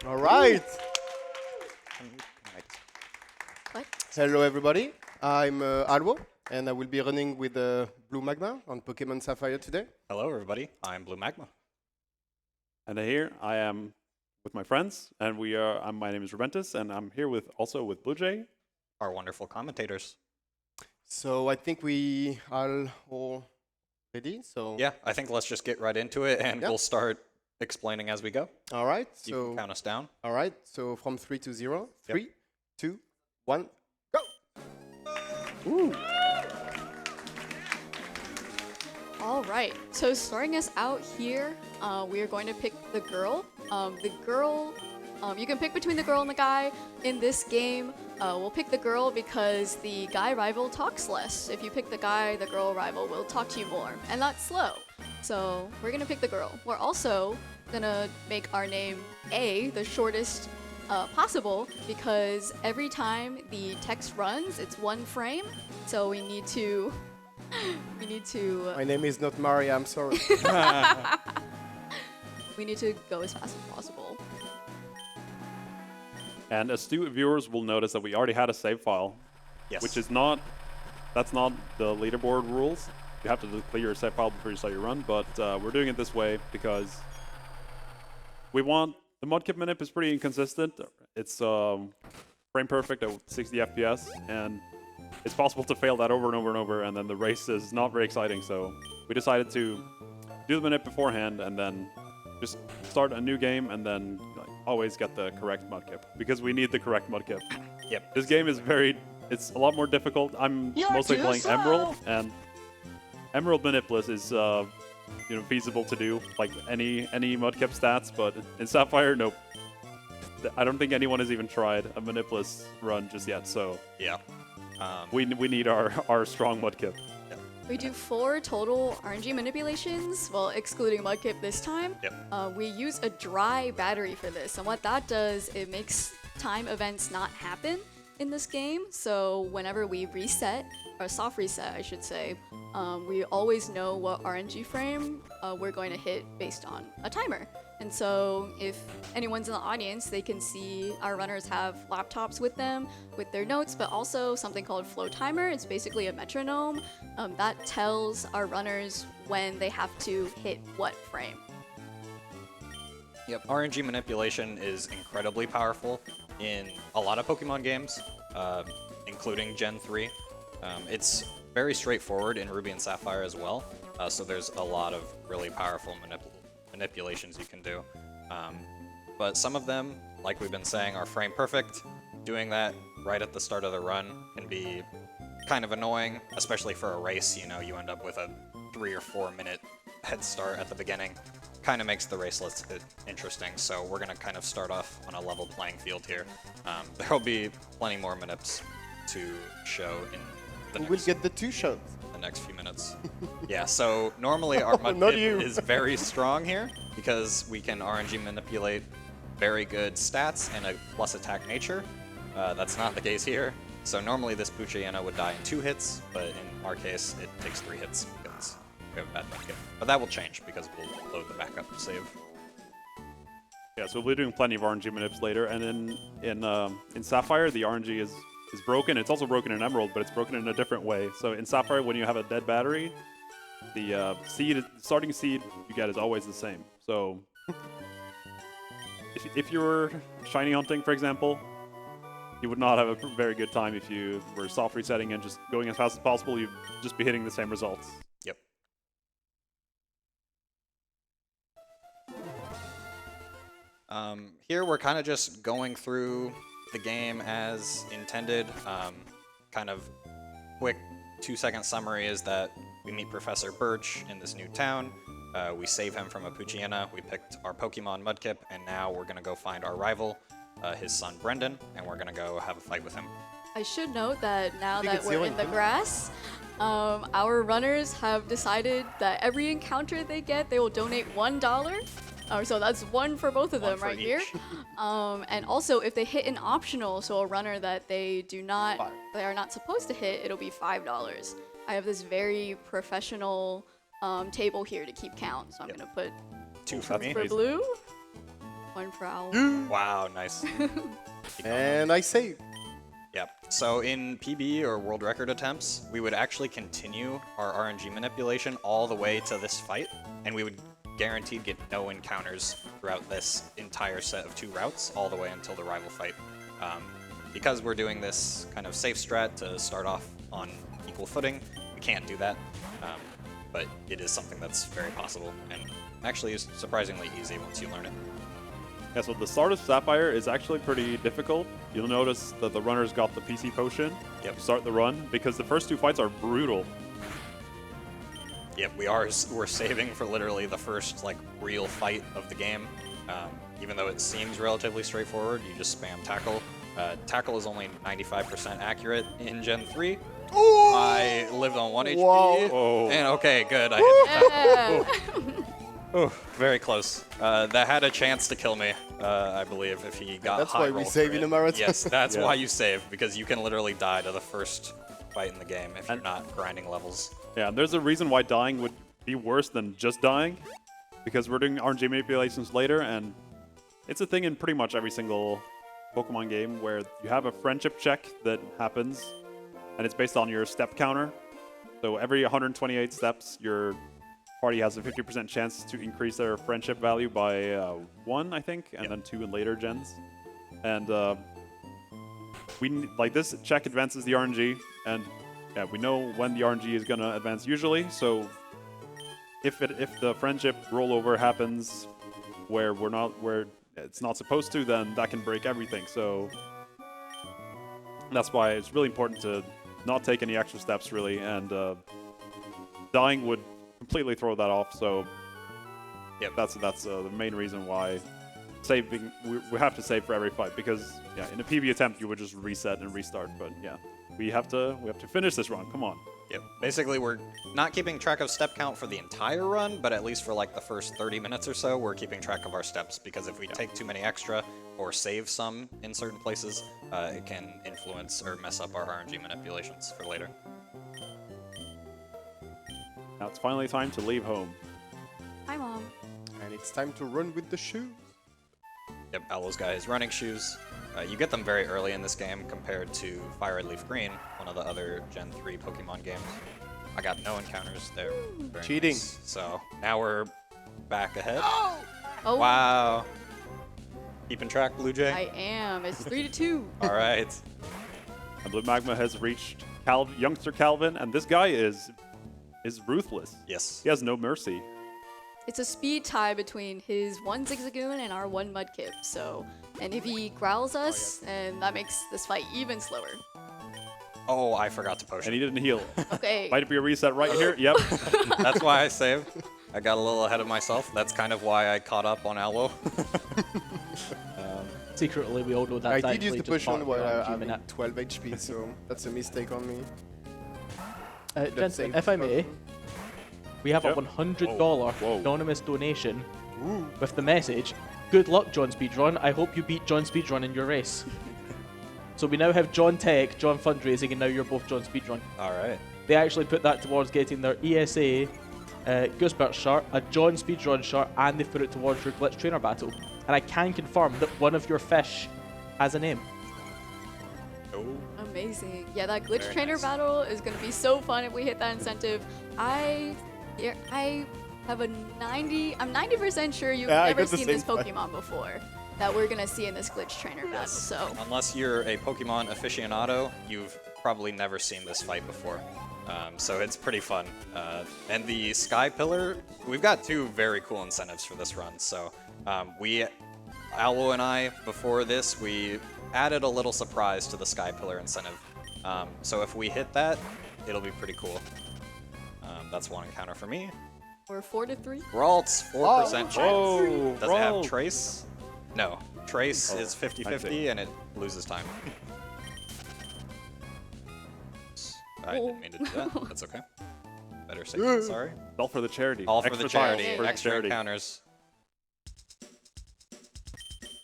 All right. What? Hello, everybody. I'm Alw0, and I will be running with BluMagma on Pokémon Sapphire today. Hello, everybody. I'm BluMagma. And here I am with my friends, and my name is Rubentus, and I'm here also with Blue Jay. Our wonderful commentators. So I think we are all ready. So Yeah, I think let's just get right into it, and Yeah. we'll start explaining as we go. All right. You can count us down. All right. So from 3 to 0. Yep. 3, 2, 1, go. Ooh. All right. So starting us out here, we are going to pick the girl. You can pick between the girl and the guy. In this game, we'll pick the girl because the guy rival talks less. If you pick the guy, the girl rival will talk to you more, and that's slow. So we're gonna pick the girl. We're also gonna make our name A the shortest possible because every time the text runs, it's 1 frame. So we need to. My name is not Maria. I'm sorry. We need to go as fast as possible. And astute viewers will notice that we already had a save file, Yes. which is that's not the leaderboard rules. You have to clear your save file before you start your run, but we're doing it this way because we want the mudkip manip is pretty inconsistent. It's frame perfect at 60 FPS, and it's possible to fail that over and over and over, and then the race is not very exciting. So we decided to do the manip beforehand, and then just start a new game, and then always get the correct mudkip because we need the correct mudkip. Yep. This game is it's a lot more difficult. I'm mostly playing Emerald, and Emerald Manipless is feasible to do, like any mudkip stats, but in Sapphire, nope. I don't think anyone has even tried a Manipless run just yet, so Yeah. we need our strong mudkip. We do 4 total RNG manipulations, well, excluding Mudkip this time. Yep. We use a dry battery for this, and what that does, it makes time events not happen in this game. So whenever we reset, or soft reset, I should say, we always know what RNG frame we're going to hit based on a timer. And so if anyone's in the audience, they can see our runners have laptops with them with their notes, but also something called flow timer. It's basically a metronome that tells our runners when they have to hit what frame. Yep. RNG manipulation is incredibly powerful in a lot of Pokemon games, including Gen 3. It's very straightforward in Ruby and Sapphire as well, so there's a lot of really powerful manipulations you can do. But some of them, like we've been saying, are frame perfect. Doing that right at the start of the run can be kind of annoying, especially for a race. You end up with a 3 or 4 minute head start at the beginning. Kind of makes the race less interesting, so we're going to kind of start off on a level playing field here. There'll be plenty more manips to show in the We will get the 2 shots. next few minutes. Yeah, so normally our Not mudkip you. is very strong here because we can RNG manipulate very good stats and a plus attack nature. That's not the case here. So normally this Poochyena would die in 2 hits, but in our case it takes 3 hits because we have a bad mudkip. But that will change because we'll load the backup save. Yeah, so we'll be doing plenty of RNG manips later, and in Sapphire the RNG is broken. It's also broken in Emerald, but it's broken in a different way. So in Sapphire, when you have a dead battery, the starting seed you get is always the same. So if you were shiny hunting, for example, you would not have a very good time if you were soft resetting and just going as fast as possible. You'd just be hitting the same results. Yep. Here we're kind of just going through the game as intended. Kind of quick 2-second summary is that we meet Professor Birch in this new town. We save him from a Poochyena. We picked our Pokemon Mudkip, and now we're going to go find our rival, his son Brendan, and we're going to go have a fight with him. I should note that now think that it's we're the in the only- grass, our runners have decided that every encounter they get, they will donate $1. So that's 1 for both of One them for right here. each. And also, if they hit an optional, so a runner that they are not supposed to hit, it'll be $5. I have this very professional table here to keep count, so I'm Yep. gonna put 2 for me. for blue. One for Owl. Wow, nice. And I save. Yep. So in PB or world record attempts, we would actually continue our RNG manipulation all the way to this fight, and we would guaranteed get no encounters throughout this entire set of 2 routes, all the way until the rival fight. Because we're doing this kind of safe strat to start off on equal footing, we can't do that, but it is something that's very possible, and actually is surprisingly easy once you learn it. Yeah, so the start of Sapphire is actually pretty difficult. You'll notice that the runner's got the PC potion to start the run, because the first 2 fights are brutal. Yep, we're saving for literally the first like real fight of the game. Even though it seems relatively straightforward, you just spam tackle. Tackle is only 95% accurate in Gen 3. Ooh! I lived on 1 HP. Whoa. And okay, good. I hit the tackle. Oh, very close. That had a chance to kill me, I believe, if he got That's high why roll we for save in it. a marathon. Yes, that's Yeah. why you save, because you can literally die to the first fight in the game if you're not grinding levels. Yeah, and there's a reason why dying would be worse than just dying, because we're doing RNG manipulations later, and it's a thing in pretty much every single Pokemon game where you have a friendship check that happens, and it's based on your step counter. So every 128 steps, your party has a 50% chance to increase their friendship value by 1, I think, and then 2 in later gens. And this check advances the RNG, and yeah, we know when the RNG is gonna advance usually. So if the friendship rollover happens where it's not supposed to, then that can break everything. So that's why it's really important to not take any extra steps, really, and dying would completely throw that off. So Yep. that's the main reason why saving we have to save for every fight, because yeah, in a PB attempt you would just reset and restart, but yeah, we have to finish this run. Come on. Yep. Basically, we're not keeping track of step count for the entire run, but at least for like the first 30 minutes or so, we're keeping track of our steps, because if we take too many extra or save some in certain places, it can influence or mess up our RNG manipulations for later. Now it's finally time to leave home. Hi, Mom. And it's time to run with the shoes. Yep, Alw0's got his running shoes. You get them very early in this game compared to Fire Red Leaf Green, one of the other Gen 3 Pokemon games. I got no encounters there. Very Cheating. nice. So now we're back ahead. Oh, Wow. Keeping track, Blue Jay? I am. It's 3-2. All right. And BluMagma has reached youngster Calvin, and this guy is ruthless. Yes. He has no mercy. It's a speed tie between his 1 Zigzagoon and our 1 Mudkip, so... And if he growls us, then that makes this fight even slower. Oh, I forgot to potion. And he didn't heal. Okay. Might be a reset right here. Yep. That's why I saved. I got a little ahead of myself. That's kind of why I caught up on Alw0. Secretly, we all know that's I did use actually the just part potion of while our I'm achievement. at 12 HP, so that's a mistake on me. Jensen, save if I may, we have Yep. a $100 Whoa. anonymous donation Ooh. with the message, "Good luck, John Speedrun. I hope you beat John Speedrun in your race." So we now have John Tech, John Fundraising, and now you're both John Speedrun. All right. They actually put that towards getting their ESA Goosebert shirt, a John Speedrun shirt, and they put it towards your Glitch Trainer battle. And I can confirm that one of your fish has a name. Oh. Amazing. Yeah, that Glitch Very Trainer nice. battle is going to be so fun if we hit that incentive. I have a 90... I'm 90% sure you've Yeah, I never got the seen this same Pokemon before that we're going to see in this Glitch Trainer battle, so... Unless you're a Pokemon aficionado, you've probably never seen this fight before. So it's pretty fun. And the Sky Pillar, we've got 2 very cool incentives for this run. So Alw0 and I, before this, we added a little surprise to the Sky Pillar incentive. So if we hit that, it'll be pretty cool. That's 1 encounter for me. We're 4-3. Ralts, 4% chance. Whoa, Does it have Ralt. Trace? No. Trace Oh, is I 50-50 see. and it loses time. I didn't mean to do that. That's okay. Better safe than sorry. All for the charity. All for Extra the charity. tiles for the Extra charity. encounters.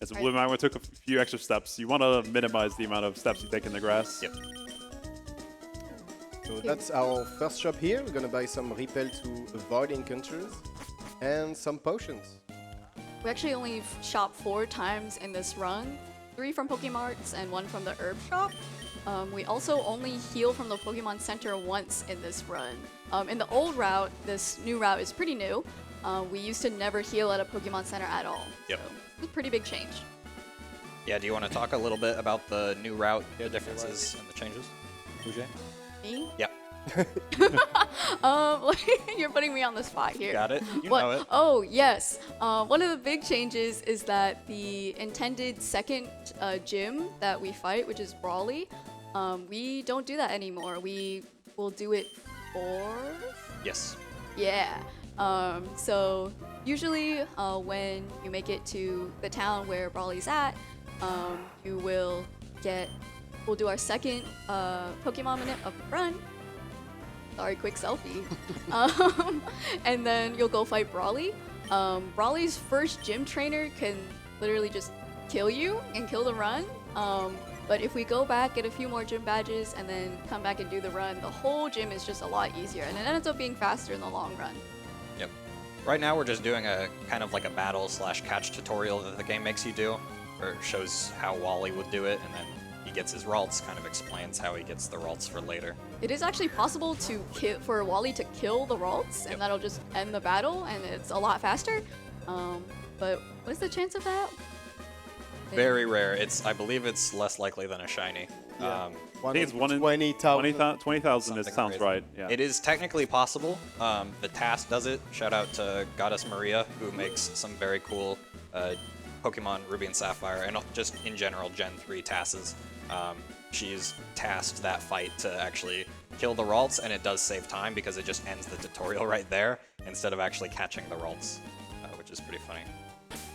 As a BluMagma took a few extra steps. You want to minimize the amount of steps you take in the grass. Yep. So that's our first shop here. We're gonna buy some repel to avoid encounters and some potions. we actually only shop 4 times in this run, 3 from Pokemarts and 1 from the herb shop. We also only heal from the Pokemon Center once in this run. In the old route, this new route is pretty new. We used to never heal at a Pokemon Center at all. Yep. So it's a pretty big change. Yeah, do you want to talk a little bit about the new route, the differences, and the changes? Ujay? Me? Yeah. You're putting me on the spot here. Got it? You What? know it. Oh, yes. One of the big changes is that the intended second gym that we fight, which is Wally, we don't do that anymore. We will do it fourth? Yes. Yeah. So usually when you make it to the town where Brawly's at, you will we'll do our second Pokemon minute of the run. Sorry, quick selfie. And then you'll go fight Brawly. Brawly's first gym trainer can literally just kill you and kill the run. But if we go back, get a few more gym badges, and then come back and do the run, the whole gym is just a lot easier, and it ends up being faster in the long run. Yep. Right now we're just doing a kind of like a battle/catch tutorial that the game makes you do, where it shows how Wally would do it, and then he gets his Ralts, kind of explains how he gets the Ralts for later. It is actually possible for Wally to kill the Ralts, and Yep. that'll just end the battle, and it's a lot faster. But what's the chance of that? Very rare. I believe it's less likely than a shiny. Yeah. I think it's 1 in 20,000. 20,000 Something sounds crazy. right. Yeah. It is technically possible. The TAS does it. Shout out to Goddess Maria, who makes some very cool Pokemon Ruby and Sapphire, and just in general Gen 3 TASes. She's tasked that fight to actually kill the Ralts, and it does save time because it just ends the tutorial right there instead of actually catching the Ralts, which is pretty funny.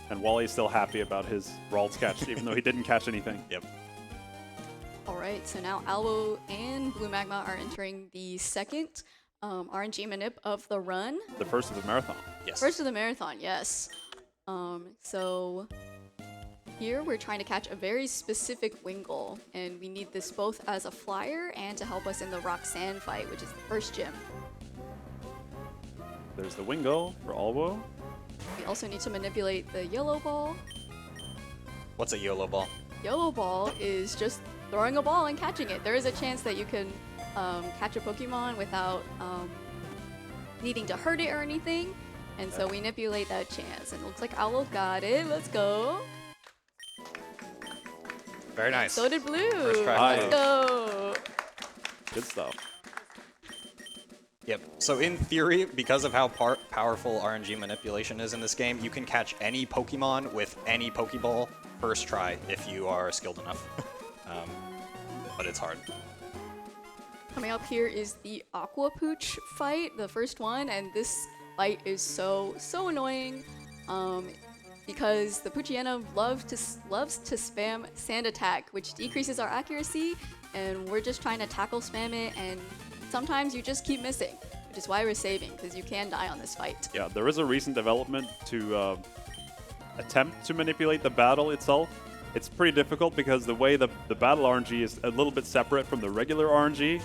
And Wally's still happy about his Ralts catch, even though he didn't catch anything. Yep. Alright, so now Alw0 and BluMagma are entering the second RNG manip of the run. The first of the marathon. Yes. First of the marathon, yes. So here we're trying to catch a very specific Wingull, and we need this both as a flyer and to help us in the Roxanne fight, which is the first gym. There's the Wingull for Alw0. We also need to manipulate the yellow ball. What's a YOLO ball? Yellow ball is just throwing a ball and catching it. There is a chance that you can catch a Pokemon without needing to hurt it or anything. And so we manipulate that chance. And it looks like Alw0 got it. Let's go. Very nice. So did Blue. First try. Let's go. Good stuff. Yep. So in theory, because of how powerful RNG manipulation is in this game, you can catch any Pokemon with any Pokeball first try if you are skilled enough. But it's hard. Coming up here is the Aqua Pooch fight, the first one, and this fight is so annoying because the Poochyena loves to spam Sand Attack, which decreases our accuracy, and we're just trying to tackle spam it, and sometimes you just keep missing, which is why we're saving, because you can die on this fight. Yeah, there is a recent development to attempt to manipulate the battle itself. It's pretty difficult because the way the battle RNG is a little bit separate from the regular RNG.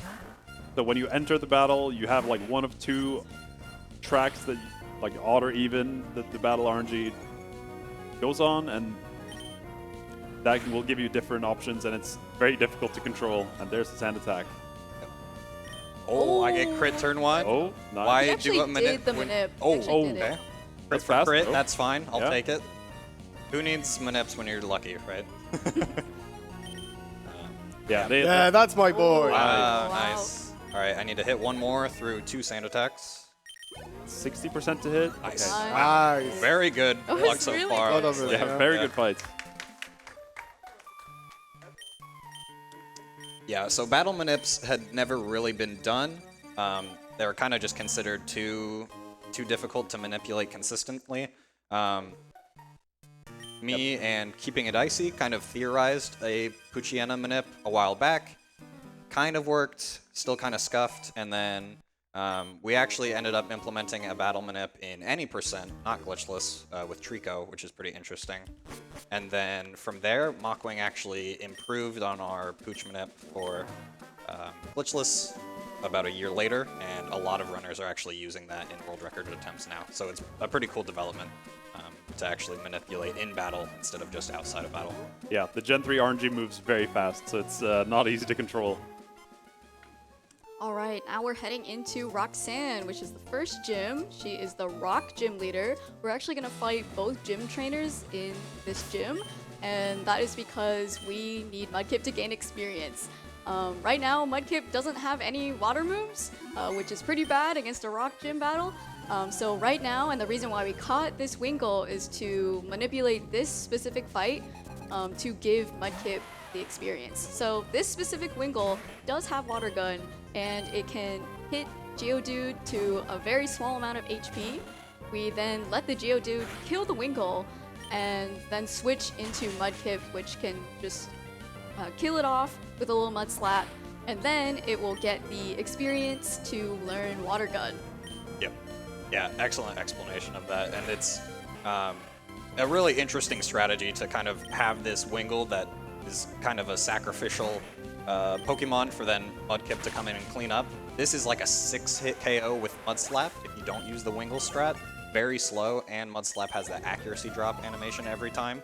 So when you enter the battle, you have like one of 2 tracks that like odd or even that the battle RNG goes on, and that will give you different options, and it's very difficult to control. And there's the Sand Attack. Oh, I get crit turn 1. Oh, nice. Why We do actually a manip? did the manip. We Oh, actually did it. okay. Crit That's for fast. crit, Oh. that's fine. I'll Yeah. take it. Who needs manips when you're lucky, right? Yeah, Yeah, that's my boy. Wow, Wow. nice. All right, I need to hit one more through 2 sand attacks. 60% to hit. Nice. Okay. Nice. Very good That was luck so really far. good. honestly. Yeah, very good fights. Yeah, so battle manips had never really been done. They were kind of just considered too difficult to manipulate consistently. Me and Keeping It Icy kind of theorized a Poochyena manip a while back. Kind of worked, still kind of scuffed, and then we actually ended up implementing a battle manip in any %, not glitchless, with Trico, which is pretty interesting. And then from there, Mockwing actually improved on our Pooch manip for glitchless about a year later, and a lot of runners are actually using that in world record attempts now. So it's a pretty cool development to actually manipulate in battle instead of just outside of battle. Yeah, the Gen 3 RNG moves very fast, so it's not easy to control. All right, now we're heading into Roxanne, which is the first gym. She is the rock gym leader. We're actually going to fight both gym trainers in this gym, and that is because we need Mudkip to gain experience. Right now, Mudkip doesn't have any water moves, which is pretty bad against a rock gym battle. So right now, and the reason why we caught this Wingull is to manipulate this specific fight to give Mudkip the experience. So this specific Wingull does have Water Gun, and it can hit Geodude to a very small amount of HP. We then let the Geodude kill the Wingull, and then switch into Mudkip, which can just kill it off with a little Mud Slap, and then it will get the experience to learn Water Gun. Yep. Yeah, excellent explanation of that, and it's a really interesting strategy to kind of have this Wingull that is kind of a sacrificial Pokemon for then Mudkip to come in and clean up. This is like a 6-hit KO with Mud Slap if you don't use the Wingull strat. Very slow, and Mud Slap has the accuracy drop animation every time,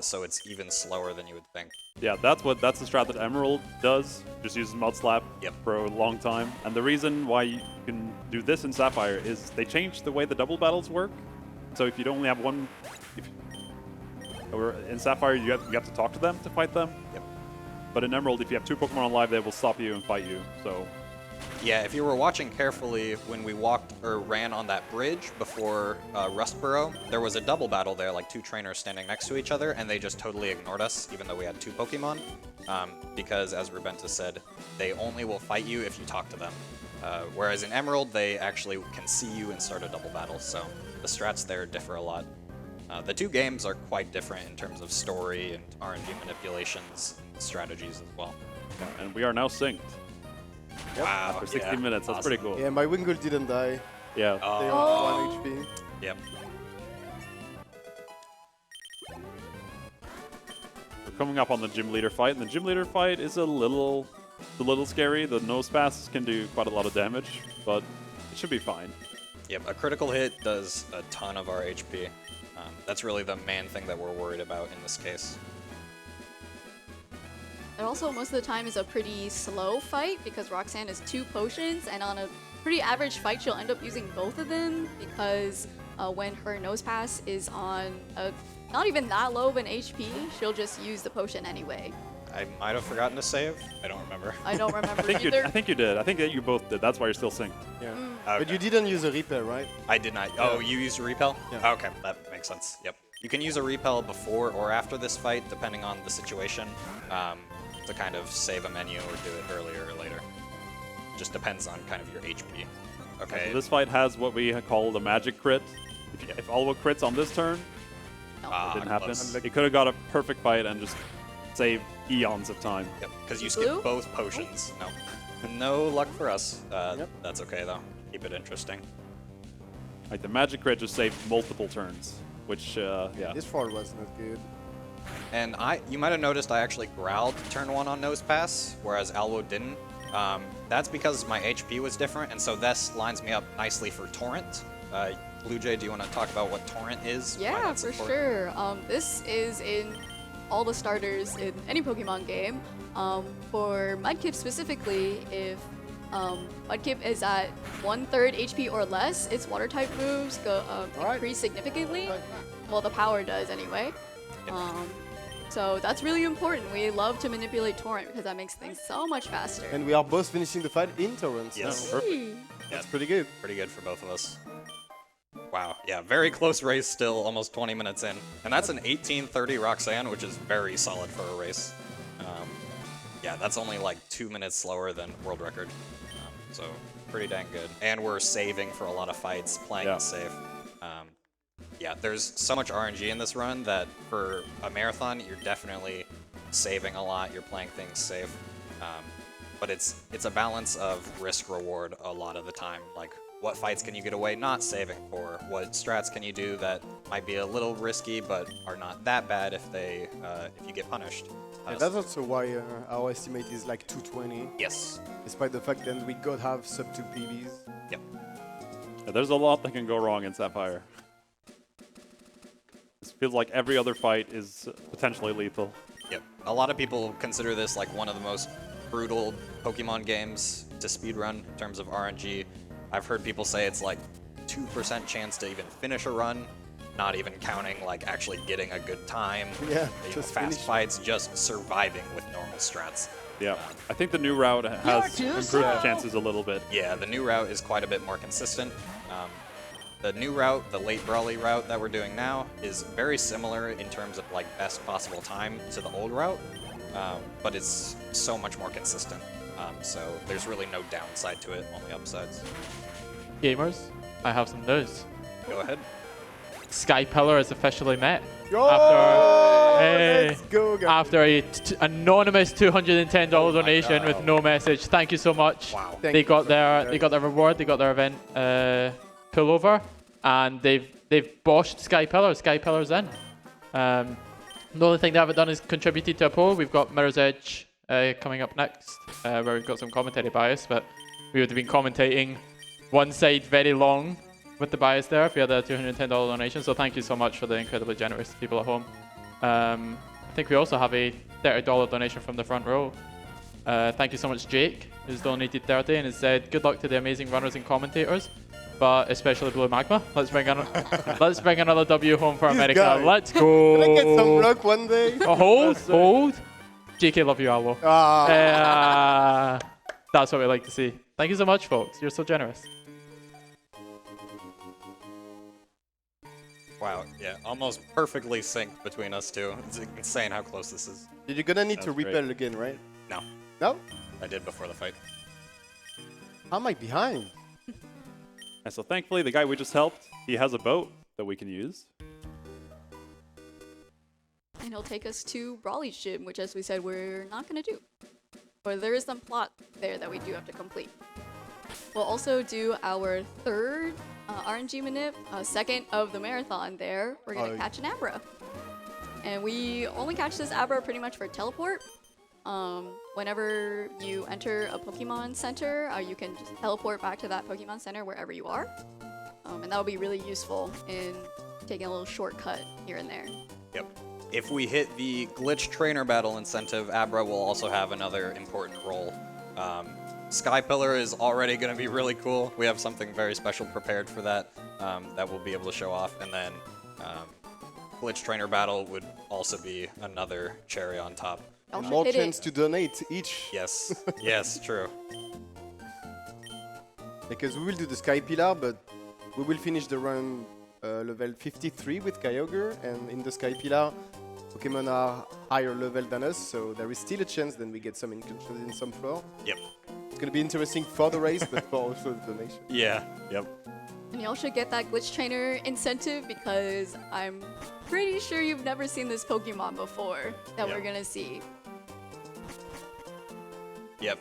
so it's even slower than you would think. Yeah, that's the strat that Emerald does. Just uses Mud Slap Yep. for a long time. And the reason why you can do this in Sapphire is they changed the way the double battles work. So if you only have one, or in Sapphire you have to talk to them to fight them. Yep. But in Emerald, if you have 2 Pokemon on live, they will stop you and fight you. So Yeah, if you were watching carefully when we walked or ran on that bridge before Rustboro, there was a double battle there, like 2 trainers standing next to each other, and they just totally ignored us, even though we had 2 Pokemon. Because, as Rubenta said, they only will fight you if you talk to them. Whereas in Emerald, they actually can see you and start a double battle, so the strats there differ a lot. The 2 games are quite different in terms of story and RNG manipulations and strategies as well. yeah, and we are now synced. Wow, After 60 yeah, minutes, that's awesome. pretty cool. Yeah, my Wingull didn't die. Yeah. They Oh. are 1 HP. Yep. We're coming up on the gym leader fight, and the gym leader fight is a little scary. The nose passes can do quite a lot of damage, but it should be fine. Yep, a critical hit does a ton of our HP. That's really the main thing that we're worried about in this case. It also, most of the time, is a pretty slow fight because Roxanne has 2 potions, and on a pretty average fight, she'll end up using both of them because when her nose pass is on not even that low of an HP, she'll just use the potion anyway. I might have forgotten to save. I don't remember. I don't remember I think either. you did. I think that you both did. That's why you're still synced. Yeah. Okay. But you didn't use a repel, right? I did not. Oh, you used a repel? Yeah. Okay, that makes sense. Yep. You can use a repel before or after this fight, depending on the situation, to kind of save a menu or do it earlier or later. Just depends on kind of your HP. Okay. So this fight has what we call the magic crit. If Alw0 crits on this turn, it didn't happen. Close. He could have got a perfect fight and just saved eons of time. Yep, because you Blue? skipped both potions. No. No luck for us. Yep. That's okay, though. Keep it interesting. Like the magic crit just saved multiple turns, which yeah. This fall was not good. And you might have noticed I actually growled turn 1 on Nose Pass, whereas Alw0 didn't. That's because my HP was different, and so this lines me up nicely for Torrent. Blue Jay, do you want to talk about what Torrent is? Why Yeah, that's for important? sure. This is in all the starters in any Pokemon game. For Mudkip specifically, if Mudkip is at 1/3 HP or less, its water type moves Alright. increase significantly. Well, the power does anyway. So that's really important. We love to manipulate Torrent because that makes things so much faster. And we are both finishing the fight in torrents. Yes. now. Yay. That's pretty good. Pretty good for both of us. Wow, yeah, very close race still, almost 20 minutes in. And that's an 18:30 Roxanne, which is very solid for a race. Yeah, that's only like 2 minutes slower than world record. So pretty dang good. And we're saving for a lot of fights, playing it safe. Yeah, there's so much RNG in this run that for a marathon, you're definitely saving a lot, you're playing things safe. But it's a balance of risk-reward a lot of the time. Like, what fights can you get away not saving for? What strats can you do that might be a little risky but are not that bad if you get punished? And that's also why our estimate is like 220, Yes. despite the fact that we could have sub 2 PBs. Yep. Yeah, there's a lot that can go wrong in Sapphire. It feels like every other fight is potentially lethal. Yep. A lot of people consider this like one of the most brutal Pokemon games to speedrun in terms of RNG. I've heard people say it's like 2% chance to even finish a run, not even counting like actually getting a good time. Yeah, fast just finish. fights, just surviving with normal strats. Yeah, I think the new route has improved the chances a little bit. Yeah, the new route is quite a bit more consistent. The new route, the late Brawly route that we're doing now, is very similar in terms of like best possible time to the old route, but it's so much more consistent. So there's really no downside to it, only upsides. Gamers, I have some news. Go ahead. Sky Pillar is officially met. Go! Let's go, guys. After a anonymous $210 donation with no message. Thank you so much. Wow. Thank They you got for their that. reward. They got their event pullover, and they've boshed Sky Pillar. Sky Pillar's in. The only thing they haven't done is contributed to a poll. We've got Mirror's Edge coming up next, where we've got some commentary bias, but we would have been commentating one side very long with the bias there if we had a $210 donation. So thank you so much for the incredibly generous people at home. I think we also have a $30 donation from the front row. Thank you so much, Jake, who's donated 30 and has said, good luck to the amazing runners and commentators, but especially BluMagma. Let's bring another W home for This America. guy. Let's go. Can I get some luck one day? Oh, hold. JK, love you, Alw0. That's what we like to see. Thank you so much, folks. You're so generous. Wow, yeah, almost perfectly synced between us two. It's insane how close this is. You're gonna need to That's great. repel again, right? No, No? I did before the fight. How am I behind? And so thankfully, the guy we just helped, he has a boat that we can use. And he'll take us to Brawly's Gym, which, as we said, we're not going to do. But there is some plot there that we do have to complete. We'll also do our third RNG manip, second of the marathon there. We're going to catch an Abra. And we only catch this Abra pretty much for teleport. Whenever you enter a Pokemon Center, you can just teleport back to that Pokemon Center wherever you are. And that will be really useful in taking a little shortcut here and there. Yep. If we hit the Glitch Trainer Battle incentive, Abra will also have another important role. Sky Pillar is already going to be really cool. We have something very special prepared for that that we'll be able to show off. And then Glitch Trainer Battle would also be another cherry on top. Y'all should More hit chance it. to donate each. Yes, yes, true. Because we will do the Sky Pillar, but we will finish the run level 53 with Kyogre, and in the Sky Pillar, Pokemon are higher level than us, so there is still a chance that we get some incursions in some floor. Yep. It's gonna be interesting for the race, but for also the donation. Yeah, yep. And y'all should get that Glitch Trainer incentive because I'm pretty sure you've never seen this Pokemon before that Yeah. we're gonna see. Yep.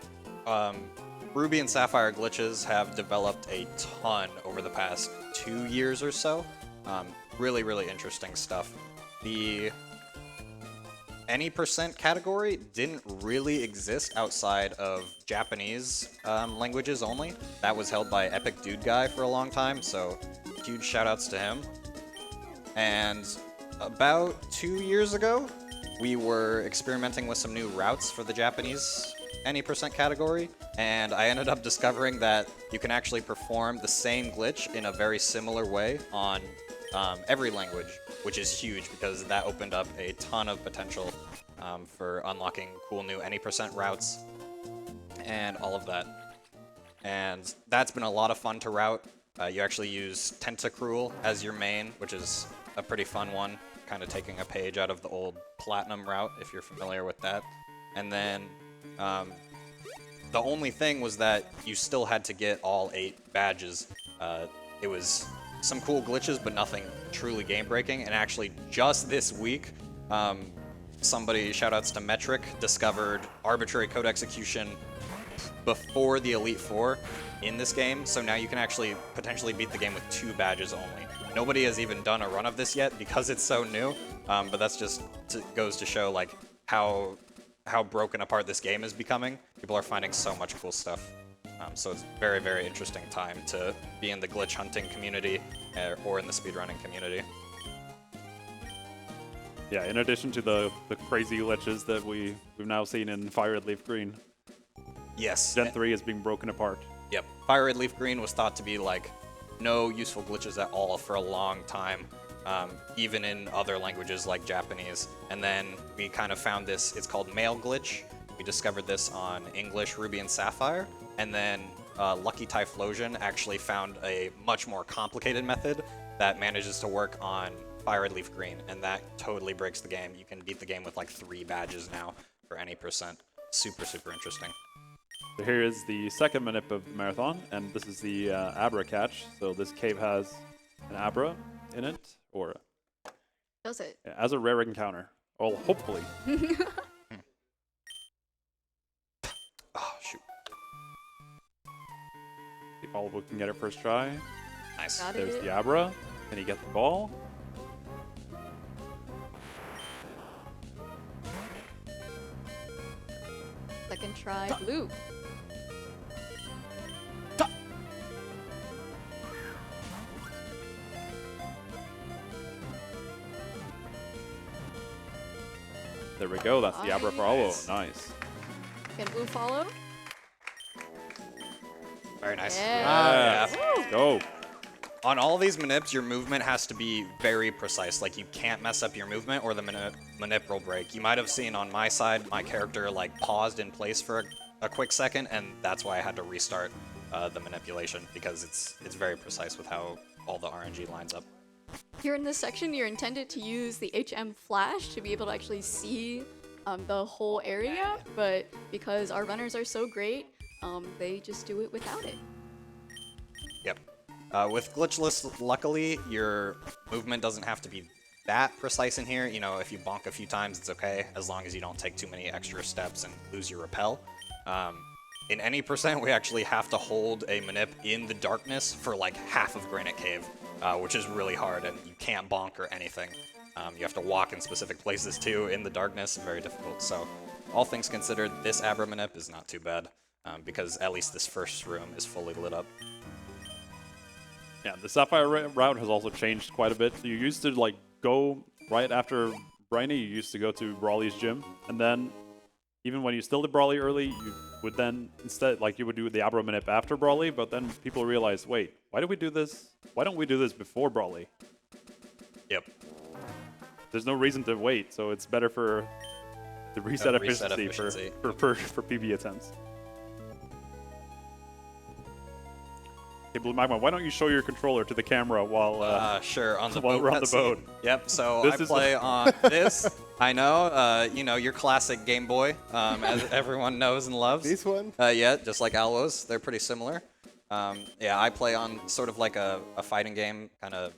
Ruby and Sapphire glitches have developed a ton over the past 2 years or so. Really, really interesting stuff. The any percent category didn't really exist outside of Japanese languages only. That was held by Epic Dude Guy for a long time, so huge shout outs to him. And about 2 years ago, we were experimenting with some new routes for the Japanese any percent category, and I ended up discovering that you can actually perform the same glitch in a very similar way on every language, which is huge because that opened up a ton of potential for unlocking cool new any percent routes and all of that. And that's been a lot of fun to route. You actually use Tentacruel as your main, which is a pretty fun one, kind of taking a page out of the old Platinum route, if you're familiar with that. And then the only thing was that you still had to get all 8 badges. It was some cool glitches, but nothing truly game-breaking. And actually, just this week, somebody, shoutouts to Metric, discovered arbitrary code execution before the Elite Four in this game. So now you can actually potentially beat the game with 2 badges only. Nobody has even done a run of this yet because it's so new. But that's just goes to show like how broken apart this game is becoming. People are finding so much cool stuff. So it's very, very interesting time to be in the glitch hunting community or in the speedrunning community. Yeah, in addition to the crazy glitches that we've now seen in Fire Red Leaf Green, Yes. Gen 3 is being broken apart. Yep. Fire Red Leaf Green was thought to be like no useful glitches at all for a long time, even in other languages like Japanese. And then we kind of found this, it's called male glitch. We discovered this on English Ruby and Sapphire. And then Lucky Typhlosion actually found a much more complicated method that manages to work on Fire Red Leaf Green. And that totally breaks the game. You can beat the game with like 3 badges now for any percent. Super, super interesting. So here is the second manip of Marathon, and this is the Abra catch. So this cave has an Abra in it, or Does it? as a rare encounter. Well, hopefully. Oh, shoot. See if Alw0 can get it first try. Nice. Got There's it. the Abra. Can he get the ball? Second try, blue. There we go. That's the Abra for Nice. Alw0. Nice. Can blue follow? Very nice. Yeah. Yes. Let's go. On all these manips, your movement has to be very precise. Like, you can't mess up your movement or the manip will break. You might have seen on my side, my character, like, paused in place for a quick second, and that's why I had to restart the manipulation, because it's very precise with how all the RNG lines up. Here in this section, you're intended to use the HM flash to be able to actually see the whole area, but because our runners are so great, they just do it without it. Yep. With Glitchless, luckily, your movement doesn't have to be that precise in here. You know, if you bonk a few times, it's okay, as long as you don't take too many extra steps and lose your repel. In any percent, we actually have to hold a manip in the darkness for like half of Granite Cave, which is really hard, and you can't bonk or anything. You have to walk in specific places too, in the darkness, very difficult. So, all things considered, this Abra manip is not too bad, because at least this first room is fully lit up. Yeah, the Sapphire route has also changed quite a bit. You used to like go right after Briny, you used to go to Brawly's gym, and then even when you still did Brawly early, you would then instead, like you would do the Abra manip after Brawly, but then people realized, wait, why do we do this? Why don't we do this before Brawly? Yep. There's no reason to wait, so it's better for the reset reset efficiency, efficiency. for PB attempts. Hey, BluMagma, why don't you show your controller to the camera while Sure, on the while boat. we're on the cutscene. boat? Yep, so This I is play on this. I know, you know, your classic Game Boy, as everyone knows and loves. This one? Yeah, just like Alw0's. They're pretty similar. Yeah, I play on sort of like a fighting game, kind of.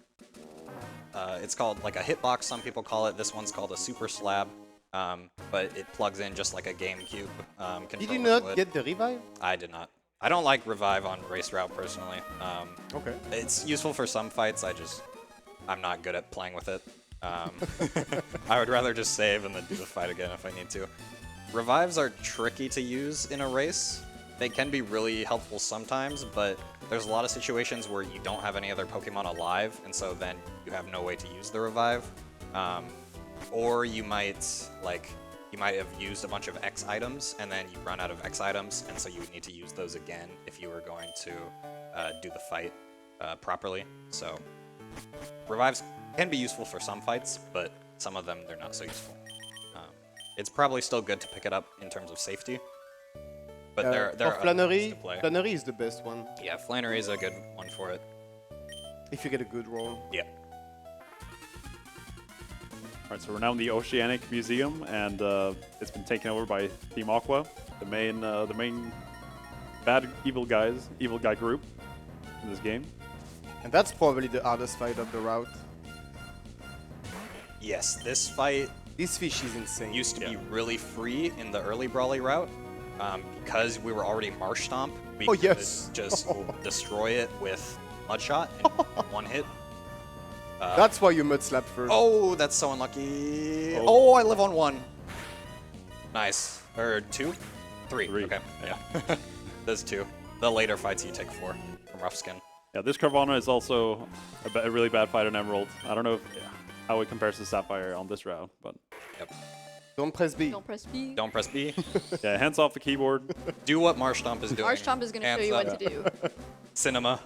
It's called like a hitbox, some people call it. This one's called a super slab, but it plugs in just like a GameCube controller Did you not would. get the revive? I did not. I don't like revive on race route personally. Okay. It's useful for some fights. I'm not good at playing with it. I would rather just save and then do the fight again if I need to. Revives are tricky to use in a race. They can be really helpful sometimes, but there's a lot of situations where you don't have any other Pokemon alive, and so then you have no way to use the revive. Or you might have used a bunch of X items, and then you run out of X items, and so you would need to use those again if you were going to do the fight properly. So revives can be useful for some fights, but some of them they're not so useful. It's probably still good to pick it up in terms of safety, but there For are other ways Flannery, to play. Flannery is the best one. Yeah, Flannery is a good one for it. If you get a good roll. Yeah. Alright, so we're now in the Oceanic Museum, and it's been taken over by Team Aqua, the main evil guy group in this game. And that's probably the hardest fight of the route. Yes, this fight This fish is insane. used to be really free in the early Brawly route. Because we were already Marsh Stomp, we Oh, could yes. just destroy it with Mudshot in one hit. That's why you mud slap first. Oh, that's so unlucky. Oh. Oh, I live on 1. Nice. Or 2? 3. Three. Okay, yeah. There's 2. The later fights you take 4 from Rough Skin. Yeah, this Carvana is also a really bad fight on Emerald. I don't know if how it compares to Sapphire on this route. But Yep. Don't press B. Don't press B. Don't press B. yeah, hands off the keyboard. Do what Marshtomp is doing. Marshtomp is going to show Hands you up. what to do. Cinema.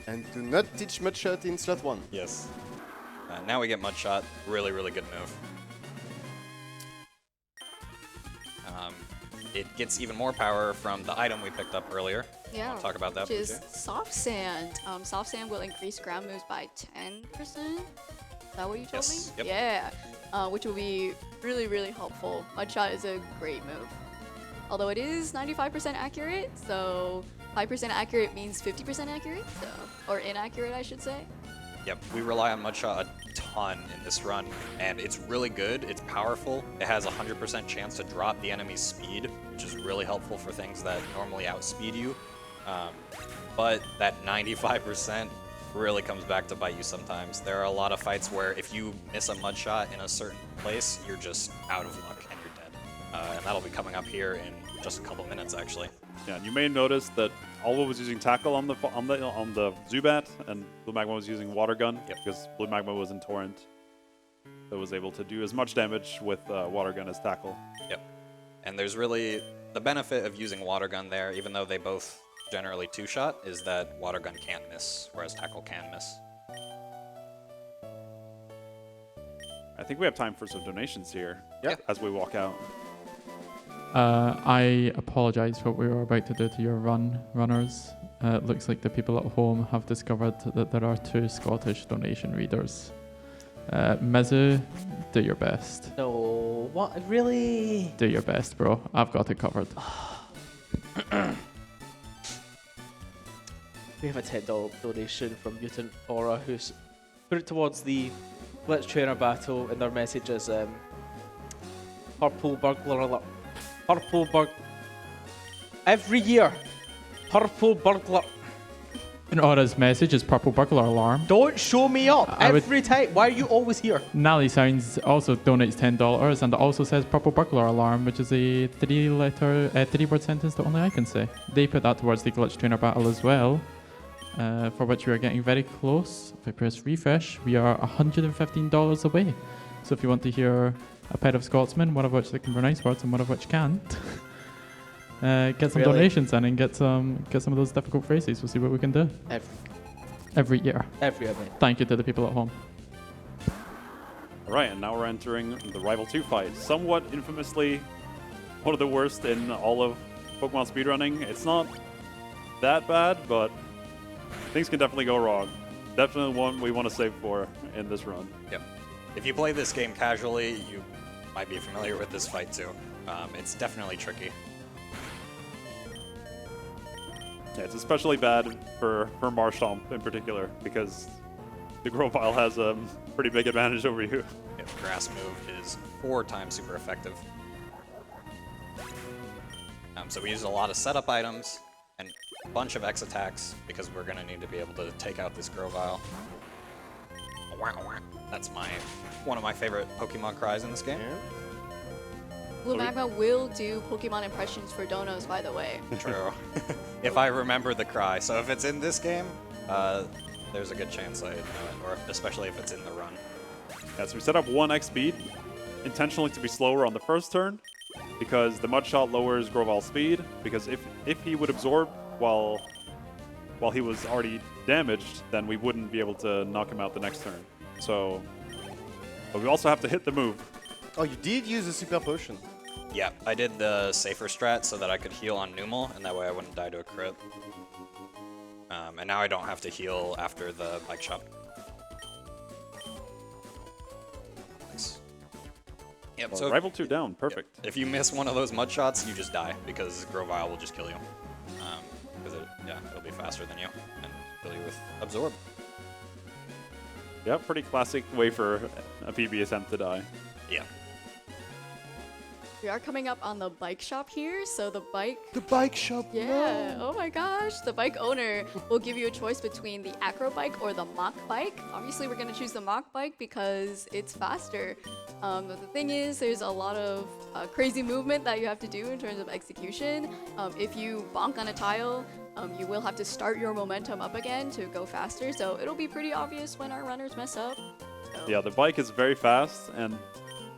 And do not teach Mudshot in slot 1. Yes. Now we get Mudshot. Really, really good move. It gets even more power from the item we picked up earlier. Yeah. Wanna talk about that, Which is BJ? Soft Sand. Soft Sand will increase ground moves by 10%. Is that what you told Yes, me? yep. Yeah. Which will be really, really helpful. Mudshot is a great move. Although it is 95% accurate, so 5% accurate means 50% accurate, so, or inaccurate, I should say. Yep, we rely on Mudshot a ton in this run, and it's really good, it's powerful, it has a 100% chance to drop the enemy's speed, which is really helpful for things that normally outspeed you. But that 95% really comes back to bite you sometimes. There are a lot of fights where if you miss a Mudshot in a certain place, you're just out of luck and you're dead. And that'll be coming up here in just a couple minutes, actually. Yeah, and you may notice that Alw0 was using tackle on the Zubat, and BluMagma was using water gun because BluMagma was in Torrent. So it was able to do as much damage with water gun as tackle. Yep. And there's really the benefit of using water gun there, even though they both generally two-shot, is that water gun can't miss, whereas tackle can miss. I think we have time for some donations here as we walk out. I apologize for what we were about to do to your runners. It looks like the people at home have discovered that there are 2 Scottish donation readers. Mizu, do your best. No, what? Really? Do your best, bro. I've got it covered. We have a $10 donation from Mutant Aura, who's put it towards the Glitch Trainer battle, and their message is Purple Burglar Alert. Purple Bug. Every year, Purple Burglar. And Aura's message is Purple Burglar Alarm. Don't show me up every time. Why are you always here? Nally Sounds also donates $10 and also says Purple Burglar Alarm, which is a 3-word sentence that only I can say. They put that towards the Glitch Trainer battle as well, for which we are getting very close. If I press refresh, we are $115 away. So if you want to hear a pair of Scotsmen, one of which they can pronounce words and one of which can't, get some donations in and get some of those difficult phrases. We'll see what we can do. Every year. Every event. Thank you to the people at home. All right, and now we're entering the Rival 2 fight. Somewhat infamously, one of the worst in all of Pokemon speedrunning. It's not that bad, but things can definitely go wrong. Definitely one we want to save for in this run. Yep. If you play this game casually, you might be familiar with this fight too. It's definitely tricky. Yeah, it's especially bad for Marshtomp in particular, because the Grovyle has a pretty big advantage over you. Yep, Grass move is 4 times super effective. So we use a lot of setup items and a bunch of X attacks because we're going to need to be able to take out this Grovyle. That's one of my favorite Pokemon cries in this game. BluMagma will do Pokemon impressions for donos, by the way. True. If I remember the cry. So if it's in this game, there's a good chance I know it, or especially if it's in the run. Yeah, so we set up 1x speed intentionally to be slower on the first turn, because the Mudshot lowers Grovyle's speed, because if he would absorb while he was already damaged, then we wouldn't be able to knock him out the next turn. So, but we also have to hit the move. Oh, you did use a super potion. Yeah, I did the safer strat so that I could heal on Numel, and that way I wouldn't die to a crit. And now I don't have to heal after the bike shop. Nice. Yep, Well, so Rival 2 down, perfect. if you miss one of those mud shots, you just die, because Grovyle will just kill you. Because it'll be faster than you, and kill you with Absorb. Yeah, pretty classic way for a PB attempt to die. Yeah. We are coming up on the bike shop here, so the bike... The bike shop. Yeah, oh my gosh. The bike owner will give you a choice between the acro bike or the mock bike. Obviously, we're going to choose the mock bike because it's faster. But the thing is, there's a lot of crazy movement that you have to do in terms of execution. If you bonk on a tile, you will have to start your momentum up again to go faster. So it'll be pretty obvious when our runners mess up. So. Yeah, the bike is very fast, and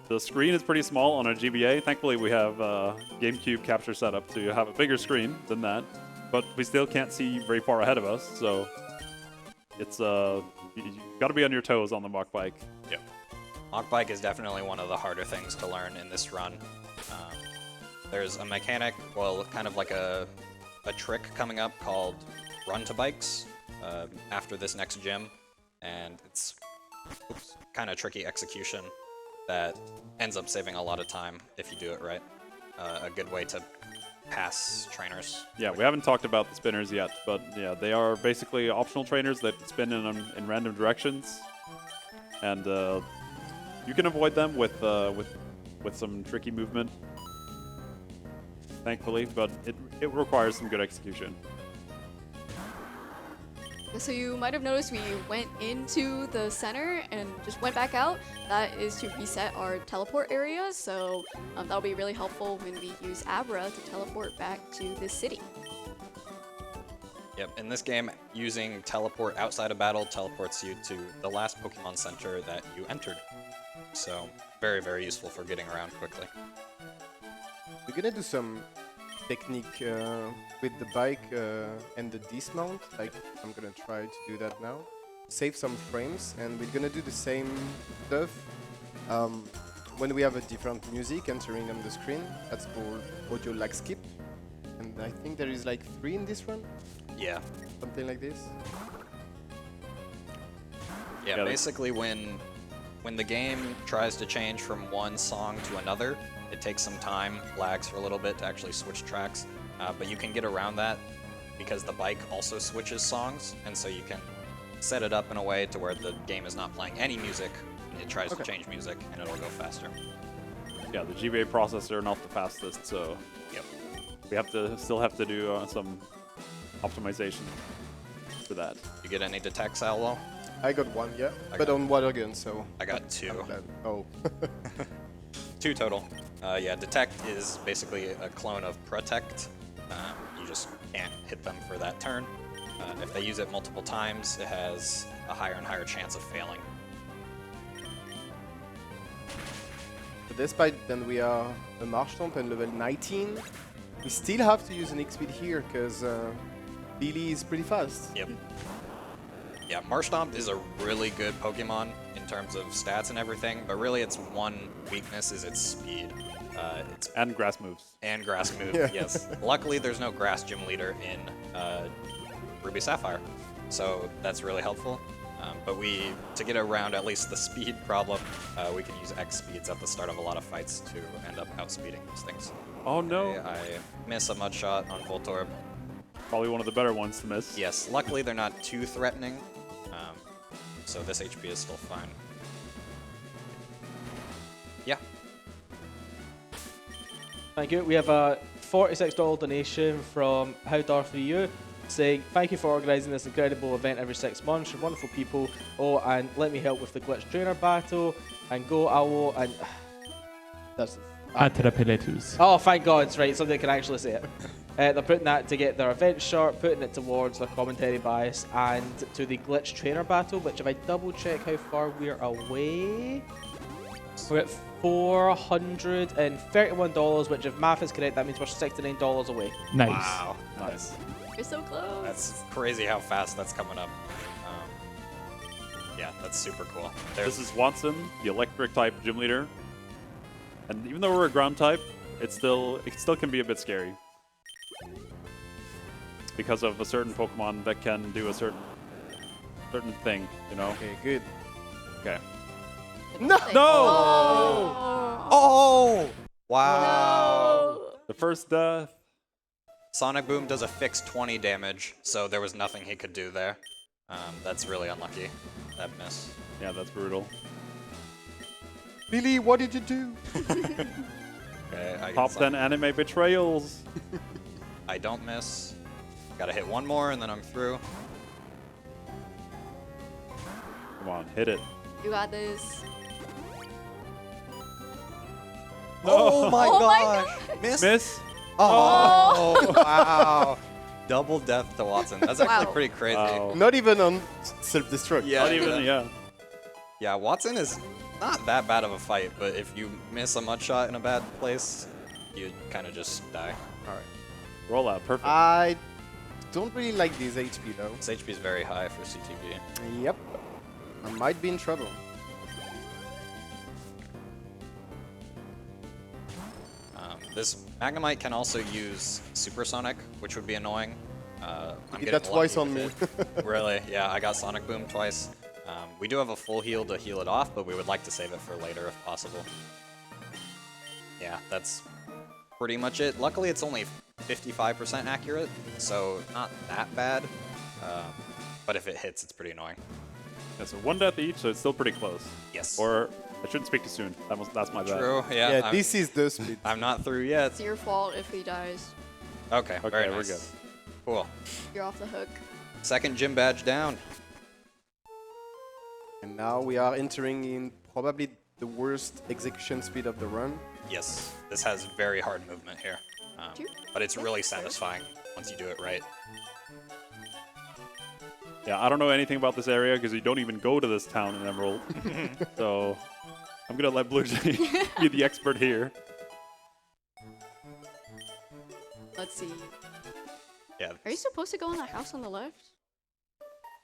the screen is pretty small on a GBA. Thankfully, we have GameCube capture set up to have a bigger screen than that, but we still can't see very far ahead of us, so it's you got to be on your toes on the mock bike. Yep. Mock bike is definitely one of the harder things to learn in this run. There's a mechanic, well, kind of like a trick coming up called run to bikes after this next gym, and it's kind of tricky execution that ends up saving a lot of time if you do it right. A good way to pass trainers. Yeah, we haven't talked about the spinners yet, but yeah, they are basically optional trainers that spin in random directions, and you can avoid them with some tricky movement, thankfully, but it requires some good execution. So you might have noticed we went into the center and just went back out. That is to reset our teleport area, so that'll be really helpful when we use Abra to teleport back to the city. Yep, in this game, using teleport outside of battle teleports you to the last Pokemon Center that you entered. So, very, very useful for getting around quickly. We're gonna do some technique with the bike and the dismount. Like, I'm gonna try to do that now. Save some frames, and we're gonna do the same stuff when we have a different music entering on the screen. That's called audio lag skip, and I think there is like 3 in this run. Yeah. Something like this. Yeah, basically when the game tries to change from one song to another, it takes some time, lags for a little bit to actually switch tracks, but you can get around that because the bike also switches songs, and so you can set it up in a way to where the game is not playing any music, and it tries to change music, and it'll go faster. Yeah, the GBA processor not the fastest, so Yep. we still have to do some optimization for that. You get any detects, Alw0? I got 1, yeah, I but got- on water gun, so. I got 2. I'm glad. Oh. 2 total. Yeah, detect is basically a clone of protect. You just can't hit them for that turn. If they use it multiple times, it has a higher and higher chance of failing. But despite then we are a Marshtomp and level 19, we still have to use an X-Speed here because Billy is pretty fast. Yep. Yeah, Marshtomp is a really good Pokemon in terms of stats and everything, but really its one weakness is its speed. And grass moves. And grass move, Yeah. yes. Luckily, there's no grass gym leader in Ruby Sapphire, so that's really helpful. But to get around at least the speed problem, we can use X speeds at the start of a lot of fights to end up outspeeding these things. Oh no! I miss a mud shot on Voltorb. Probably one of the better ones to miss. Yes, luckily they're not too threatening, so this HP is still fine. Yeah. Thank you. We have a $46 donation from How Darth Are You, saying, thank you for organising this incredible event every 6 months. You're wonderful people. Oh, and let me help with the Glitch Trainer battle. And go Alw0 and... That's... Atrapiletus. Oh, thank God. It's right. Somebody can actually say it. They're putting that to get their event shirt, putting it towards their commentary bias, and to the Glitch Trainer battle, which if I double check how far we're away, we're at $431, which if math is correct, that means we're $69 away. Nice. Wow. Nice. You're so close. That's crazy how fast that's coming up. Yeah, that's super cool. This is Watson, the electric type gym leader. And even though we're a ground type, it still can be a bit scary. Because of a certain Pokemon that can do a certain thing, you know? Okay, good. Okay. No! Oh! Wow. The first death. Sonic Boom does a fixed 20 damage, so there was nothing he could do there. That's really unlucky, that miss. Yeah, that's brutal. Billy, what did you do? Okay, I Top guess 10 anime betrayals. I don't miss. Gotta hit one more and then I'm through. Come on, hit it. You got this. Oh my Oh my gosh! Miss? Miss? Oh, wow. double death to Watson. That's actually Wow. pretty crazy. Wow. Not even on self-destruct. Yeah. Not even, yeah. Yeah, Watson is not that bad of a fight, but if you miss a mud shot in a bad place, you kind of just die. Roll out, perfect. I don't really like this HP though. His HP is very high for CTV. Yep. I might be in trouble. This Magnemite can also use Supersonic, which would be annoying. I'm Did getting that twice lucky on me. with it. Really? Yeah, I got Sonic Boom twice. We do have a full heal to heal it off, but we would like to save it for later if possible. Yeah, that's pretty much it. Luckily, it's only 55% accurate, so not that bad. But if it hits, it's pretty annoying. Yeah, so 1 death each, so it's still pretty close. Yes. Or I shouldn't speak too soon. That's my bad. True, yeah. Yeah, this is the speed. I'm not through yet. It's your fault if he dies. Okay, Okay, very we're nice. good. Cool. You're off the hook. Second gym badge down. And now we are entering in probably the worst execution speed of the run. Yes, this has very hard movement here. But it's really satisfying once you do it right. Yeah, I don't know anything about this area because you don't even go to this town in Emerald. So I'm gonna let Blue Jay be the expert here. Let's see. Yeah. Are you supposed to go in that house on the left?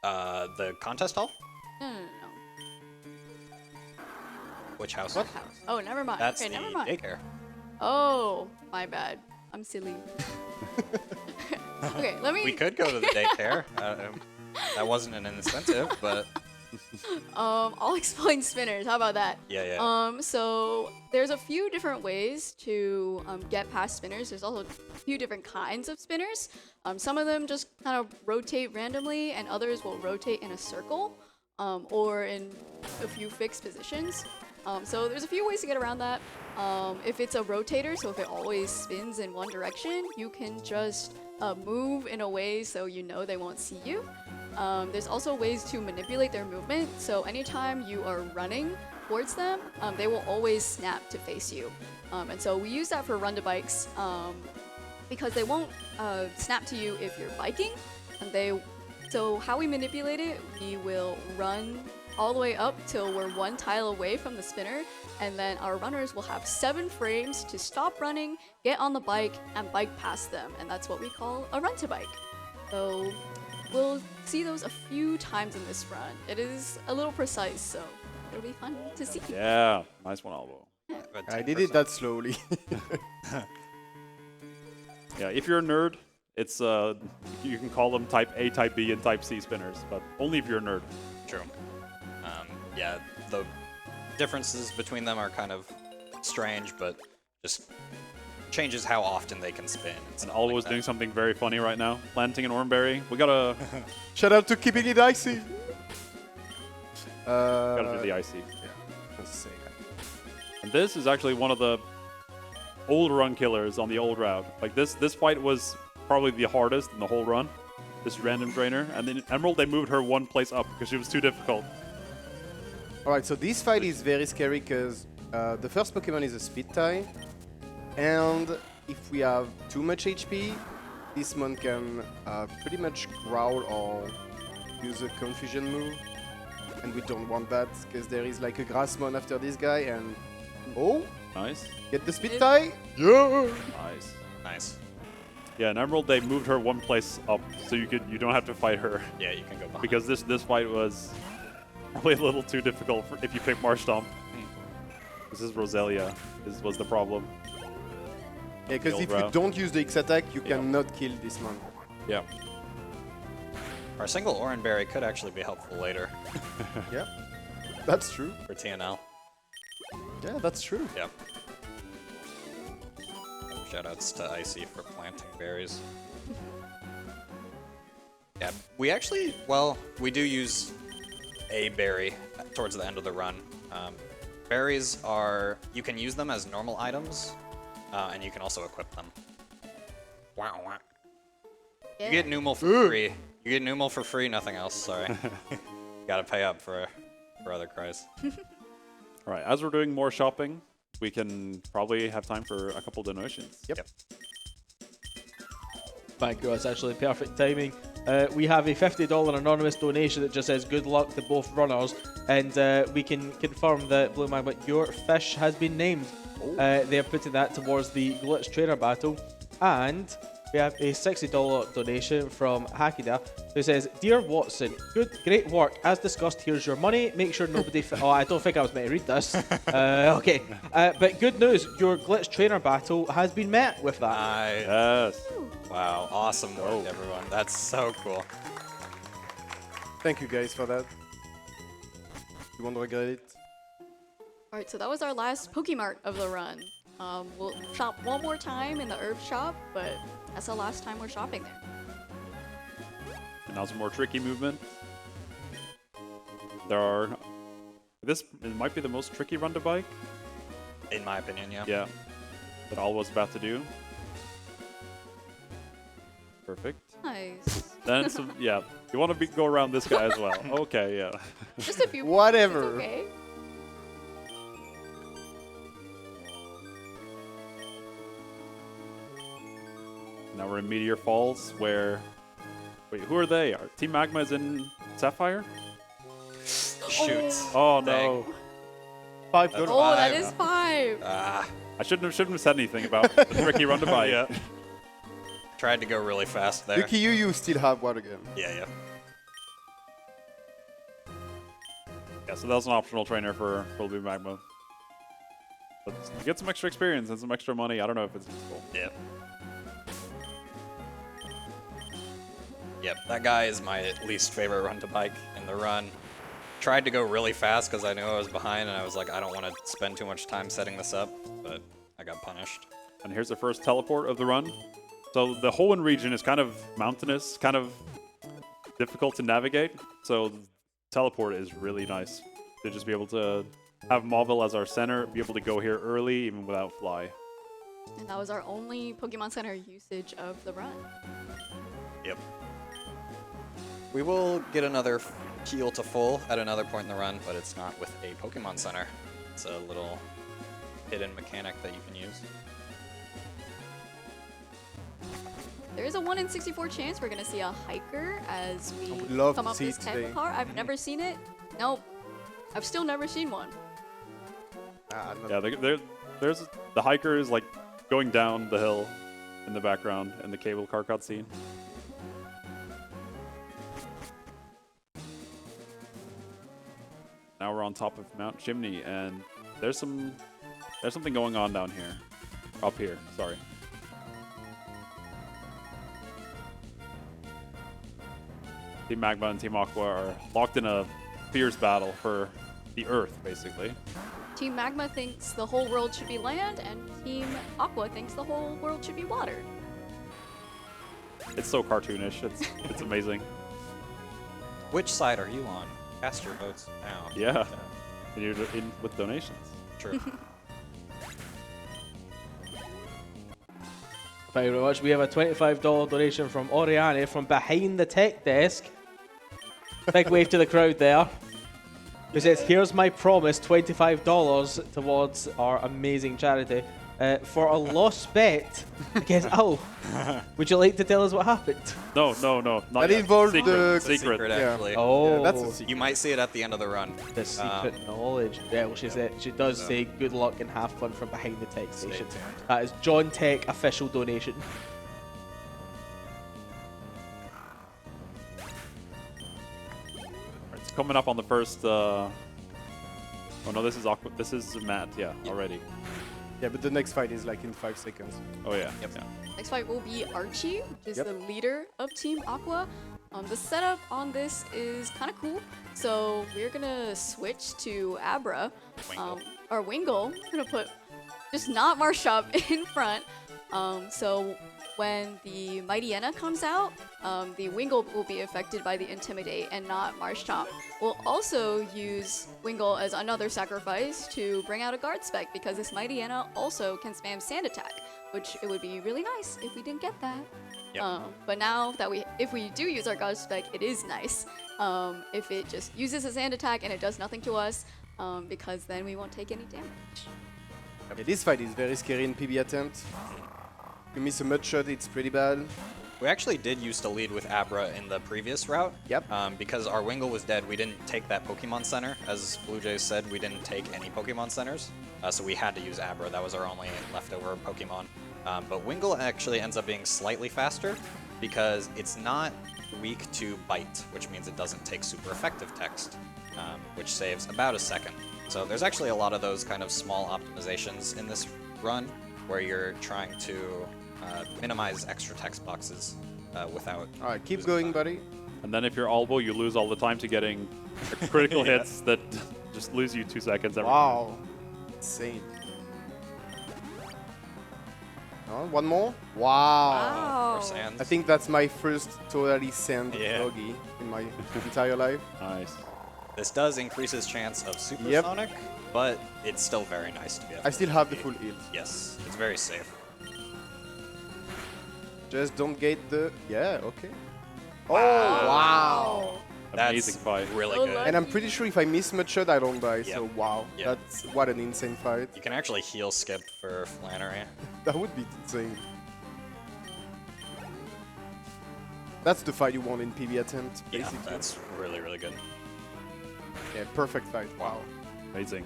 The contest hall? No. Which house? What house? Oh, never mind. That's okay, the never mind. daycare. Oh, my bad. I'm silly. Okay, let me. We could go to the daycare. That wasn't an incentive, but I'll explain spinners. How about that? yeah. So there's a few different ways to get past spinners. There's also a few different kinds of spinners. Some of them just kind of rotate randomly, and others will rotate in a circle or in a few fixed positions. So there's a few ways to get around that. If it's a rotator, so if it always spins in one direction, you can just move in a way so you know they won't see you. There's also ways to manipulate their movement. So anytime you are running towards them, they will always snap to face you. And so we use that for run to bikes because they won't snap to you if you're biking. And so how we manipulate it, we will run all the way up till we're one tile away from the spinner, and then our runners will have 7 frames to stop running, get on the bike, and bike past them, and that's what we call a run to bike. So we'll see those a few times in this run. It is a little precise, so it'll be fun to see. Yeah, nice one, Alw0. But I did it that slowly. Yeah, if you're a nerd, it's you can call them Type A, Type B, and Type C spinners, but only if you're a nerd. True. Yeah, the differences between them are kind of strange, but just changes how often they can spin. And Alw0 is doing something very funny right now, planting an oranberry. We gotta Shout out to keeping it icy. gotta do the icy. Let's see. And this is actually one of the old run killers on the old route. Like this fight was probably the hardest in the whole run. This random trainer, and then in Emerald they moved her 1 place up because she was too difficult. Alright, so this fight is very scary because the first Pokemon is a speed tie, and if we have too much HP, this mon can pretty much growl or use a confusion move, and we don't want that because there is like a grass mon after this guy, and oh, Nice, get the speed tie, yeah. nice. Nice. Yeah, in Emerald they moved her 1 place up, so you don't have to fight her Yeah, you can go behind. because this fight was probably a little too difficult if you pick Marshtomp. This is Roselia was the problem. Yeah, because old if you route. don't use the X attack, you Yeah. cannot kill this mon. Yeah. Our single Oranberry could actually be helpful later Yeah, that's true. for TNL. Yeah, that's true. Yep. Shoutouts to Icy for planting berries. Yeah, we actually, well, we do use a berry towards the end of the run. Berries are, you can use them as normal items, and you can also equip them. Wow, wow. Yeah. You get Numel for free. You get Numel for free, nothing else, sorry. Gotta pay up for other cries. All right, as we're doing more shopping, we can probably have time for a couple donations. Yep. Thank you, that's actually perfect timing. We have a $50 anonymous donation that just says good luck to both runners, and we can confirm that BluMagma, your fish has been named. They are putting that towards the Glitch Trainer battle, and we have a $60 donation from Hakida who says, "Dear Watson, great work. As discussed, here's your money. Make sure nobody..." Oh, I don't think I was meant to read this. Okay. But good news, your Glitch Trainer battle has been met with that. Nice. Yes. Wow, awesome work, everyone. That's so cool. Thank you guys for that. You won't regret it. Alright, so that was our last Pokemart of the run. We'll shop one more time in the herb shop, but that's the last time we're shopping there. And now some more tricky movement. There are... This might be the most tricky run to bike. In my opinion, yeah. Yeah. That Alwa's about to do. Perfect. Nice. Then some... Yeah. You want to go around this guy as well. Okay, yeah. Just a few. Whatever. It's okay. Now we're in Meteor Falls, where... Wait, who are they? Team Magma is in Sapphire? Shoot. Oh, Dang. no. $5. Oh, that is 5. Ah, I shouldn't have said anything about the tricky run to bike. yeah. Tried to go really fast there. Lucky you still have water gun. Yeah. Yeah, so that was an optional trainer for BluMagma. But you get some extra experience and some extra money. I don't know if it's useful. Yep. Yep, that guy is my least favorite run to bike in the run. Tried to go really fast because I knew I was behind, and I was like, I don't want to spend too much time setting this up, but I got punished. And here's the first teleport of the run. So the Hoenn region is kind of mountainous, kind of difficult to navigate. So the teleport is really nice to just be able to have Mauville as our center, be able to go here early even without fly. And that was our only Pokemon Center usage of the run. Yep. We will get another heal to full at another point in the run, but it's not with a Pokemon Center. It's a little hidden mechanic that you can use. There is a 1 in 64 chance we're gonna see a hiker as we would love come to up see this it today. type of car. I've never seen it. Nope. I've still never seen one. Yeah, there's the hiker is like going down the hill in the background in the cable car cutscene. Now we're on top of Mount Chimney, and there's something going on down here, up here. Sorry. Team Magma and Team Aqua are locked in a fierce battle for the Earth, basically. Team Magma thinks the whole world should be land, and Team Aqua thinks the whole world should be water. It's so cartoonish. It's amazing. Which side are you on? Cast your votes now. Yeah. And you're in with donations. True. Thank you very much. We have a $25 donation from Oriane from behind the tech desk. Big wave to the crowd there. Who says, "Here's my promise, $25 towards our amazing charity for a lost bet against Alw. Would you like to tell us what happened?" No, not That yet. involved Secret. the Secret, Yeah. actually. Oh, Yeah, that's a secret. You might see it at the end of the run. the secret knowledge. Yeah, well, she does say good luck and have fun from behind the tech Stay station. tuned. That is John Tech official donation. It's coming up on the first. Oh no, this is Aqua. This is Matt. Yeah, already. Yeah, but the next fight is like in 5 seconds. Oh yeah. Yep. Yeah. Next fight will be Archie, which is Yep. the leader of Team Aqua. The setup on this is kind of cool. So we're gonna switch to Abra, Wingull. or Wingull. I'm gonna put just not Marshop in front. So when the Mightyena comes out, the Wingull will be affected by the Intimidate and not Marshtomp. We'll also use Wingull as another sacrifice to bring out a guard spec because this Mightyena also can spam Sand Attack, which it would be really nice if we didn't get that. Yep. But now that if we do use our guard spec, it is nice. If it just uses a Sand Attack and it does nothing to us, because then we won't take any damage. Yeah, this fight is very scary in PB attempt. You miss a mud shot, it's pretty bad. We actually did used to lead with Abra in the previous route. Yep. Because our Wingull was dead, we didn't take that Pokemon Center. As Blue Jays said, we didn't take any Pokemon Centers. So we had to use Abra. That was our only leftover Pokemon. But Wingull actually ends up being slightly faster because it's not weak to Bite, which means it doesn't take super effective text, which saves about a second. So there's actually a lot of those kind of small optimizations in this run where you're trying to minimize extra text boxes without... All right, keep losing going, time. buddy. And then if you're Alw0, you lose all the time to getting critical Yeah. hits that just lose you 2 seconds every Wow. Insane. Oh, one more? Wow. Wow. Roxanne. I think that's my first totally sand Yeah. doggy in my entire life. time. Nice. This does increase his chance of Supersonic, but it's still very nice to be able I still have the to- full heals. Yes, it's very safe. Just don't get the... Yeah, okay. Oh, Wow. wow. Amazing That's fight. really So good. lucky. And I'm pretty sure if I miss Mudshot, I don't die, so Yep. wow. Yep. That's what an insane fight. You can actually heal skip for Flannery. That would be insane. That's the fight you want in PB attempt, Yeah, basically. that's really, really good. Yeah, perfect fight. Wow. Amazing.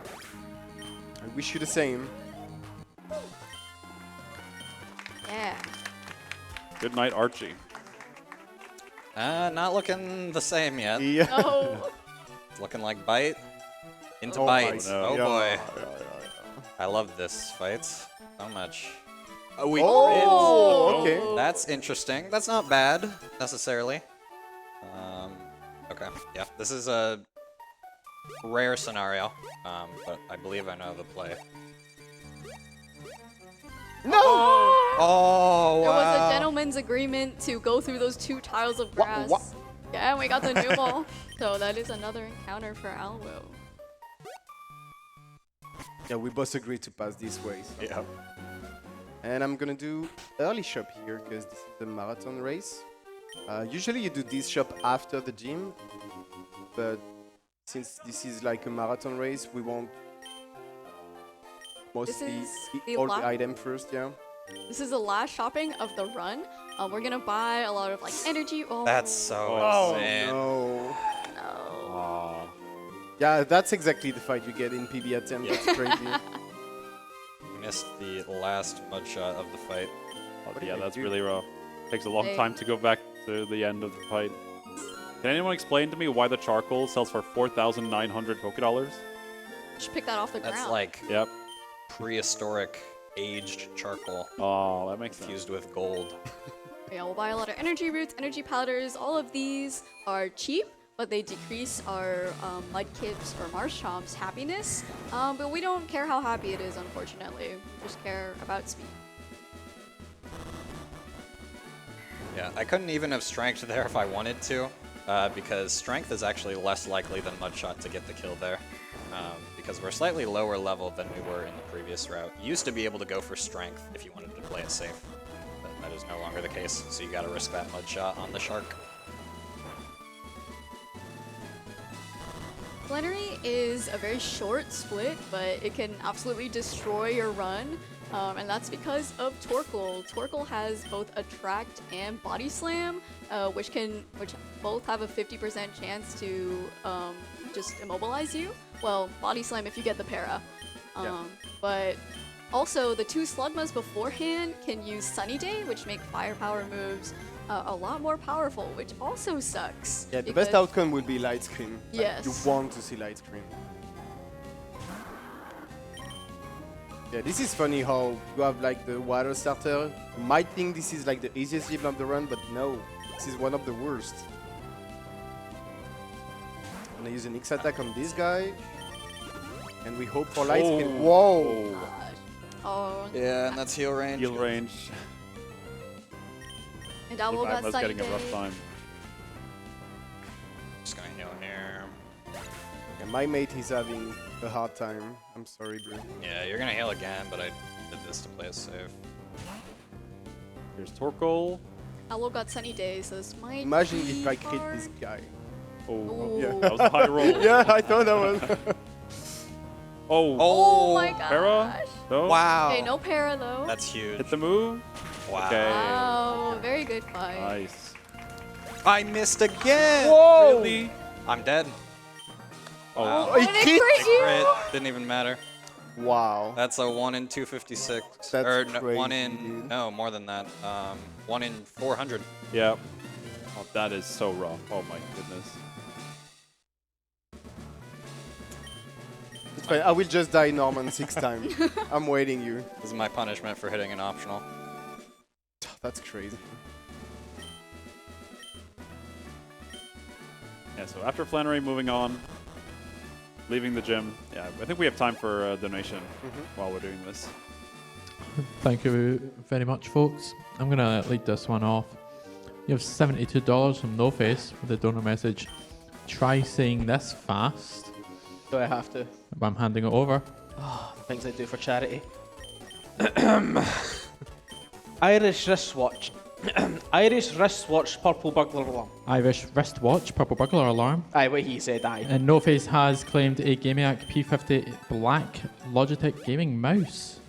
I wish you the same. Yeah. Good night, Archie. Not looking the same yet. Yeah. No. It's looking like Bite into Oh my Bite. no. Oh Yeah, boy. yeah. I love this fight so much. Oh, we Oh, okay. That's interesting. That's not bad, necessarily. Okay, yeah, this is a rare scenario, but I believe I know the play. No! Oh, There was wow. a gentleman's agreement to go through those 2 tiles of Wha- grass. wha- Yeah, and we got the new ball. So that is another encounter for Alw0. Yeah, we both agreed to pass this way. So. Yeah. And I'm gonna do early shop here because this is the marathon race. Usually you do this shop after the gym, but since this is like a marathon race, we want mostly is eat the all the la- item first, yeah. This is the last shopping of the run. We're gonna buy a lot of like energy. Oh, That's so Oh insane. no. no. Aw. Yeah, that's exactly the fight you get in PB attempt. That's crazy. Missed the last mud shot of the fight. What do Yeah, you that's do? really rough. Takes a long Hey. time to go back to the end of the fight. Can anyone explain to me why the charcoal sells for 4,900 Pokédollars? Should pick that off the That's ground. like Yep. prehistoric aged charcoal Oh, that makes sense. fused with gold. Yeah, we'll buy a lot of energy roots, energy powders. All of these are cheap, but they decrease our Mudkip's or Marshchomp's happiness. But we don't care how happy it is, unfortunately. We just care about speed. Yeah, I couldn't even have strength there if I wanted to, because strength is actually less likely than Mudshot to get the kill there, because we're slightly lower level than we were in the previous route. You used to be able to go for strength if you wanted to play it safe, but that is no longer the case, so you gotta risk that Mudshot on the shark. Flannery is a very short split, but it can absolutely destroy your run. And that's because of Torkoal. Torkoal has both Attract and Body Slam, which both have a 50% chance to just immobilize you. Well, Body Slam if you get the para. Yeah. But also the 2 Slugmas beforehand can use Sunny Day, which make firepower moves a lot more powerful, which also sucks. Yeah, the best because- outcome would be light screen. Like, Yes. You want to see light screen. Yeah, this is funny how you have like the water starter. You might think this is like the easiest gym of the run, but no, this is one of the worst. I'm gonna use an X attack on this guy. And we hope for light screen. Whoa! Gosh. Oh, Yeah, and that's heal range. Heal range. and Alw0 got was Sunny getting a rough Day. time. Just gonna heal here. And my mate is having a hard time. I'm sorry, bro. Yeah, you're gonna heal again, but I did this to play it safe. Here's Torkoal. Alw0 got Sunny Day, so this might Imagine be if I crit hard. this guy. Oh, Yeah. that was a high roll. Yeah, I thought that was. Oh, Oh my gosh. Para? No? Wow. Okay, no para though. That's huge. Hit the move. Wow. Okay. Wow, very good fight. Nice. I missed again. Whoa! Really? I'm dead. Oh, Oh, and it crit you! Crit. Didn't even matter. Wow. That's a 1 in 256. That's or no, 1 crazy, in, dude. no, more than that. 1 in 400. yeah. Oh, that is so rough. Oh my goodness. It's fine. I will just die Norman 6 times. I'm waiting you. This is my punishment for hitting an optional. That's crazy. Yeah, so after Flannery moving on, leaving the gym, yeah, I think we have time for a donation while we're doing this. Thank you very much, folks. I'm going to lead this one off. You have $72 from No Face with a donor message. Try saying this fast. Do I have to? I'm handing it over. Things I do for charity. Irish wristwatch. Irish wristwatch, purple burglar alarm. Irish wristwatch, purple burglar alarm. Aye, what he said, aye. And No Face has claimed a Gamiac P50 black Logitech gaming mouse.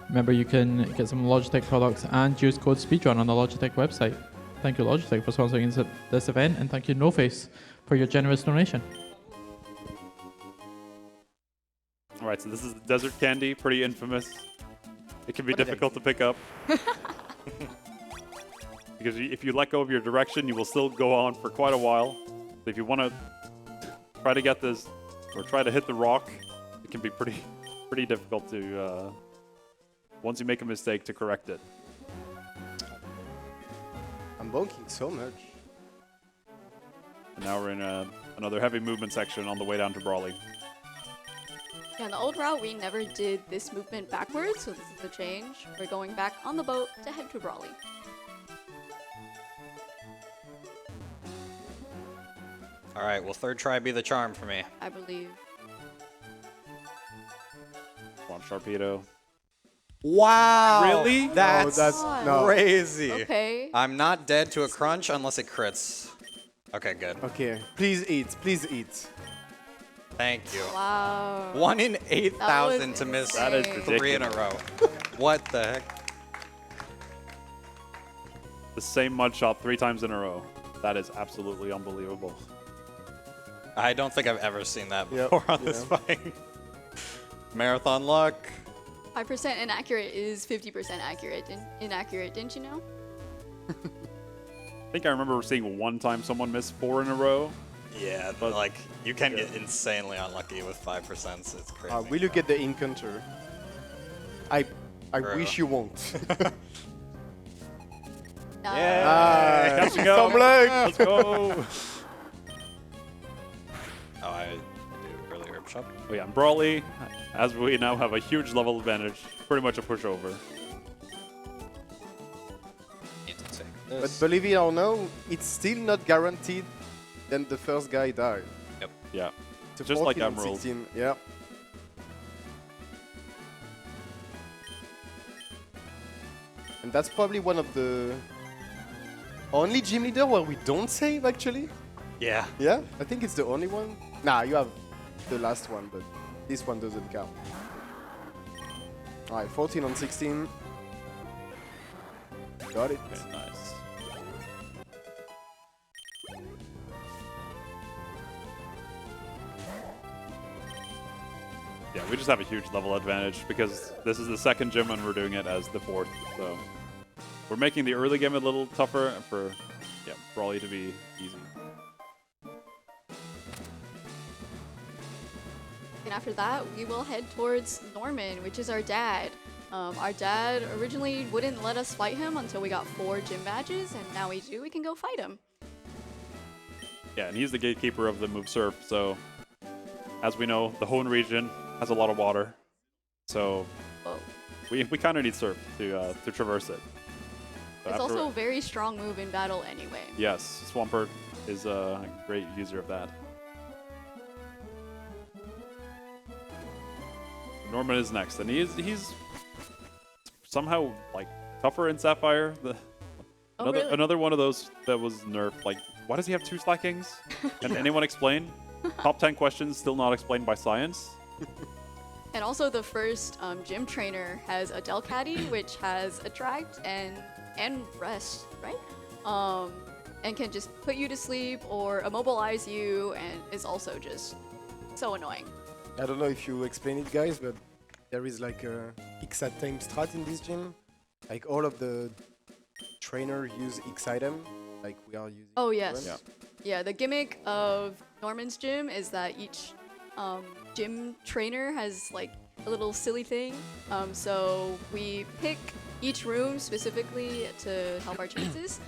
Remember, you can get some Logitech products and use code Speedrun on the Logitech website. Thank you, Logitech, for sponsoring this event, and thank you, No Face, for your generous donation. All right, so this is the desert candy, pretty infamous. It can be What did I difficult to pick up. Because if you let go of your direction, you will still go on for quite a while. If you want to try to get this, or try to hit the rock, it can be pretty difficult to, once you make a mistake, to correct it. I'm bonking so much. And now we're in another heavy movement section on the way down to Brawley. Yeah, in the old route, we never did this movement backwards, so this is the change. We're going back on the boat to head to Brawley. All right, will third try be the charm for me? I believe. Come on, Sharpedo. Wow! Really? That's, that's no. crazy. Okay. I'm not dead to a crunch unless it crits. Okay, good. Okay, please eat. Please eat. Thank you. Wow. 1 in 8,000 was to miss That is insane. 3 in a row. What the heck? The same mud shot 3 times in a row. That is absolutely unbelievable. I don't think I've ever seen that Yep, before on this yeah. fight. Marathon luck. 5% inaccurate is 50% inaccurate, didn't you know? I think I remember seeing one time someone miss 4 in a row. Yeah, But- like you can get insanely unlucky with 5%. So it's crazy. Will you get the encounter? I Bro. wish you won't. Yeah. Catching up. Some luck. Let's go. Oh, I do early herb shop. Oh yeah, and Brawley, as we now have a huge level advantage, pretty much a pushover. Need to take But this. believe it or no, it's still not guaranteed then the first guy died. Yeah. It's a Just like 14 and Emerald. 16. Yeah. And that's probably one of the only gym leader where we don't save actually. Yeah. Yeah, I think it's the only one. Nah, you have the last one, but this one doesn't count. Alright, 14 on 16. Got it. Okay, nice. Yeah, we just have a huge level advantage because this is the second gym and we're doing it as the fourth. So we're making the early game a little tougher for Brawley to be easy. And after that, we will head towards Norman, which is our dad. Our dad originally wouldn't let us fight him until we got 4 gym badges, and now we do. We can go fight him. Yeah, and he's the gatekeeper of the move surf. So as we know, the Hone region has a lot of water. So Oh. we kind of need surf to traverse it. So It's after- also a very strong move in battle anyway. Yes, Swampert is a great user of that. Norman is next, and he's somehow like tougher in Sapphire. Oh, really? Another one of those that was nerfed. Like, why does he have 2 slackings? Can anyone explain? Top 10 questions still not explained by science. And also the first gym trainer has a Delcatty, which has Attract and and rest, right? And can just put you to sleep or immobilize you, and is also just so annoying. I don't know if you explain it, guys, but there is like a X at time strat in this gym. Like all of the trainer use X item, like we are using. Oh yes. Yeah. Yeah, the gimmick of Norman's gym is that each gym trainer has like a little silly thing. So we pick each room specifically to help our chances.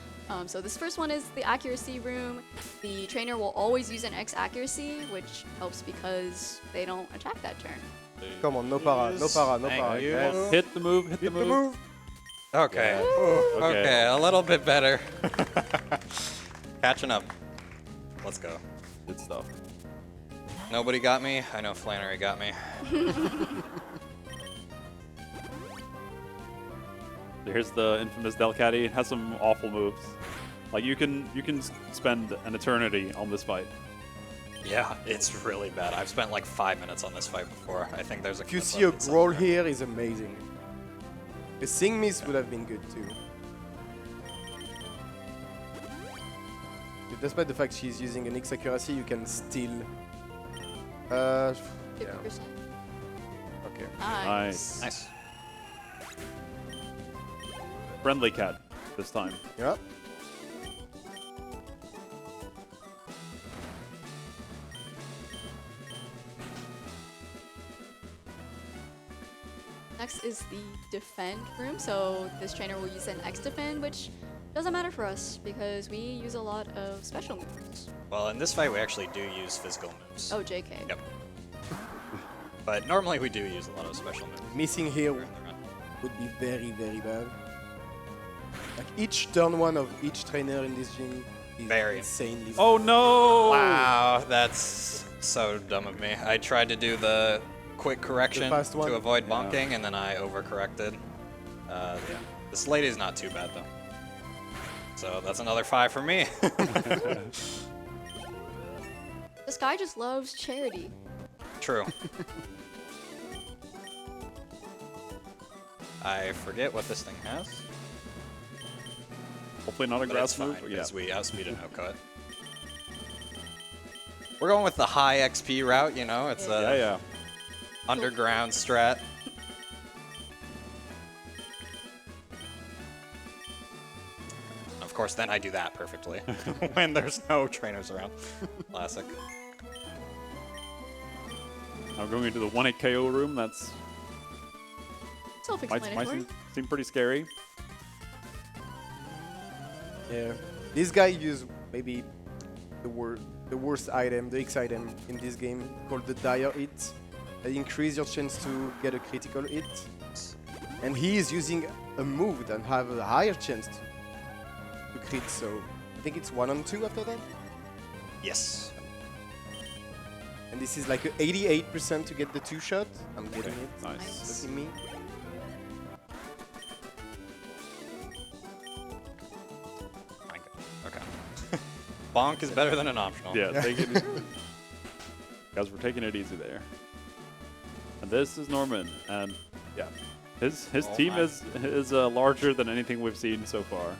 So this first one is the accuracy room. The trainer will always use an X accuracy, which helps because they don't attack that turn. Come on, no para, no para, no Thank para. you. Yes. Hit the move, hit the Hit the move. move. Okay. Okay. Okay, a little bit better. Catching up. Let's go. Good stuff. Nobody got me. I know Flannery got me. Here's the infamous Delcatty. It has some awful moves. Like you can spend an eternity on this fight. Yeah, it's really bad. I've spent like 5 minutes on this fight before. I think there's a. If you clip see a of it growl somewhere. here, is amazing. A Sing Miss would have been good too. But despite the fact she's using an X accuracy, you can still. 50%. Okay. Nice. Nice. Friendly cat this time. Yeah. Next is the defend room. So this trainer will use an X defend, which doesn't matter for us because we use a lot of special moves. Well, in this fight, we actually do use physical moves. Oh, JK. Yep. But normally we do use a lot of special moves. Missing here during the run. would be very, very bad. Like each turn one of each trainer in this gym is Very. insanely. Oh no! Wow, that's so dumb of me. I tried to do the quick correction fast one? to avoid Yeah. bonking, and then I overcorrected. Yeah. This lady's not too bad, though. So that's another 5 for me. This guy just loves charity. True. I forget what this thing has. Hopefully not a But it's grass move. fine, Yeah. because we outspeed a no-cut. We're going with the high XP route, you know? It's a Yeah. underground strat. Of course, then I do that perfectly when there's no trainers around. Classic. I'm going into the 1-8 KO room. That's might Self-explanatory. seem pretty scary. Yeah. This guy used maybe the worst item, the X item in this game, called the Dire Hit. That increase your chance to get a critical hit. And he is using a move that have a higher chance to crit, so I think it's 1 on 2 after that. Yes. And this is like a 88% to get the 2-shot. I'm getting it. Nice. Look at me. My God. Okay. Bonk is better than an optional. Yeah, take it. Guys, we're taking it easy there. And this is Norman, and yeah, his Oh team my. is larger than anything we've seen so far.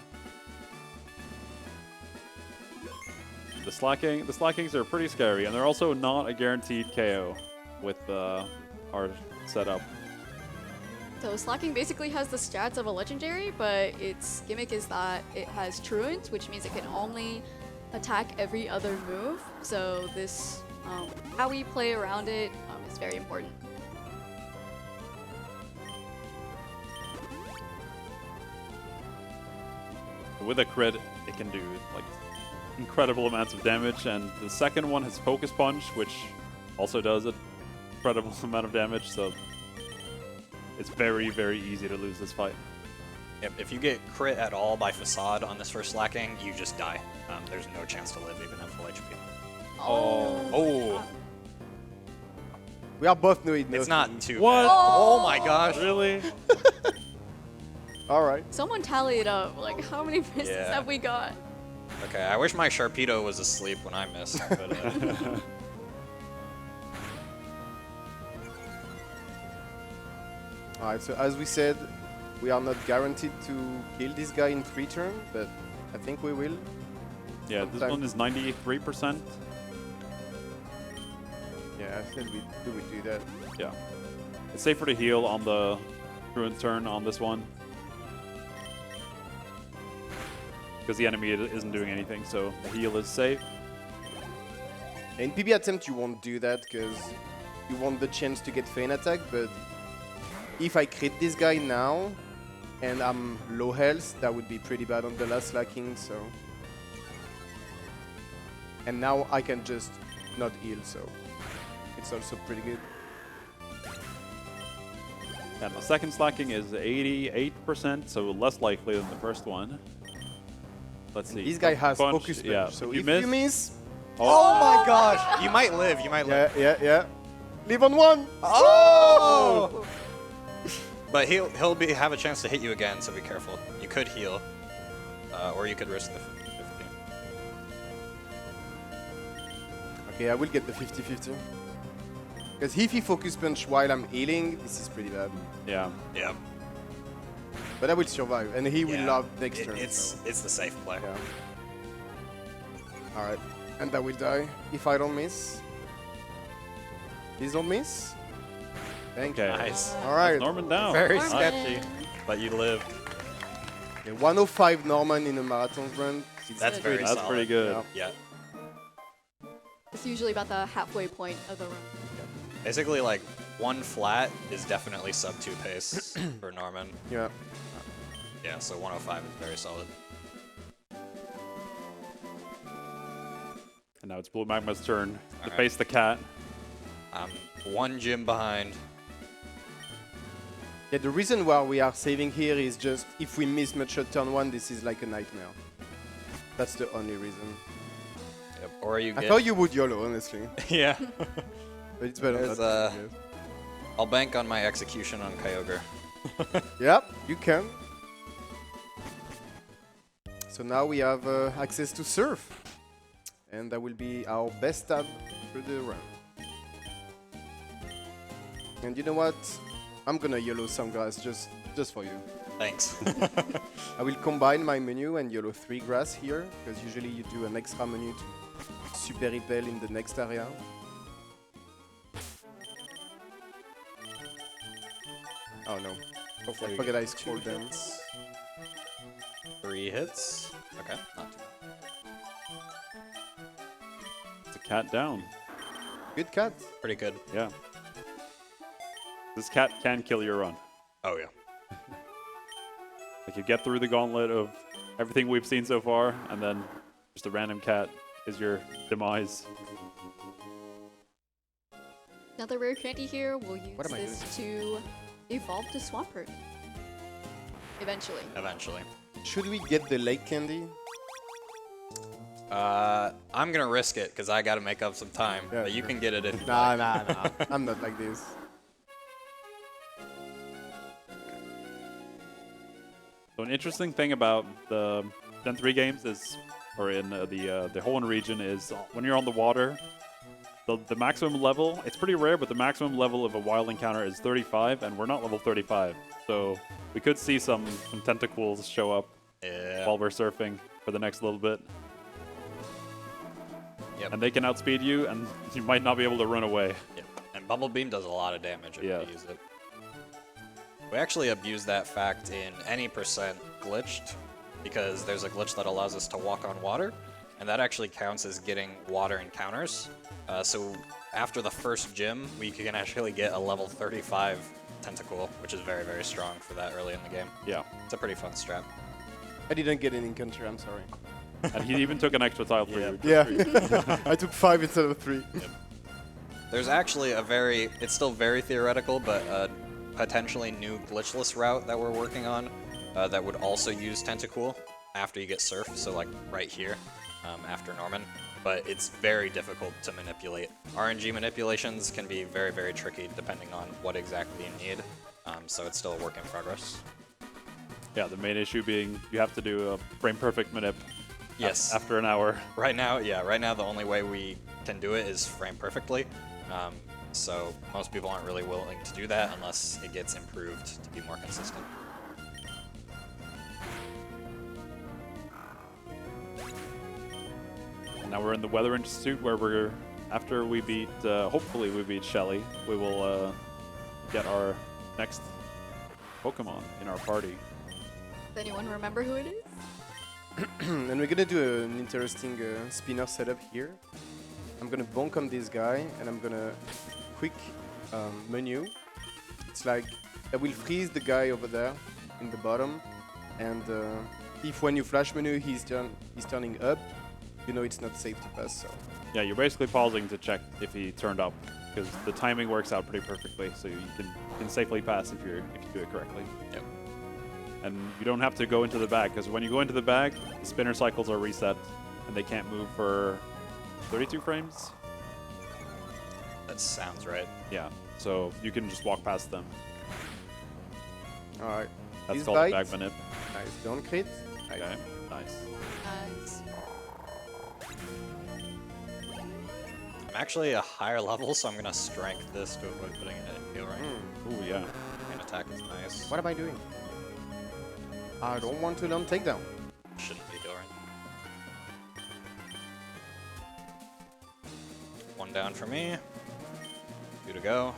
The slackings are pretty scary, and they're also not a guaranteed KO with our setup. So slacking basically has the stats of a legendary, but its gimmick is that it has truant, which means it can only attack every other move. So this, how we play around it is very important. With a crit, it can do like incredible amounts of damage, and the second one has Focus Punch, which also does an incredible amount of damage. So it's very, very easy to lose this fight. Yep, if you get crit at all by Facade on this first slacking, you just die. There's no chance to live even at full HP. Oh. We are both knowing It's not too What? bad. Oh my gosh. Really? All right. Someone tally it up. Like, how many misses Yeah. have we got? Okay, I wish my Sharpedo was asleep when I missed. But, All right. So as we said, We are not guaranteed to kill this guy in 3 turns, but I think we will. Yeah, this Sometime. one is 93%. Yeah, I think we do that. Yeah. It's safer to heal on the Ruin turn on this one. Because the enemy isn't doing anything, so the heal is safe. In PB attempt, you won't do that because you want the chance to get feint attack, but if I crit this guy now and I'm low health, that would be pretty bad on the last lacking, so. And now I can just not heal, so it's also pretty good. And the second slacking is 88%, so less likely than the first one. Let's see. This guy has Punch, focus punch, yeah. so if if you miss, Oh my gosh! You might live. You might live. yeah. Live on 1. Oh! But he'll have a chance to hit you again, so be careful. You could heal, or you could risk the 50-50. Okay, I will get the 50-50. Because if he focus punch while I'm healing, this is pretty bad. Yeah. Yeah. But I will survive, and he will Yeah. love next It- turn. it's the safe play. Yeah. Alright, and I will die if I don't miss. Please don't miss. Thank you. Okay. Nice. Alright, Norman down. Very Nice. sketchy, but you lived. yeah, 105 Norman in a marathon run. That's very That's solid. pretty good. Yeah. Yeah. It's usually about the halfway point of the run. Basically, like, 1 flat is definitely sub 2 pace for Norman. Yeah. Yeah, so 105 is very solid. And now it's BluMagma's turn to Alright. face the cat. I'm 1 gym behind. Yeah, the reason why we are saving here is just if we miss Mudshot turn 1, this is like a nightmare. That's the only reason. Yep. Or you I get. thought you would YOLO, honestly. Yeah. But it's better There's, not to, I'll bank on my execution on Kyogre. Yeah, you can. So now we have access to Surf. And that will be our best tab for the run. And you know what? I'm gonna YOLO some grass just for you. Thanks. I will combine my menu and YOLO 3 grass here, because usually you do an extra menu to super repel in the next area. Oh no. Hopefully I we forget get I scrolled them. 3 hits. Okay, not too bad. It's a cat down. Good cat. Pretty good. Yeah. This cat can kill your run. Oh, yeah. Like you get through the gauntlet of everything we've seen so far, and then just a random cat is your demise. Another rare candy here. We'll use What am I this to evolve to Swampert. Eventually. Eventually. Should we get the lake candy? I'm gonna risk it because I gotta make up some time. Yeah, But you sure. can get it if you Nah, like. nah. I'm not like this. So an interesting thing about the Gen 3 games is, or in the Hoenn region, is when you're on the water, the maximum level, it's pretty rare, but the maximum level of a wild encounter is 35, and we're not level 35. So we could see some tentacles show up Yeah. while we're surfing for the next little bit. Yep. And they can outspeed you, and you might not be able to run away. Yep. And Bubble Beam does a lot of damage if Yeah. you use it. We actually abuse that fact in any percent glitched, because there's a glitch that allows us to walk on water, and that actually counts as getting water encounters. So after the first gym, we can actually get a level 35 tentacle, which is very, very strong for that early in the game. Yeah. It's a pretty fun strat. I didn't get an encounter, I'm sorry. And he even took an extra tile for you. Yeah. I took 5 instead of 3. There's actually it's still very theoretical, but a potentially new glitchless route that we're working on that would also use Tentacool after you get Surf, so like right here after Norman. But it's very difficult to manipulate. RNG manipulations can be very, very tricky depending on what exactly you need, so it's still a work in progress. Yeah, the main issue being you have to do a frame perfect manip. Yes. After an hour. Right now, the only way we can do it is frame perfectly. So most people aren't really willing to do that unless it gets improved to be more consistent. Now we're in the Weather Institute where we're, after we beat, hopefully we beat Shelly, we will get our next Pokemon in our party. Does anyone remember who it is? And we're gonna do an interesting spinner setup here. I'm gonna bonk on this guy, and I'm gonna quick menu. It's like I will freeze the guy over there in the bottom, and if when you flash menu he's turning up, you know it's not safe to pass. So Yeah, you're basically pausing to check if he turned up, because the timing works out pretty perfectly, so you can safely pass if you do it correctly. Yep. And you don't have to go into the bag, because when you go into the bag, the spinner cycles are reset, and they can't move for 32 frames. That sounds right. Yeah, so you can just walk past them. all right, That's this called bite, a bag manip. nice, don't crit. Nice. Okay, nice. Nice. I'm actually a higher level, so I'm gonna strength this to avoid putting it in heal range. Ooh, yeah. And attack is nice. What am I doing? I don't want to learn takedown. Shouldn't be heal range. One down for me. 2 to go.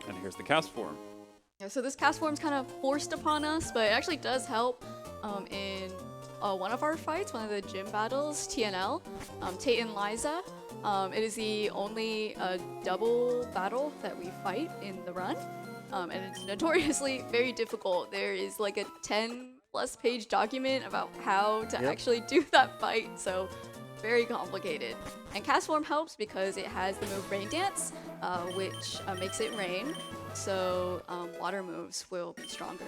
And here's the cast form. Yeah, so this cast form's kind of forced upon us, but it actually does help in one of our fights, one of the gym battles, TNL, Tate and Liza. It is the only double battle that we fight in the run, and it's notoriously very difficult. There is like a 10+ page document about how to actually do that fight, so very complicated. And cast form helps because it has the move Rain Dance, which makes it rain, so water moves will be stronger.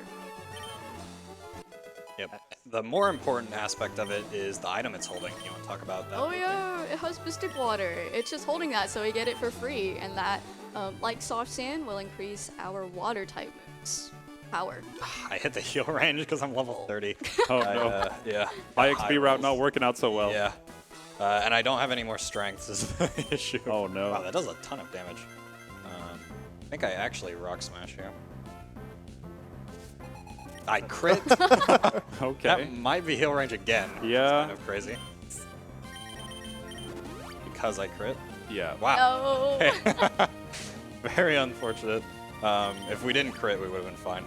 Yep. The more important aspect of it is the item it's holding. You want to talk about that? Oh yeah, it has Mystic Water. It's just holding that so we get it for free, and that, like Soft Sand, will increase our water type moves power. I hit the heal range because I'm level 30. Oh, no. Yeah. High High XP route rolls. not working out so well. Yeah. And I don't have any more strength is the issue. Oh, no. Wow, that does a ton of damage. I think I actually Rock Smash here. I crit. Okay. That might be heal range again. Yeah. It's kind of crazy. Because I crit. Yeah. Wow. No. Very unfortunate. If we didn't crit, we would have been fine.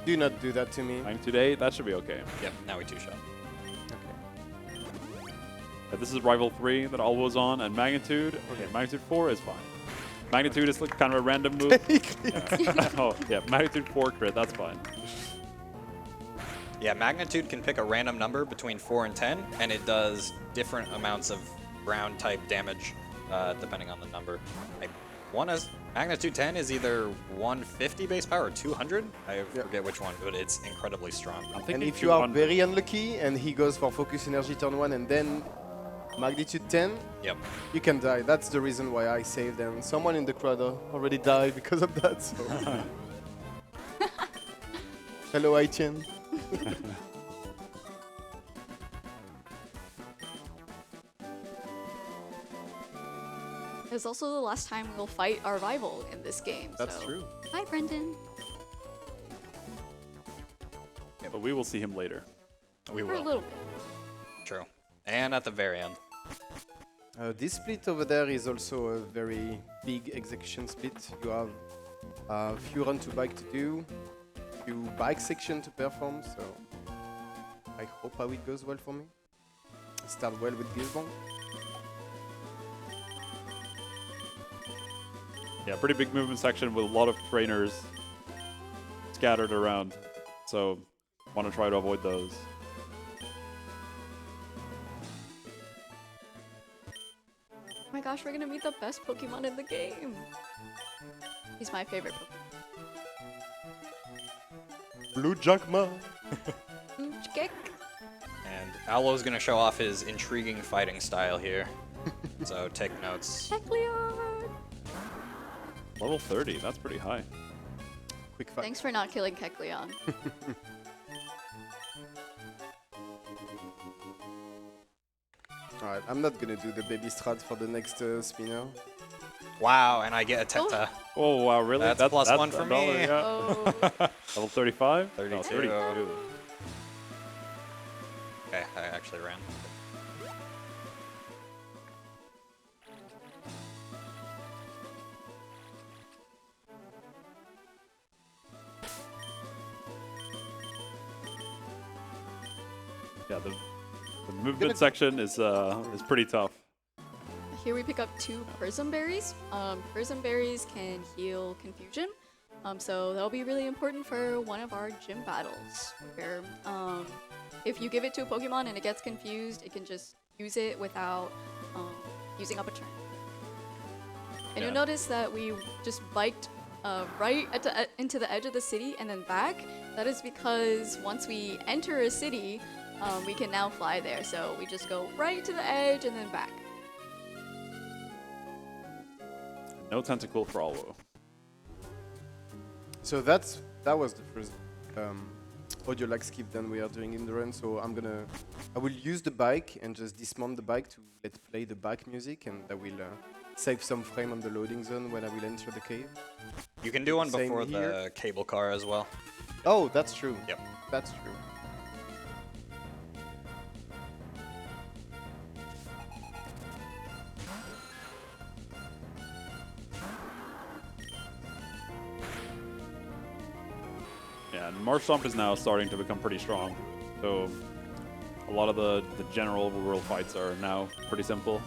Do not do that to me. Time today, that should be okay. Yep, now we two-shot. This is Rival 3 that Alw0's on, and Magnitude. Okay, Magnitude 4 is fine. Magnitude is like kind of a random move. Yeah. Oh, yeah, Magnitude 4 crit, that's fine. Yeah, Magnitude can pick a random number between 4 and 10, and it does different amounts of ground type damage depending on the number. Magnitude 10 is either 150 base power or 200. I forget which one, but it's incredibly strong. And if you are very unlucky and he goes for focus energy turn 1 and then magnitude 10, Yep. you can die. That's the reason why I saved, and someone in the crowd already died because of that. So. Hello, Aitien. It's also the last time we'll fight our rival in this game. That's so. true. Hi, Brendan. But we will see him later. We For a will. little bit. True. And at the very end. This split over there is also a very big execution split. You have a few run to bike to do, few bike section to perform, so I hope how it goes well for me. Start well with Gizbong. Yeah, pretty big movement section with a lot of trainers scattered around. So, want to try to avoid those. Oh my gosh, we're gonna meet the best Pokemon in the game. He's my favorite BluMagma. Pokemon. Kick. And Alw0's going to show off his intriguing fighting style here. So take notes. Kecleon. Level 30, that's pretty high. Quick fight. Thanks for not killing Kecleon. Alright, I'm not gonna do the baby strat for the next spinner. Wow, and I get a Tenta. Oh, wow, really? That's plus one for $1, me. yeah. Oh. Level 35? 32. No, 32. actually ran. Yeah, the movement section is pretty tough. Here we pick up 2 Prism Berries. Prism Berries can heal Confusion. So that'll be really important for one of our gym battles. Where if you give it to a Pokemon and it gets confused, it can just use it without using up a turn. And you'll notice that we just biked right into the edge of the city and then back. That is because once we enter a city, we can now fly there. So we just go right to the edge and then back. No tentacle for Alw0. So that was the first audio lag skip that we are doing in the run. So I will use the bike and just dismount the bike to let play the back music, and that will save some frame on the loading zone when I will enter the cave. You can do one Same before here. the cable car as well. Oh, that's true. Yep. That's true. Yeah, and Marshtomp is now starting to become pretty strong. So a lot of the general world fights are now pretty simple.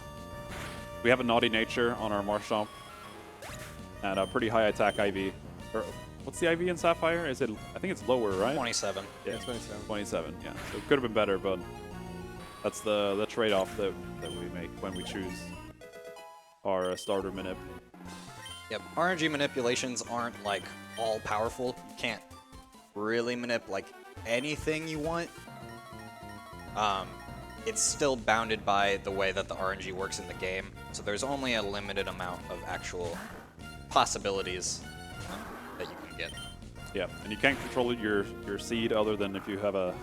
We have a naughty nature on our Marshtomp and a pretty high attack IV. Or, what's the IV in Sapphire? Is it? I think it's lower, right? 27. Yeah, 27. 27. Yeah. So it could have been better, but that's the trade-off that we make when we choose our starter manip. Yep. RNG manipulations aren't like all powerful. You can't really manip like anything you want. It's still bounded by the way that the RNG works in the game, so there's only a limited amount of actual possibilities that you can get. Yeah, and you can't control your seed other than if you have a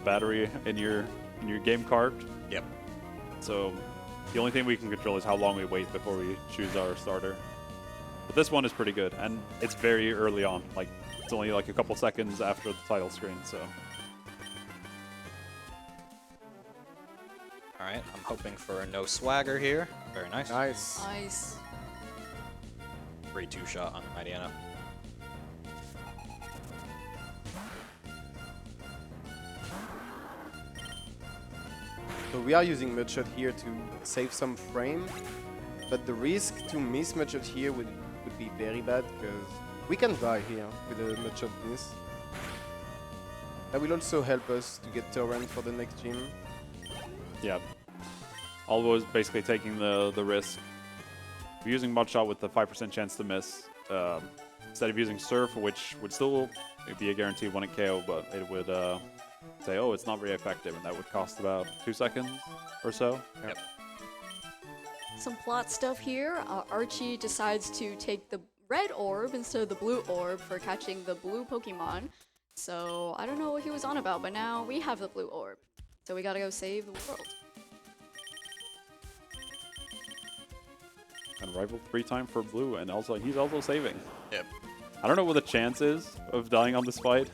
battery in your game cart. Yep. So the only thing we can control is how long we wait before we choose our starter. But this one is pretty good, and it's very early on. Like, it's only like a couple seconds after the title screen, so. Alright, I'm hoping for a no swagger here. Very nice. Nice. Nice. 3-2 shot on the Mightyena. So we are using Mudshot here to save some frame, but the risk to miss Mudshot here would be very bad, because we can die here with a Mudshot miss. That will also help us to get Torrent for the next gym. Yeah. Alw0 is basically taking the risk. We're using Mudshot with the 5% chance to miss. Instead of using Surf, which would still be a guaranteed 1-hit KO, but it would say, oh, it's not very effective, and that would cost about 2 seconds or so. Yep. Some plot stuff here. Archie decides to take the red orb instead of the blue orb for catching the blue Pokemon. So I don't know what he was on about, but now we have the blue orb. So we gotta go save the world. And rival 3-time for blue, and also he's also saving. Yep. I don't know what the chance is of dying on this fight.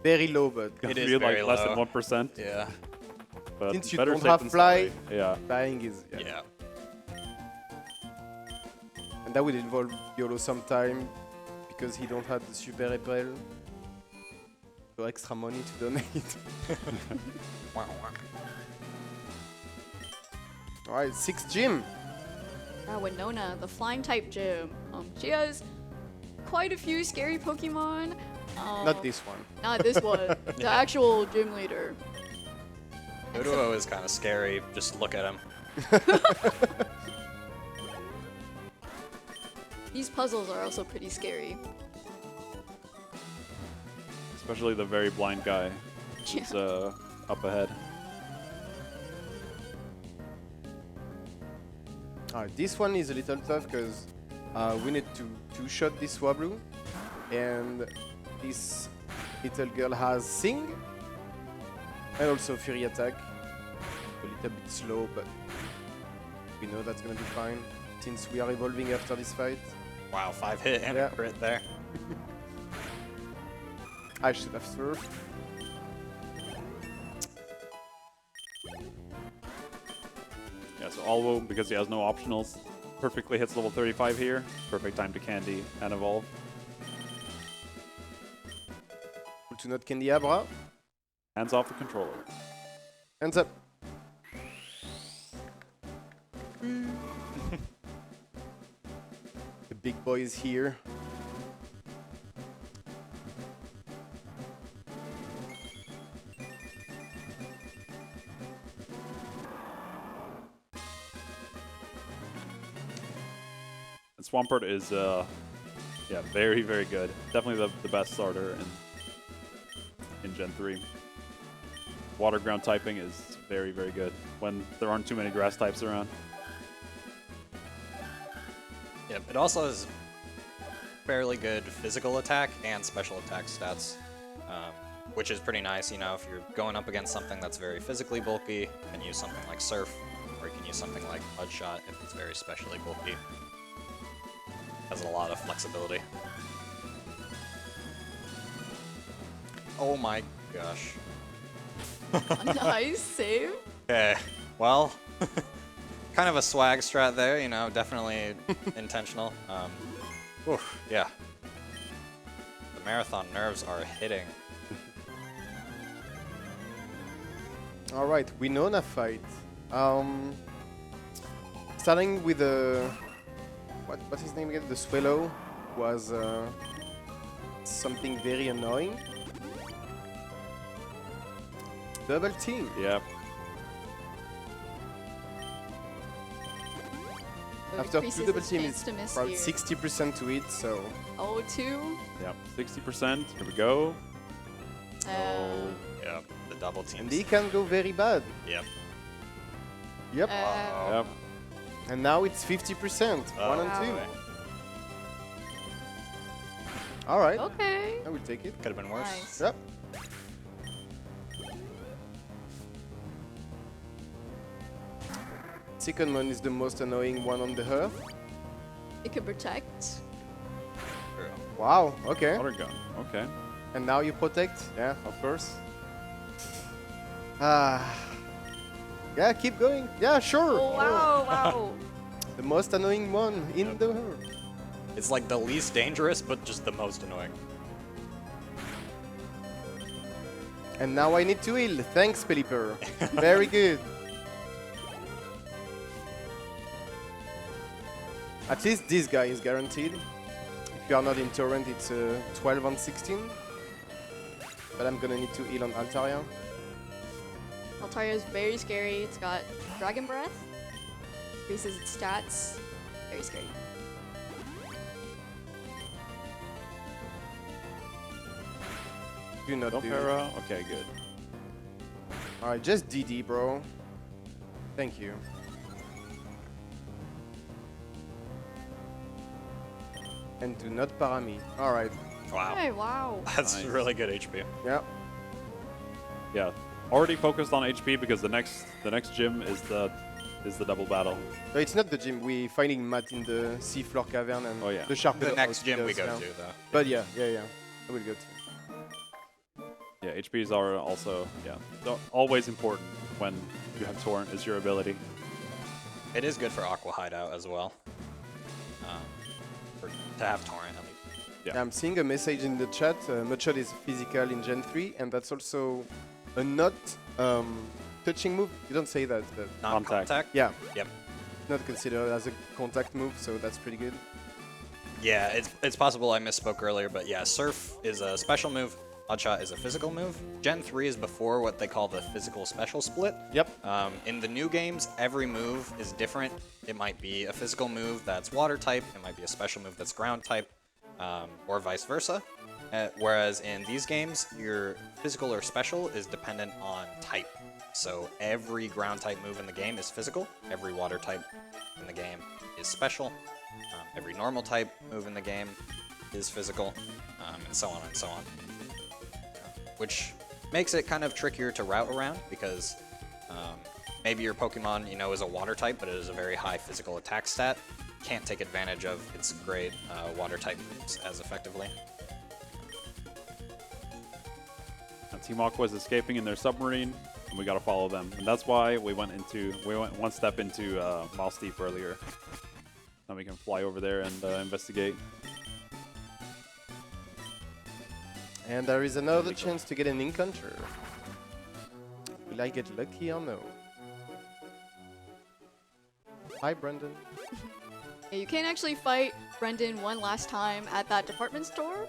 Very low, but It Gotta is be very like less low. than 1%. Yeah. But since you better don't safe have than fly, sorry. Yeah. dying is... Yeah. And that would involve YOLO sometime, because he don't have the Super Repel. So extra money to donate. Wah, wah. Alright, 6th gym. Winona, the flying type gym. She has quite a few scary Pokemon. Not this one. Not this one. The actual gym leader. Doduo is kind of scary. Just look at him. These puzzles are also pretty scary. Especially the very blind guy Yeah. who's up ahead. Alright, this one is a little tough because we need to two-shot this Swablu, and this little girl has Sing and also Fury Attack. A little bit slow, but we know that's gonna be fine since we are evolving after this fight. Wow, 5-hit and Yeah. a crit there. I should have Surf. Yeah, so Alw0, because he has no optionals, perfectly hits level 35 here. Perfect time to candy and evolve. To not candy Abra. Hands off the controller. Hands up. The big boy is here. And Swampert is, yeah, very, very good. Definitely the best starter in Gen 3. Water ground typing is very, very good when there aren't too many grass types around. Yep, it also has fairly good physical attack and special attack stats, which is pretty nice. You know, if you're going up against something that's very physically bulky, you can use something like Surf, or you can use something like Mudshot if it's very specially bulky. Has a lot of flexibility. Oh my gosh. Nice save. Okay, well, kind of a swag strat there, you know, definitely intentional. Oof, yeah. The marathon nerves are hitting. All right, Winona fight. Starting with the what's his name again? The Swallow was something very annoying. Double team. Yep. So After increases two double his team, chance it's to miss about here. 60% to it. So Oh, two. Yep. 60%. Here we go. Yep, the double and teams. they can go very bad. Yep. Yep. Yep. And now it's 50%. Oh, 1 and 2. boy. All right. Okay. I will take it. Could have been worse. Nice. Yep. Second one is the most annoying one on the earth. It can protect. True. Wow. Okay. Water gun. Okay. And now you protect. Yeah, of course. Ah. Yeah, keep going. Yeah, sure. Oh, wow, wow. The most annoying one in the earth. It's like the least dangerous, but just the most annoying. And now I need to heal. Thanks, Pelipper. Very good. At least this guy is guaranteed. If you are not in Torrent, it's 12 on 16. But I'm gonna need to heal on Altaria. Altaria is very scary. It's got Dragon Breath. Increases its stats. Very scary. Do not No do. para. Okay, good. Alright, just DD, bro. Thank you. And do not para me. Alright. Wow. Hey, wow. That's Nice. really good HP. Yeah. Yeah. Already focused on HP because the next gym is the double battle. So it's not the gym. We finding Matt in the seafloor cavern and Oh, yeah. the shark. The next gym we go yeah. to, though. But yeah. I will go to. Yeah, HPs are also always important when you have Torrent as your ability. It is good for Aqua Hideout as well. To have Torrent, at least. Yeah. I'm seeing a message in the chat. Mudshot is physical in Gen 3, and that's also a not touching move. You don't say that. But Non-contact? yeah, Yep. not considered as a contact move, so that's pretty good. Yeah, it's possible I misspoke earlier, but yeah, Surf is a special move. Mudshot is a physical move. Gen 3 is before what they call the physical special split. Yep. In the new games, every move is different. It might be a physical move that's water type, it might be a special move that's ground type, or vice versa. Whereas in these games, your physical or special is dependent on type. So every ground type move in the game is physical, every water type in the game is special, every normal type move in the game is physical, and so on and so on. Which makes it kind of trickier to route around because maybe your Pokemon, is a water type, but it is a very high physical attack stat. Can't take advantage of its great water type moves as effectively. Team Aqua is escaping in their submarine. and we got to follow them. And that's why we went one step into Mouse Deep earlier. Now we can fly over there and investigate. And there is another chance to get an encounter. Will I get lucky or no? Hi, Brendan. Yeah, you can actually fight Brendan one last time at that department store,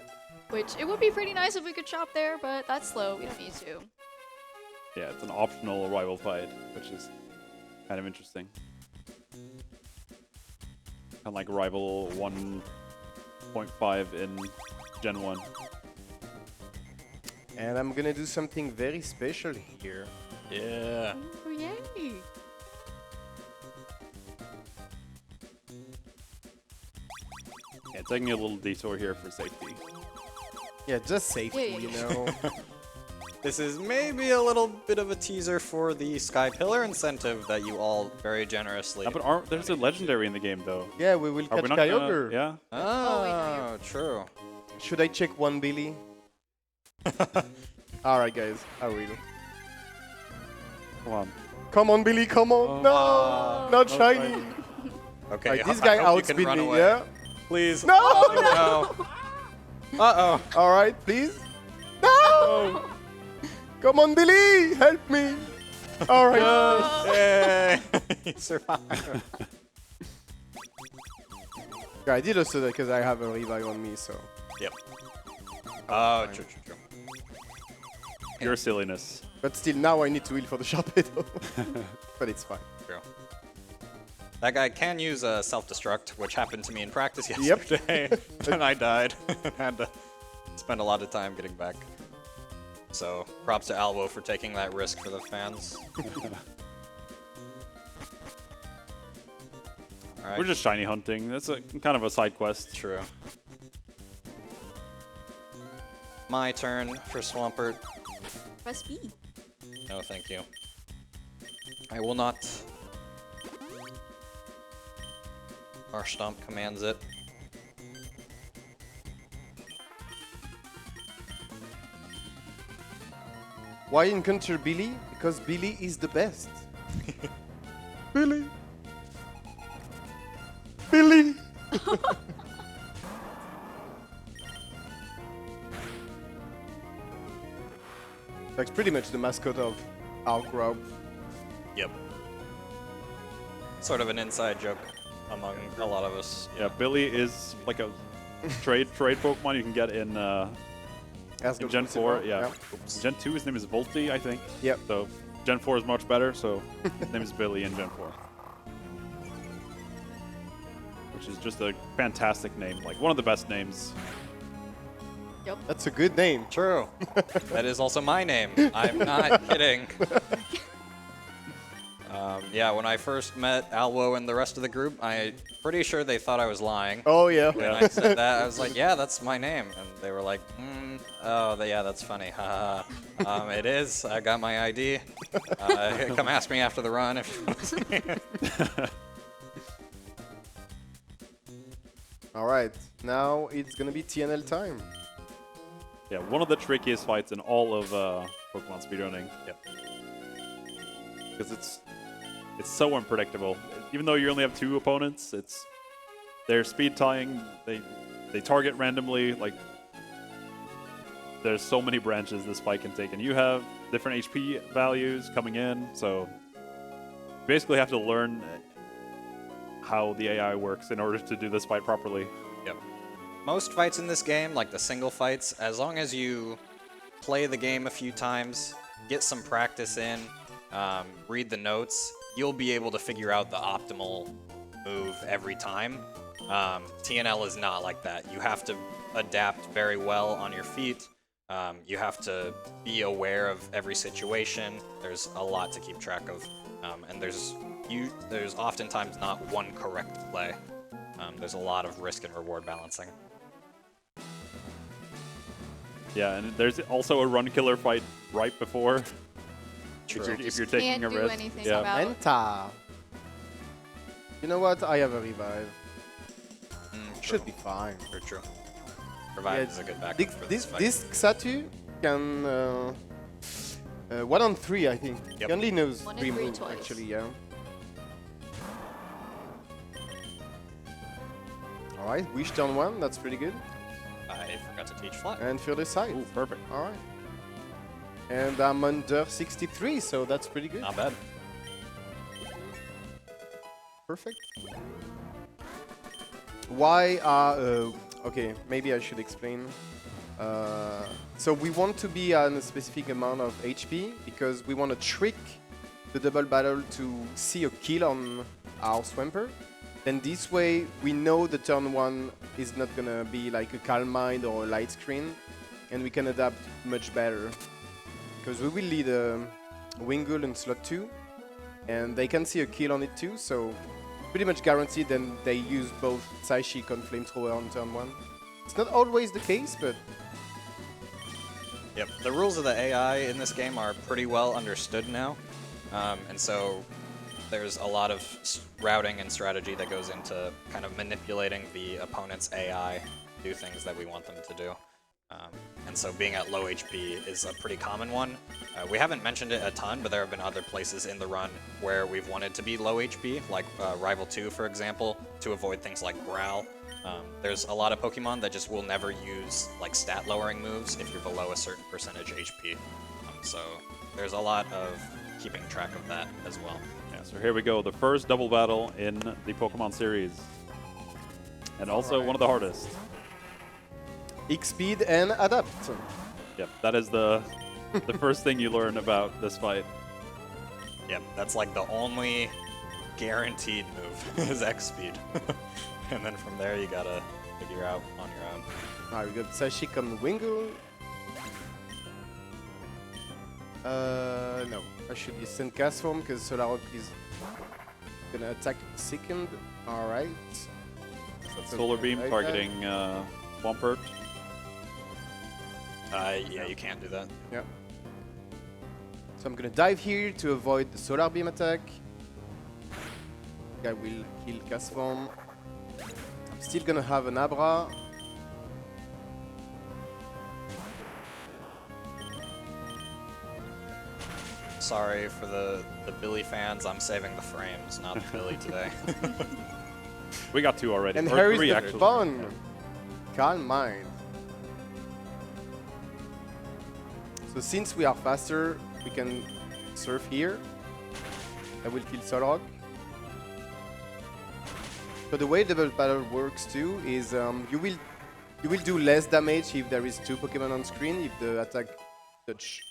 which it would be pretty nice if we could shop there, but that's slow. We don't need to. Yeah, it's an optional rival fight, which is kind of interesting. Kind of like rival 1.5 in Gen 1. And I'm gonna do something very special here. Yeah. Oh, yay! Yeah, taking a little detour here for safety. Yeah, just safety, Yeah. you know. This is maybe a little bit of a teaser for the Sky Pillar incentive that you all very generously. Yeah, but there's a legendary in the game, though. Yeah, we will Are catch we not Kyogre. gonna, yeah? Oh, wait, no, Oh, true. Should I check one Billy? Alright, guys, I will. Come on. Come on, Billy, come on. No, not shiny. Okay, Alright, this I guy hope you can outspeed run me, away. yeah? Please. No! Oh, no. Uh-oh. Alright, please. No! Come on, Billy, help me. Alright. Yay! You survived. Yeah, I did also that because I have a revive on me, so. Yep. Oh, true. Your silliness. But still, now I need to heal for the Sharpedo. But it's fine. True. That guy can use a self-destruct, which happened to me in practice Yep. yesterday, and I died. Had to spend a lot of time getting back. So, props to Alw0 for taking that risk for the fans. Alright. We're just shiny hunting. That's a kind of a side quest. True. My turn for Swampert. Press B. No, thank you. I will not. Our Stomp commands it. Why encounter Billy? Because Billy is the best. Billy. Billy. That's pretty much the mascot of our group. Yep. Sort of an inside joke among a lot of us. Yeah, Billy is like a trade Pokemon you can get in Gen 4. Yeah. Gen 2, his name is Volty, I think. Yep. So Gen 4 is much better, so his name is Billy in Gen 4. Which is just a fantastic name, like one of the best names. That's a good name. True. That is also my name. I'm not kidding. Yeah, when I first met Alw0 and the rest of the group, I'm pretty sure they thought I was lying. Oh, yeah. When I said that, I was like, yeah, that's my name. And they were like, yeah, that's funny. It is. I got my ID. Come ask me after the run if you want to see me. Alright, now it's gonna be TNL time. Yeah, one of the trickiest fights in all of Pokemon speedrunning. Yep. Because it's so unpredictable. Even though you only have 2 opponents, they're speed tying. They target randomly. Like there's so many branches this fight can take, and you have different HP values coming in. So you basically have to learn how the AI works in order to do this fight properly. Yep. Most fights in this game, like the single fights, as long as you play the game a few times, get some practice in, read the notes, you'll be able to figure out the optimal move every time. TNL is not like that. You have to adapt very well on your feet. You have to be aware of every situation. There's a lot to keep track of, and there's oftentimes not one correct play. There's a lot of risk and reward balancing. Yeah, and there's also a run killer fight right before. True. If you're taking Can't a do risk. anything Yeah. about. Menta. You know what? I have a revive. Should be fine. True, true. Revive Yeah, is a good backup This, for this, this fight. this Xatu can 1 on 3, I think. Yep. He only knows One and 3 three moves, twice. actually, yeah. Alright, wish turn 1, that's pretty good. I forgot to teach fly. And for the side. Ooh, perfect. Alright. And I'm under 63, so that's pretty good. Not bad. Perfect. Why are... okay, maybe I should explain. So we want to be on a specific amount of HP because we want to trick the double battle to see a kill on our Swampert. Then this way we know the turn 1 is not gonna be like a Calm Mind or a light screen, and we can adapt much better. Because we will lead Wingull in slot 2, and they can see a kill on it too, so pretty much guaranteed then they use both Psychic on Flamethrower on turn 1. It's not always the case, but Yep, the rules of the AI in this game are pretty well understood now, and so there's a lot of routing and strategy that goes into kind of manipulating the opponent's AI to do things that we want them to do. And so being at low HP is a pretty common one. We haven't mentioned it a ton, but there have been other places in the run where we've wanted to be low HP, like Rival 2, for example, to avoid things like Growl. There's a lot of Pokemon that just will never use like stat lowering moves if you're below a certain percentage HP. So there's a lot of keeping track of that as well. Yeah, so here we go. The first double battle in the Pokemon series. And also one of the hardest. X-Speed and Adapt. Yep, that is the first thing you learn about this fight. Yep, that's like the only guaranteed move is X speed. And then from there you gotta figure out on your own. Alright, we got Psychic on Wingull. No, I should use Sand Cast Form because Solar Rock is gonna attack second. Alright. Solar Beam Like targeting Swampert. Yeah, you can't do that. Yeah. So I'm gonna dive here to avoid the Solar Beam attack. Guy will kill Cast Form. I'm still gonna have an Abra. Sorry for the Billy fans, I'm saving the frames, not the Billy today. We got 2 already. And or here is 3 the actually. fun. Calm Mind. So since we are faster, we can surf here. I will kill Solrock. So the way double battle works too is you will do less damage if there is 2 Pokemon on screen, if the attack touch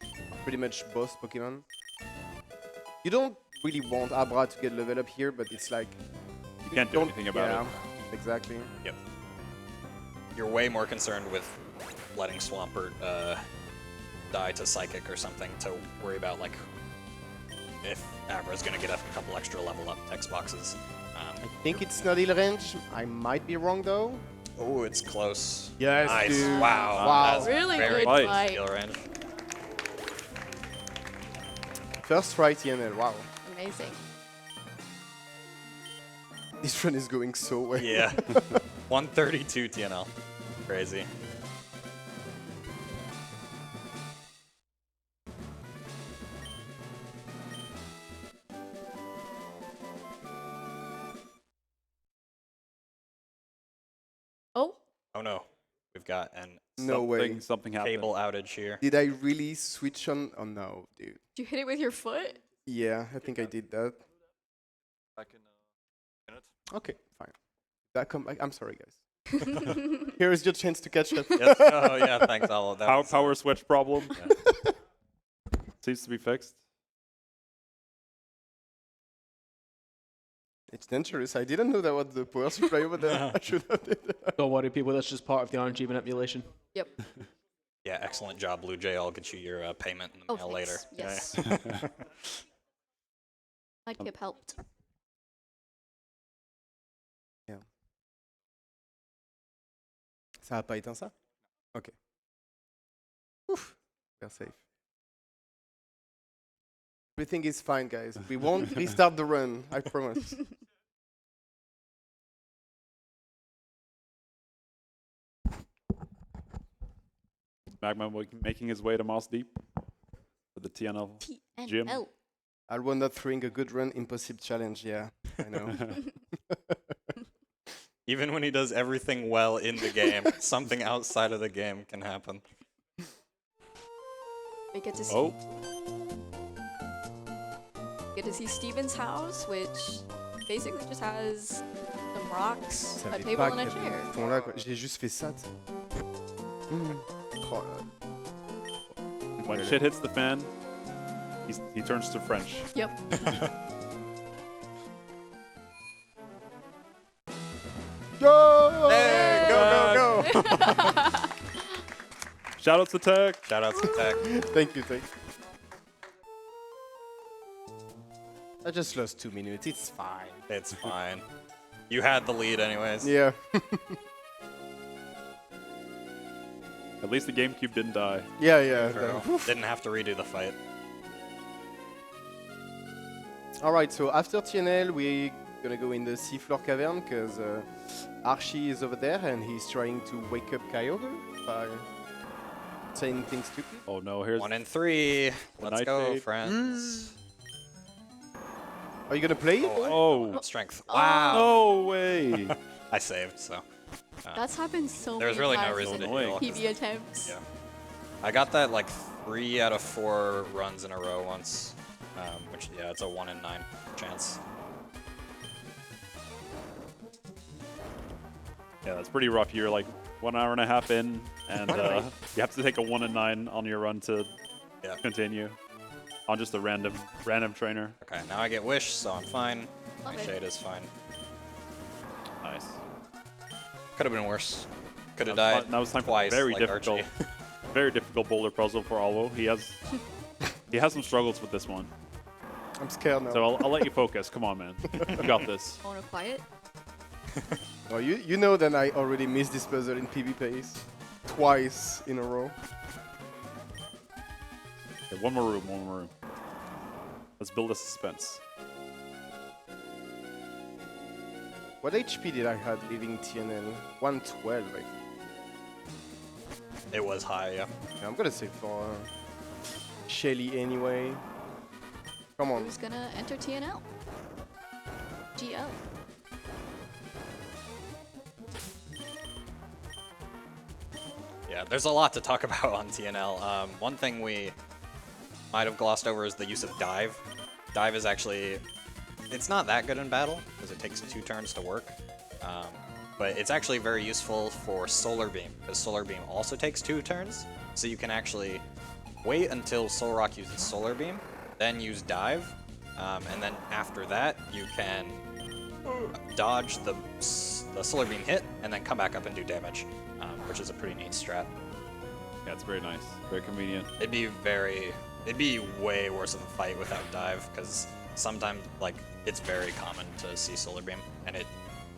pretty much both Pokemon. You don't really want Abra to get level up here, but it's like You can't do anything about it. Exactly. Yep. You're way more concerned with letting Swampert die to Psychic or something to worry about like if Abra's gonna get a couple extra level up text boxes. I think it's not ill range. I might be wrong though. Oh, it's close. Yes, Nice. dude. Wow. Wow. That's Really very good Nice. fight. skill range. First try TNL. Wow. Amazing. This run is going so well. Yeah. 132 TNL. Crazy. Oh, Oh no. We've got an No way. Something happened. cable outage here. Did I really switch on? Oh no, dude. did you hit it with your foot? Yeah, I think I did that. Okay, fine. I'm sorry, guys. Here is your chance to catch up. Yes. Oh yeah, thanks all. Power switch problem. Seems to be fixed. It's dangerous. I didn't know that was the power supply over there. I should have did that. Don't worry, people. That's just part of the RNG manipulation. Yep. Yeah, excellent job, Blue Jay. I'll get you your payment in the Oh, mail later. thanks. Yes. Might have helped. Ça a pas éteint ça? Ok. Ouf. We're safe. Everything is fine, guys. We won't restart the run. I promise. Magma making his way to Moss Deep. for the TNL Gym. TNL. Alw0 not throwing a good run, impossible challenge. Yeah, I know. Even when he does everything well in the game, something outside of the game can happen. We get to see. Oh, Get to see Steven's house, which basically just has some rocks, Ça a fait table, pas and a qu'elles chair. font là, quoi. J'ai juste fait ça. tu sais. Oh là. when shit hits the fan, he turns to French. Yep. Go! Hey, go, go, go! Shout out to Tech. Shout out to Tech. Thank you, thank you. I just lost 2 minutes, it's fine. It's fine. You had the lead anyways. Yeah. At least the GameCube didn't die. Yeah, yeah. True. Didn't have to redo the fight. Alright, so after TNL, we're gonna go in the seafloor cavern because Archie is over there and he's trying to wake up Kyogre by saying anything stupid. Oh no, here's 1 and 3. Let's night go, fade. friends. Are you gonna play it? Oh, Strength. Oh. Wow. no way. I saved, so. That's happened so There's many really no times reason in to annoying. heal. 'cause- PB attempts. Yeah. I got that like 3 out of 4 runs in a row once. Which, yeah, it's a 1 in 9 chance. Yeah, that's pretty rough. You're like 1 hour and a half in, and you have to take a 1 and 9 on your run to Yeah. continue on just a random trainer. Okay, now I get Wish, so I'm fine. My Okay. Shade is fine. Nice. Could have been worse. Could have Now died it's- now it's time for twice, very like difficult, Archie. very difficult boulder puzzle for Alw0. He has some struggles with this one. I'm scared now. So I'll let you focus. Come on, man. You got this. Wanna quiet? Oh, you know that I already missed this puzzle in PB pace twice in a row. Okay, one more room. Let's build a suspense. What HP did I have leaving TNL? 112, I think. It was high, yeah. Yeah, I'm gonna save for Shelly anyway. Come on. Who's gonna enter TNL? GL. Yeah, there's a lot to talk about on TNL. One thing we might have glossed over is the use of dive. Dive is actually, it's not that good in battle because it takes 2 turns to work. But it's actually very useful for Solar Beam because Solar Beam also takes 2 turns. So you can actually wait until Solrock uses Solar Beam, then use dive, and then after that you can dodge the Solar Beam hit and then come back up and do damage, which is a pretty neat strat. Yeah, it's very nice. Very convenient. It'd be way worse of a fight without dive, because sometimes, like, it's very common to see Solar Beam, and it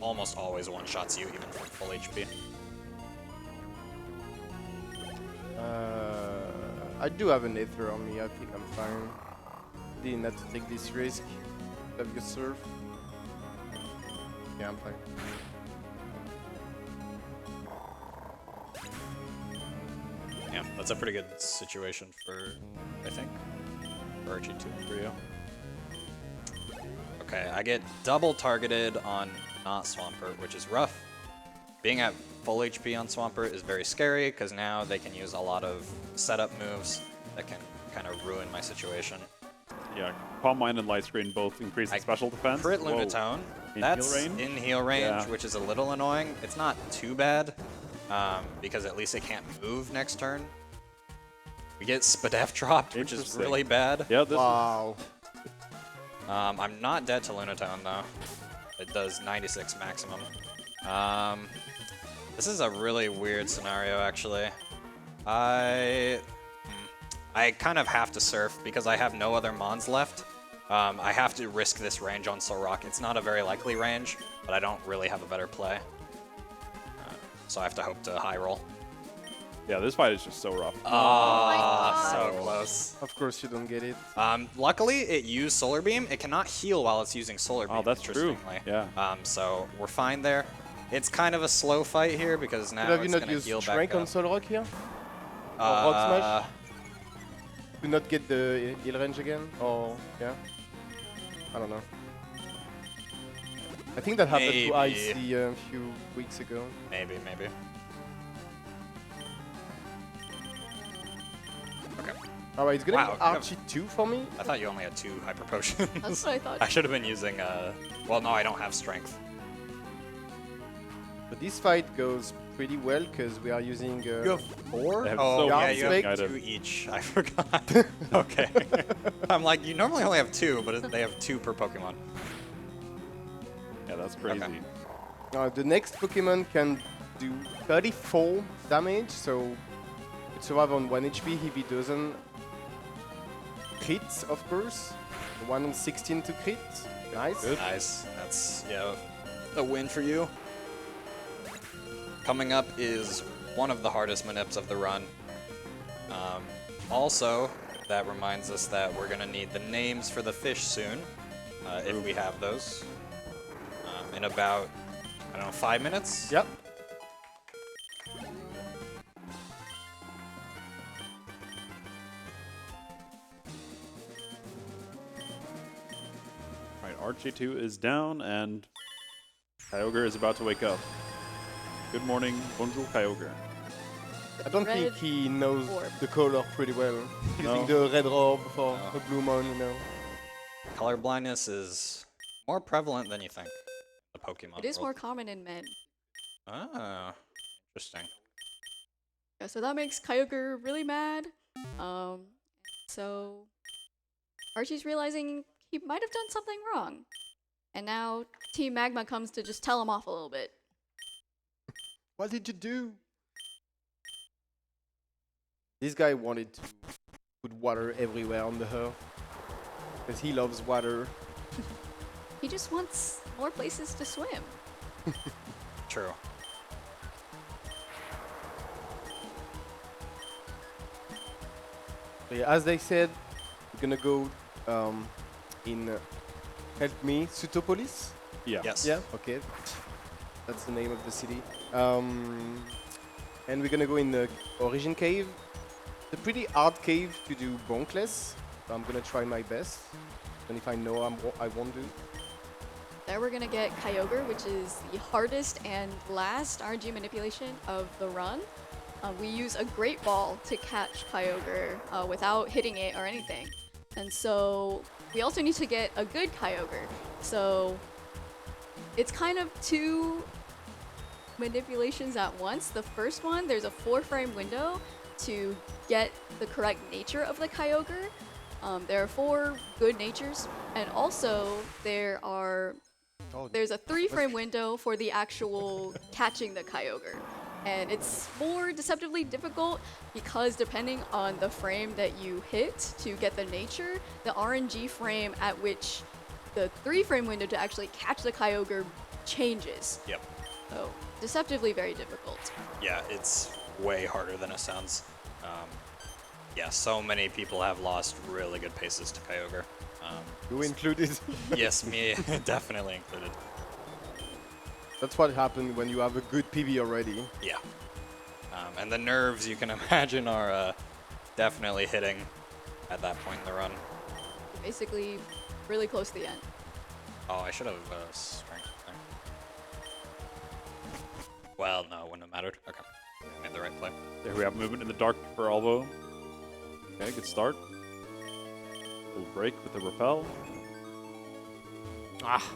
almost always one-shots you, even from full HP. I do have an Aether on me, I think I'm fine. Didn't have to take this risk. Have you surf? Yeah, I'm fine. Yeah, that's a pretty good situation for, I think, for RG2 for you. Okay, I get double targeted on not Swampert, which is rough. Being at full HP on Swampert is very scary, because now they can use a lot of setup moves that can kind of ruin my situation. Yeah, Calm Mind and Light Screen both increase the special defense. Crit Whoa. Lunatone. In That's heal range? in heal range, Yeah. which is a little annoying. It's not too bad, because at least it can't move next turn. We get Spadef dropped, which is Interesting. really bad. Yeah, this Wow. I'm not dead to Lunatone, though. It does 96 maximum. This is a really weird scenario, actually. I kind of have to surf because I have no other mons left. I have to risk this range on Solrock. It's not a very likely range, but I don't really have a better play. So I have to hope to high roll. yeah, this fight is just so rough. Ah, so close. Of course you don't get it. Luckily, it used Solar Beam. It cannot heal while it's using Solar Beam. Oh, that's true. interestingly. Yeah. So we're fine there. It's kind of a slow fight here because now But have you it's not going to used heal Shrink back on up. Solrock here? Or Rock Smash? to not get the heal range again, or yeah, I don't know. I think that happened to Maybe. IC a few weeks ago. Maybe. Okay. Alright, it's gonna Wow, be Archie 2 for me. I thought you only had 2 hyper potions. That's what I thought. I should have been using well, no, I don't have strength. But this fight goes pretty well because we are using. You have 4? They have Oh, so yeah, many you have items. 2 each. I forgot. Okay. I'm like, you normally only have 2, but they have 2 per Pokemon. Yeah, that's crazy. Okay. The next Pokemon can do 34 damage, so it survive on 1 HP if he doesn't crit, of course. 1 on 16 to crit. Nice. Nice. That's, yeah, a win for you. Coming up is one of the hardest manips of the run. Also, that reminds us that we're going to need the names for the fish soon, if we have those. In about, I don't know, 5 minutes? Yep. Right, Archie 2 is down, and Kyogre is about to wake up. Good morning, bonjour, Kyogre. I don't think Red he knows orb. the color pretty well. Using No. the red orb for No. the blue moon, you know. Color blindness is more prevalent than you think. The Pokemon It is more world. common in men. Ah, interesting. Yeah, so that makes Kyogre really mad. So Archie's realizing he might have done something wrong. And now Team Magma comes to just tell him off a little bit. What did you do? This guy wanted to put water everywhere on the earth. Because he loves water. He just wants more places to swim. True. So yeah, as they said, we're gonna go in help me, Sutopolis. Yeah. Yes. Yeah. Okay. That's the name of the city. And we're gonna go in the Origin Cave. It's a pretty hard cave to do bonkless. So I'm gonna try my best. And if I know I won't do. There we're gonna get Kyogre, which is the hardest and last RNG manipulation of the run. We use a Great Ball to catch Kyogre without hitting it or anything. And so we also need to get a good Kyogre. So it's kind of 2 manipulations at once. The first one, there's a 4-frame window to get the correct nature of the Kyogre. There are 4 good natures, and also there's a 3-frame window for the actual catching the Kyogre. And it's more deceptively difficult because depending on the frame that you hit to get the nature, the RNG frame at which the 3-frame window to actually catch the Kyogre changes. Yep. So deceptively very difficult. Yeah, it's way harder than it sounds. Yeah, so many people have lost really good paces to Kyogre. You included. Yes, me definitely included. That's what happened when you have a good PB already. Yeah. And the nerves, you can imagine, are definitely hitting at that point in the run. Basically, really close to the end. Oh, I should have strength there. Well, no, it wouldn't have mattered. Okay. Made the right play. There we have movement in the dark for Alw0. Okay, good start. Little break with the repel. Ah!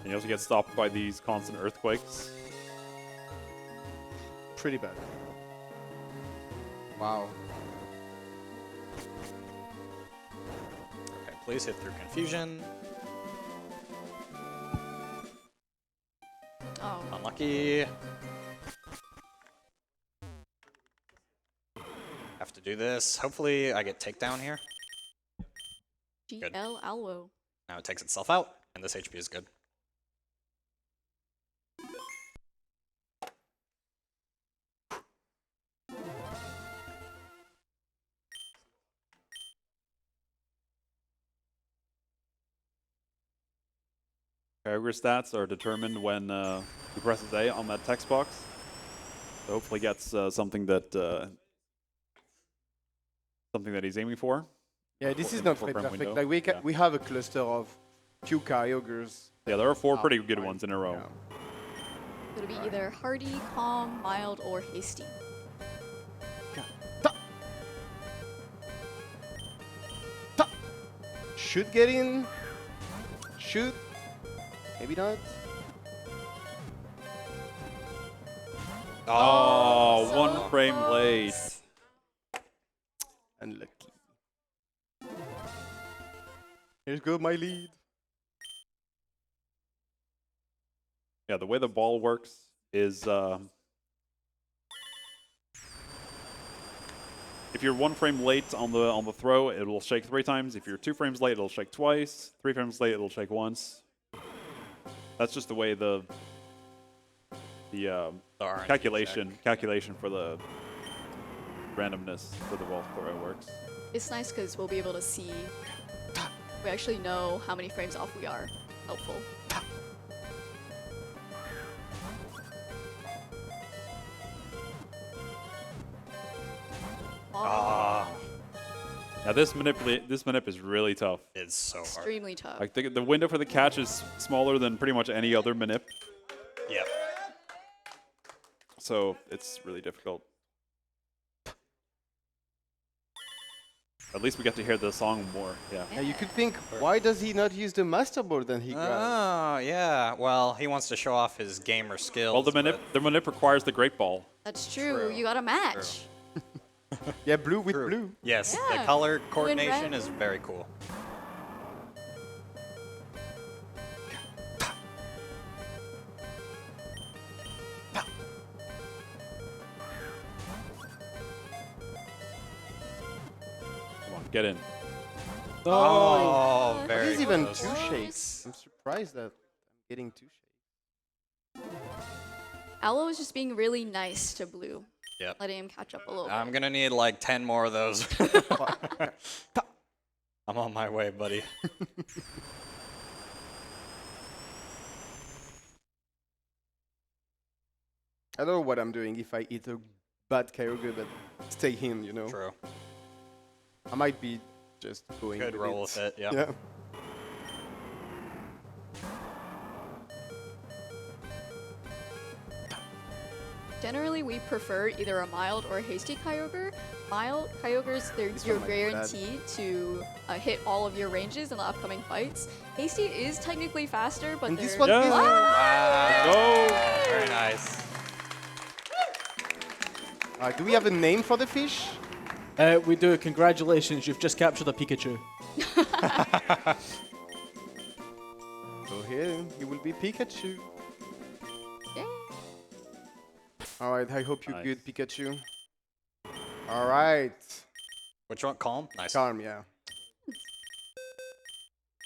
And you also get stopped by these constant earthquakes. Pretty bad. Wow. Okay, please hit through confusion. Oh, Unlucky. Have to do this. Hopefully I get takedown here. Good. GL Alw0. Now it takes itself out, and this HP is good. Kyogre stats are determined when he presses A on that text box. So hopefully gets something that something that he's aiming for. Yeah, this is in not the very 4 frame perfect. window. Like Yeah. we have a cluster of few Kyogres. Yeah, there are 4 pretty Oh, good fine. ones in a row. Yeah. It'll be either hardy, calm, mild, or hasty. Should get in. Should. Maybe not. Oh, so 1 frame late. close. Unlucky. Here's go my lead. Yeah, the way the ball works is if you're 1 frame late on the throw, it will shake 3 times. If you're 2 frames late, it'll shake twice. 3 frames late, it'll shake once. That's just the way the RNG calculation for the randomness for the ball throw works. It's nice because we'll be able to see. We actually know how many frames off we are. Helpful. Ah, Now this manip is really tough. it's so hard. Extremely tough. Like the window for the catch is smaller than pretty much any other manip, Yep. so it's really difficult. At least we get to hear the song more. Yeah. Yeah, you could think, why does he not use the Master Ball then he grabbed? Oh, yeah. Well, he wants to show off his gamer skills. Well, the manip requires the Great Ball. That's true. True. You got a match. Yeah, blue with True. blue. Yes, the Yeah. color Blue and coordination red. is very cool. Come on, get in. Oh, very There's even close. 2 Close. shakes. I'm surprised that I'm getting 2 shakes. Alw0 is just being really nice to Blue. Yep. Letting him catch up a little I'm bit. gonna need like 10 more of those. I'm on my way, buddy. I don't know what I'm doing if I eat a bad Kyogre, but stay him, you know? True. I might be just going Good with roll with it. Yep. Yeah. Generally, we prefer either a mild or a hasty Kyogre. Mild Kyogres, you're one might be bad. guaranteed to hit all of your ranges in the upcoming fights. Hasty is technically faster, but And this they're- one Yeah. is... Wow. Go! Very nice. Do we have a name for the fish? We do. Congratulations, you've just captured a Pikachu. So here, he will be Pikachu. Yay. Alright, I hope you're Nice. good, Pikachu. Alright. Which one? Calm? Nice. Calm, yeah.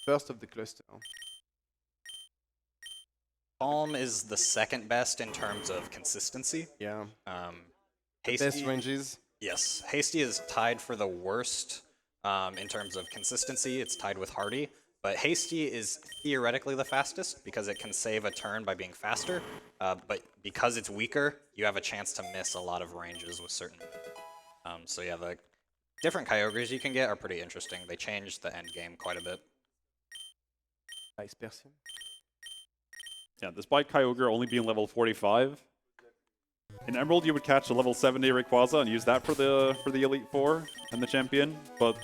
First of the cluster. Calm is the second best in terms of consistency. Yeah. Hasty, Best ranges. yes, Hasty is tied for the worst in terms of consistency. It's tied with Hardy, but Hasty is theoretically the fastest because it can save a turn by being faster. But because it's weaker, you have a chance to miss a lot of ranges with certain. So yeah, the different Kyogres you can get are pretty interesting. They changed the end game quite a bit. Nice person. Yeah, despite Kyogre only being level 45, in Emerald you would catch a level 70 Rayquaza and use that for the Elite Four and the champion, but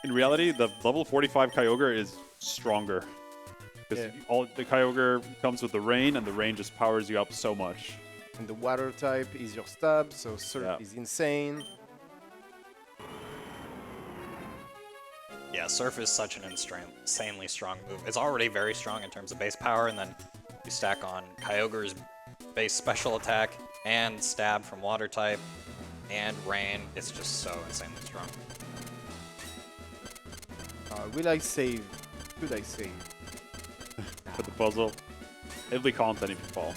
in reality, the level 45 Kyogre is stronger. Because Yeah. all the Kyogre comes with the rain, and the rain just powers you up so much. And the water type is your stab, so Surf Yeah. is insane. Yeah, Surf is such an insanely strong move. It's already very strong in terms of base power, and then you stack on Kyogre's base special attack and stab from water type and rain. It's just so insanely strong. Will I save? Should I save? For the puzzle, it'll be content if you fall.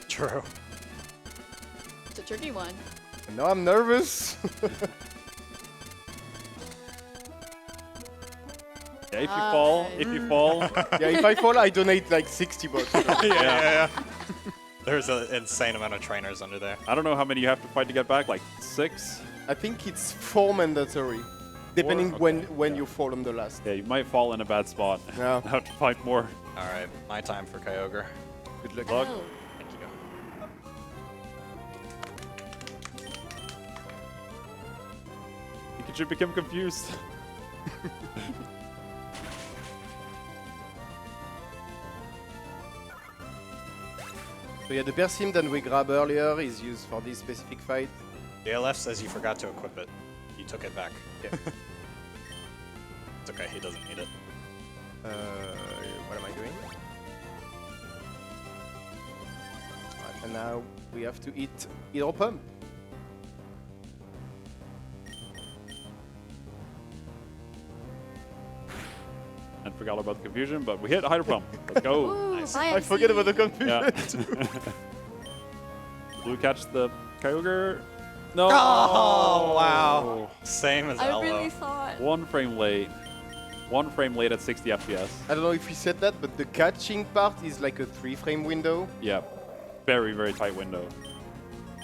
True. It's a tricky one. And now I'm nervous. Yeah, if you fall, Yeah, if I fall, I donate like 60 bucks. yeah. There's an insane amount of trainers under there. I don't know how many you have to fight to get back, like 6? I think it's 4 mandatory, depending Okay, when yeah. you fall on the last. Yeah, you might fall in a bad spot. Yeah. Have to fight more. All right, my time for Kyogre. Good luck. Luck. Oh. Thank you. Pikachu become confused. So yeah, the Persim that we grabbed earlier is used for this specific fight. DLF says you forgot to equip it. You took it back. Yeah. It's okay, he doesn't need it. What am I doing? Right, and now we have to eat Hydro Pump. And forgot about the confusion, but we hit Hydro Pump. Let's go. Ooh, Nice. bye, I forget about the confusion. Yeah. Blue catch the Kyogre. No. Oh, wow. Same as I Alw0. really thought. 1 frame late. 1 frame late at 60 FPS. I don't know if we said that, but the catching part is like a 3-frame window. Yeah. Very, very tight window.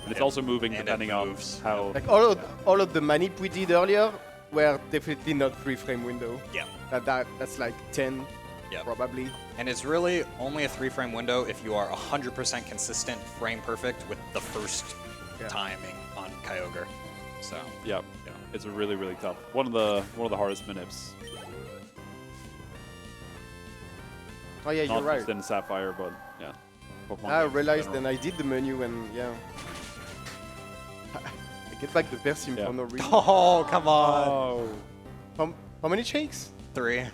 And it's also moving and it depending on moves. how... Like all of the manip we did earlier were definitely not 3-frame window. Yeah. That's like 10 Yep. probably. And it's really only a 3-frame window if you are 100% consistent, frame perfect with the first Yeah. timing on Kyogre. So, Yeah. yeah. It's a really, really tough. One of the hardest manips. Oh yeah, you're Not right. just in Sapphire, but yeah. Pokemon I games in realized general. then I did the menu and yeah. I get like the Persim Yeah. for no reason. Oh, come on. Oh. How many shakes? 3.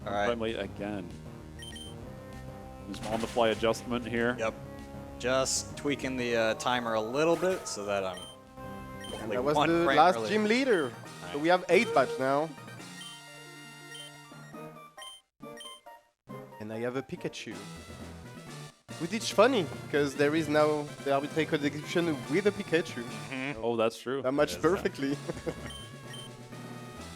All right. Frame late again. Just on the fly adjustment here. Yep. Just tweaking the timer a little bit so that I'm And only that was 1 the frame last early. gym leader. So we have 8 batch now. And I have a Pikachu. Which is funny, because there is now the arbitrary code execution with a Pikachu. Oh, that's true. That matched It is, perfectly.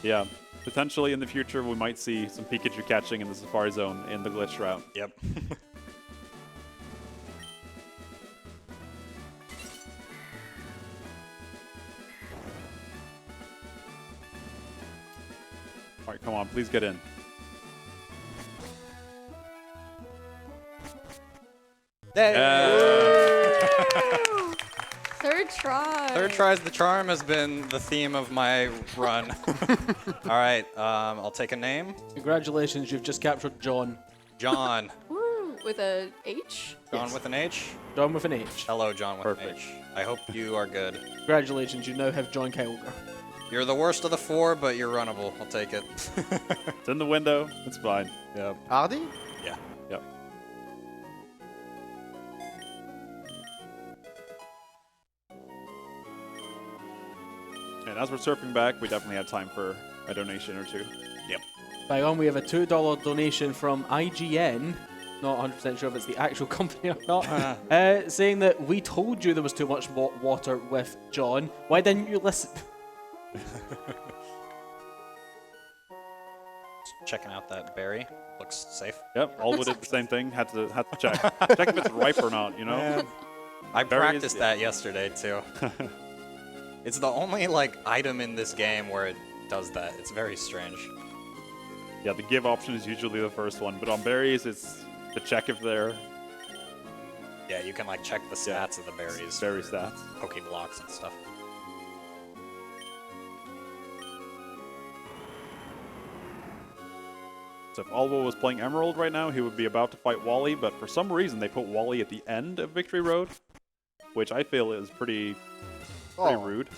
Yeah. Potentially in the future, we might see some Pikachu catching in the Safari Zone in the glitch route. Yep. All right, come on, please get in. Third try. Third tries the charm has been the theme of my run. All right, I'll take a name. Congratulations, you've just captured John. John. Woo, with a H? John with an H. John with an H. Hello, John with Perfect. an H. I hope you are good. Congratulations, you now have John Kyogre. You're the worst of the 4, but you're runnable. I'll take it. It's in the window. It's fine. Yep. Hardy? Yeah. Yep. And as we're surfing back, we definitely have time for a donation or two. Yep. Bang on, we have a $2 donation from IGN. Not 100% sure if it's the actual company or not. Saying that we told you there was too much water with John. Why didn't you listen? Checking out that berry. Looks safe. Yep, Alw0 did the same thing. Had to check. Check if it's ripe or not, you know? I Berries, practiced that yesterday too. It's the only like item in this game where it does that. It's very strange. Yeah, the give option is usually the first one, but on berries, it's to check if they're Yeah, you can like check the stats of the berries, berry stats. Pokeblocks and stuff. So if Alw0 was playing Emerald right now, he would be about to fight Wally, but for some reason they put Wally at the end of Victory Road, which I feel is pretty Oh. rude.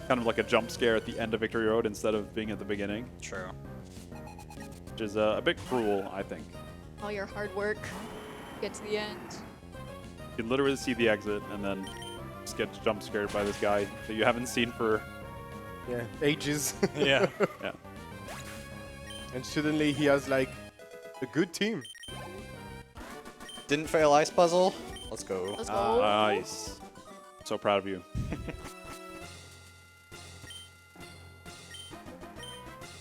Kind of like a jump scare at the end of Victory Road instead of being at the beginning, True. which is a bit cruel, I think. All your hard work. Get to the end. You can literally see the exit and then just get jump scared by this guy that you haven't seen for Yeah, ages. Yeah. yeah. And suddenly he has like a good team. Didn't fail ice puzzle. Let's go. Let's go. Nice. So proud of you.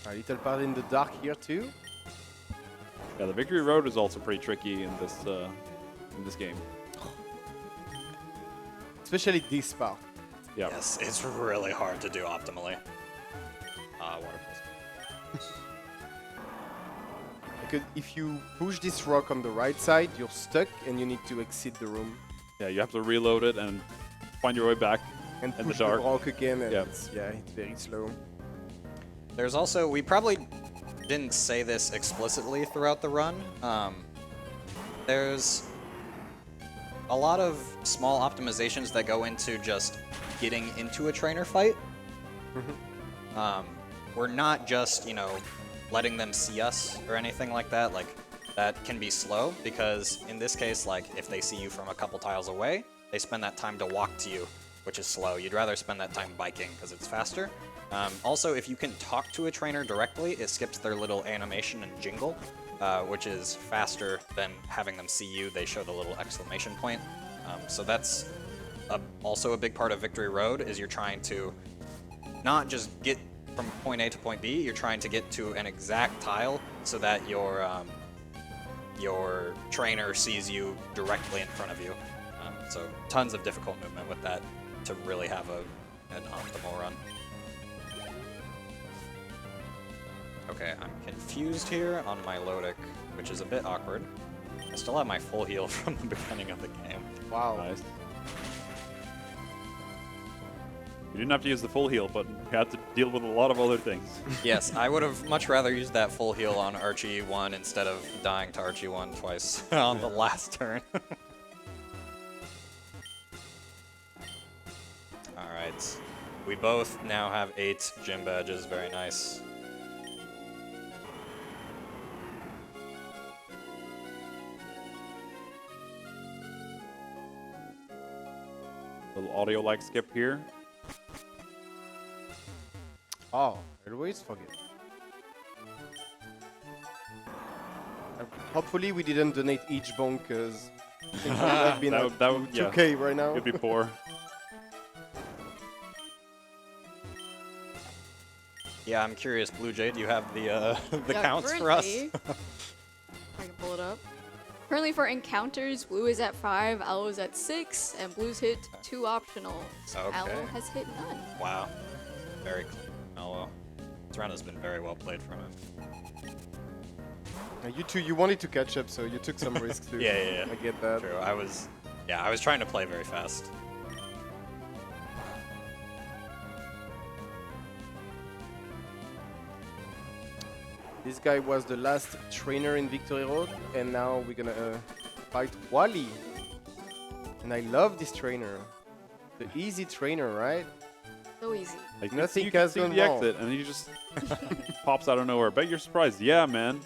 A little part in the dark here too. Yeah, the Victory Road is also pretty tricky in this game. especially this part. Yeah. Yes, it's really hard to do optimally. Water pulse. Because if you push this rock on the right side, you're stuck and you need to exit the room Yeah, you have to reload it and find your way back. and In the push the dark. rock again. And Yeah. it's very slow. There's also, we probably didn't say this explicitly throughout the run. There's a lot of small optimizations that go into just getting into a trainer fight. We're not just, you know, letting them see us or anything like that. Like, that can be slow because in this case, like, if they see you from a couple tiles away, they spend that time to walk to you, which is slow. You'd rather spend that time biking because it's faster. Also, if you can talk to a trainer directly, it skips their little animation and jingle, which is faster than having them see you. They show the little exclamation point. So that's also a big part of Victory Road, is you're trying to not just get from point A to point B, you're trying to get to an exact tile so that your trainer sees you directly in front of you. So tons of difficult movement with that to really have an optimal run. Okay, I'm confused here on my Lodic, which is a bit awkward. I still have my full heal from the beginning of the game. Wow. Nice. You didn't have to use the full heal, but you had to deal with a lot of other things. Yes, I would have much rather used that full heal on Archie 1 instead of dying to Archie 1 twice on the last turn. Alright, we both now have 8 gym badges, very nice. Little audio like skip here. Oh, I always forget. Hopefully we didn't donate each bone because I think we would have been at that would- 2K right now. It'd be poor. Yeah, I'm curious, Blue Jay, do you have the Yeah, counts for us? currently- I can pull it up. Currently for encounters, Blue is at 5, Alw is at 6, and Blue's hit 2 optional. Okay. Alw has hit none. Wow, very clean. Mellow. This round has been very well played from him. You two, you wanted to catch up, so you took some risks too. Yeah. I get that. True, I was trying to play very fast. This guy was the last trainer in Victory Road, and now we're gonna fight Wally. And I love this trainer. The easy trainer, right? So easy. Like, Nothing you can has see gone the wrong. exit, and he just pops out of nowhere. Bet you're surprised. Yeah, man.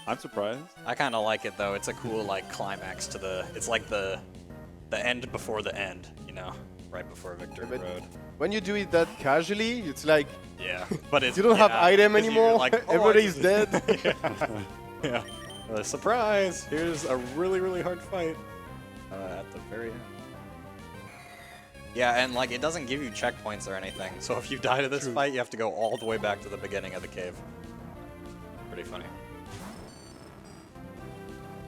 I'm surprised. I kind of like it though. It's a cool like climax to the. It's like the end before the end, you know, right before Victory but- Road. When you do it that casually, it's like Yeah, but it's you don't have item 'cause you're anymore. like, oh, Everybody's I dead. yeah. Surprise! Here's a really hard fight at the very end. Yeah, and like it doesn't give you checkpoints or anything. So if you die to this fight, you have to go all the way back to the beginning of the cave. Pretty funny.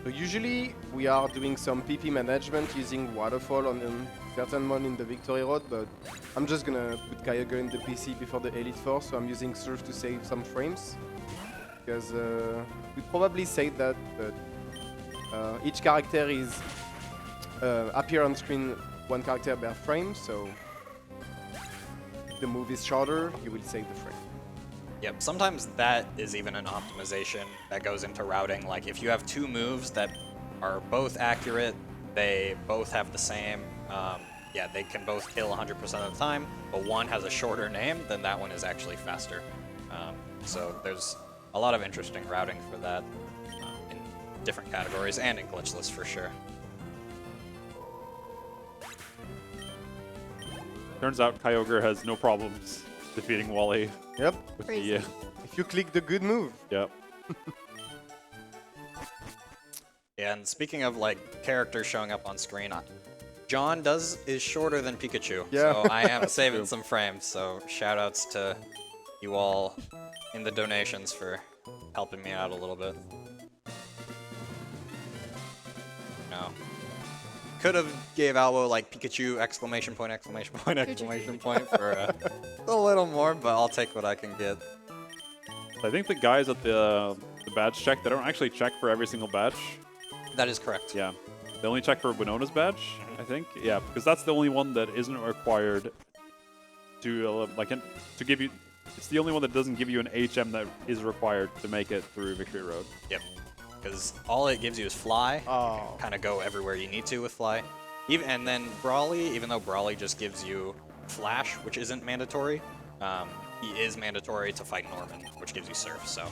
So usually we are doing some PP management using waterfall on certain mon in the Victory Road, but I'm just gonna put Kyogre in the PC before the Elite Four, so I'm using Surf to save some frames. Because we probably say that, but each character is appear on screen one character per frame, so if the move is shorter, you will save the frame. Yep, sometimes that is even an optimization that goes into routing. Like if you have 2 moves that are both accurate, they both have the same, yeah, they can both kill 100% of the time, but one has a shorter name, then that one is actually faster. So there's a lot of interesting routing for that in different categories and in Glitchless for sure. Turns out Kyogre has no problems defeating Wally Yep. with Crazy. the. If you click the good move. Yep. Yeah, and speaking of like characters showing up on screen, John is shorter than Pikachu. Yeah. So I am saving some frames. So shout outs to you all in the donations for helping me out a little bit. No. could have gave Alwo like Pikachu exclamation point for a little more, but I'll take what I can get. I think the guys at the badge check, they don't actually check for every single badge. That is correct. Yeah. They only check for Winona's badge, I think. Yeah, because that's the only one that isn't required to to give you. It's the only one that doesn't give you an HM that is required to make it through Victory Road. Yep. Because all it gives you is Fly. Oh. Kind of go everywhere you need to with Fly. And then Brawly, even though Brawly just gives you Flash, which isn't mandatory, he is mandatory to fight Norman, which gives you Surf. So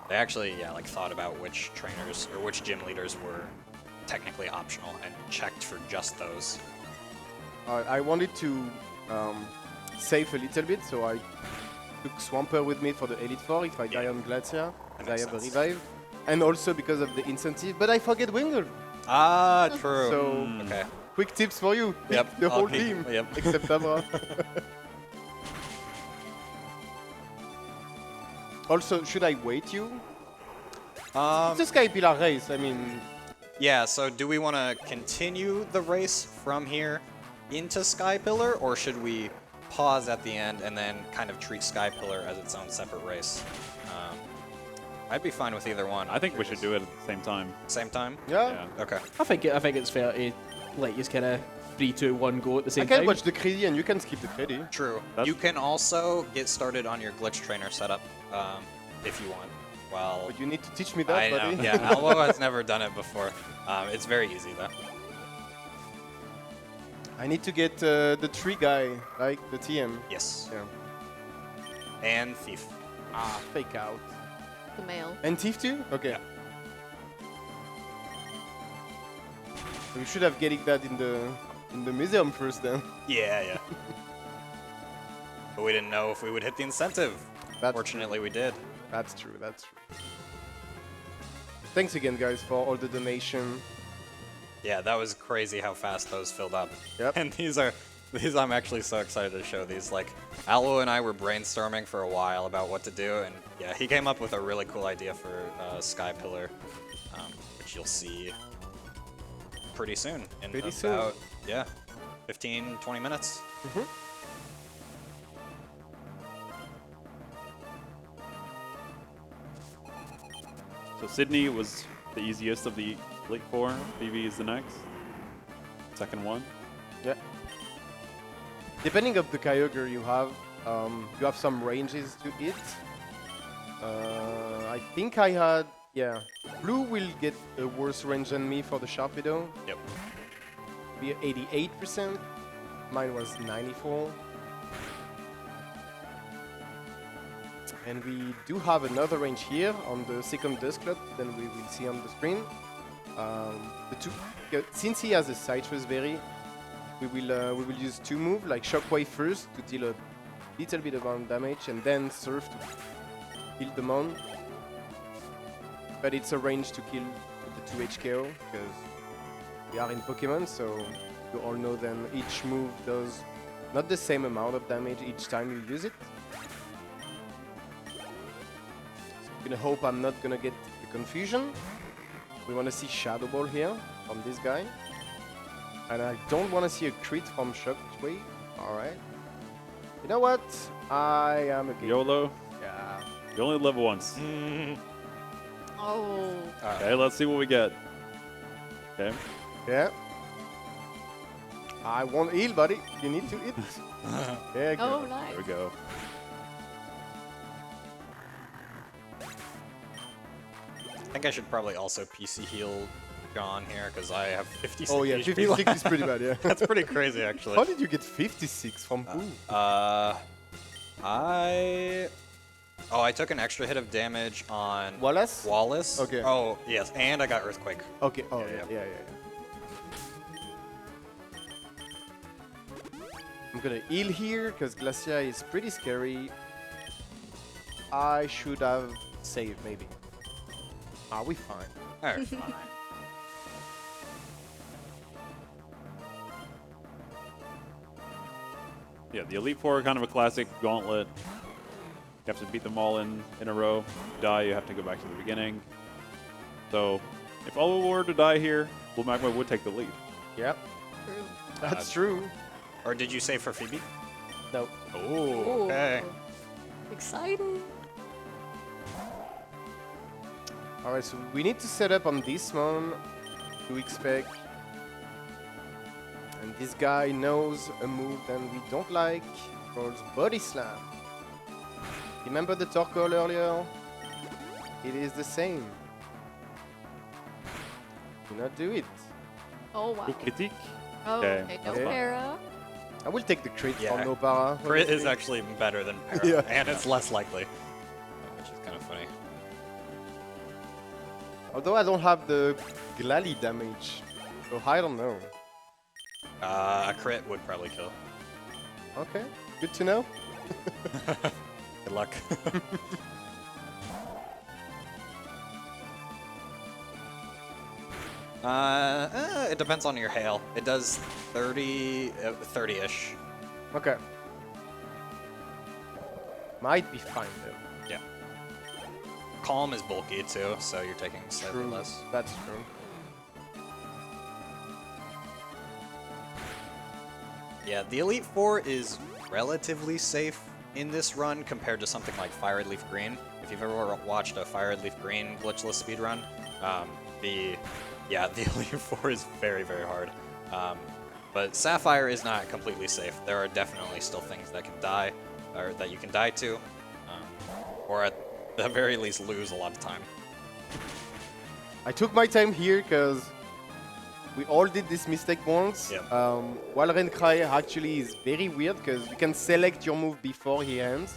they actually, like thought about which trainers or which gym leaders were technically optional and checked for just those. I wanted to save a little bit, so I took Swampert with me for the Elite Four if I die on Glacia, because I have a revive. And also because of the incentive, but I forget Wingle. Ah, true. So, okay. Quick tips for you. Yep, Pick the I'll whole pick- team, yep. except Abra. Also, should I wait you? It's a Sky Pillar race, I mean... Yeah, so do we want to continue the race from here into Sky Pillar, or should we pause at the end and then kind of treat Sky Pillar as its own separate race? I'd be fine with either one. I think we should do it at the same time. Same time? Yeah. Okay. I think it's fair to let you kind of 3, 2, 1 go at the I same can time. watch the credit and you can skip the credit. True. That's- You can also get started on your glitch trainer setup if you want. Well, But you need to teach me that, I buddy. know. Yeah, Alwo has never done it before. It's very easy though. I need to get the tree guy, like the TM. Yes. Yeah. And Thief. Ah, fake out. The male. And Thief too? Okay. Yeah. We should have getting that in the museum first then. Yeah. But we didn't know if we would hit the incentive. That's Fortunately, we did. That's true, that's true. Thanks again, guys, for all the donation. Yeah, that was crazy how fast those filled up. Yep. And these I'm actually so excited to show these. Like, Alwo and I were brainstorming for a while about what to do, and yeah, he came up with a really cool idea for Sky Pillar, which you'll see pretty soon. In Pretty about, yeah, 15, 20 minutes. So Sydney was the easiest of the Elite Four. BB is the next. Second one. Yeah. Depending of the Kyogre you have some ranges to hit. I think I had, yeah. Blue will get a worse range than me for the Sharpedo. Yep. Be 88%. Mine was 94. And we do have another range here on the second Dusclops than we will see on the screen. Since he has a Citrus Berry, we will use 2 moves, like Shockwave first to deal a little bit of damage, and then Surf to kill the Mon. But it's a range to kill with the 2 HKO, because we are in Pokemon, so you all know then each move does not the same amount of damage each time you use it. I'm gonna hope I'm not gonna get the confusion. We wanna see Shadow Ball here from this guy. And I don't wanna see a crit from Shockwave. Alright. You know what? I am a YOLO. Yeah. You only live once. Oh. Okay, let's see what we get. Okay. Yeah. I won't heal, buddy. You need to hit. Yeah, Oh, good. nice. There we go. I think I should probably also PC heal John here, because I have 56 Oh yeah, HP 56 left. is pretty bad, yeah. That's pretty crazy, actually. How did you get 56 from who? I took an extra hit of damage on Wallace? Wallace. Okay. Oh, yes, and I got Earthquake. Okay, oh Yeah, yeah. I'm gonna heal here, because Glacia is pretty scary. I should have saved, maybe. Are we fine? Alright, fine. Yeah, the Elite Four are kind of a classic gauntlet. You have to beat them all in a row. If you die, you have to go back to the beginning. So, if Alw0 were to die here, BluMagma would take the lead. Yeah, True. that's true. Or did you say for Phoebe? No. Oh, okay. Exciting. Alright, so we need to set up on this one to expect. And this guy knows a move that we don't like, called Body Slam. Remember the Torkoal earlier? It is the same. Do not do it. Oh wow. Coup critique. Oh, Okay, okay. No that's fine. para. I will take the crit Yeah. from no para. Crit is honestly. actually better than para, Yeah. and it's less likely, which is kind of funny. Although I don't have the Glally damage, so I don't know. A crit would probably kill. Okay, good to know. Good luck. It depends on your hail. It does 30-ish. Okay. Might be fine though. Yeah. Calm is bulky too, so you're taking slightly less. That's true. Yeah, the Elite Four is relatively safe in this run compared to something like Fire Red Leaf Green. If you've ever watched a Fire Red Leaf Green glitchless speedrun, the Elite Four is very, very hard. But Sapphire is not completely safe. There are definitely still things that can die, or that you can die to, or at the very least lose a lot of time. I took my time here because we all did this mistake once. Yep. Walren Cry actually is very weird because you can select your move before he ends.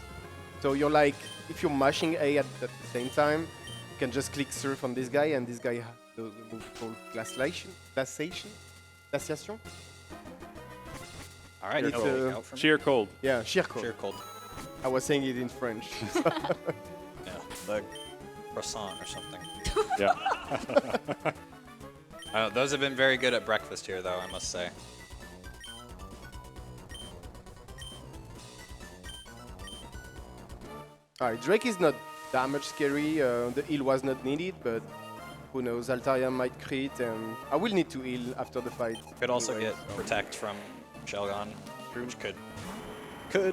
So you're like, if you're mashing A at the same time, you can just click surf on this guy, and this guy has the move called glaciation. All right, It's, no way out from Sheer cold. Yeah, sheer cold. sheer cold. I was saying it in French. Yeah, the croissant or something. Yeah. Those have been very good at breakfast here, though, I must say. Alright, Drake is not that much scary. The heal was not needed, but who knows? Altaria might crit, and I will need to heal after the fight. Could also anyway, get so. protect from Shelgon, which could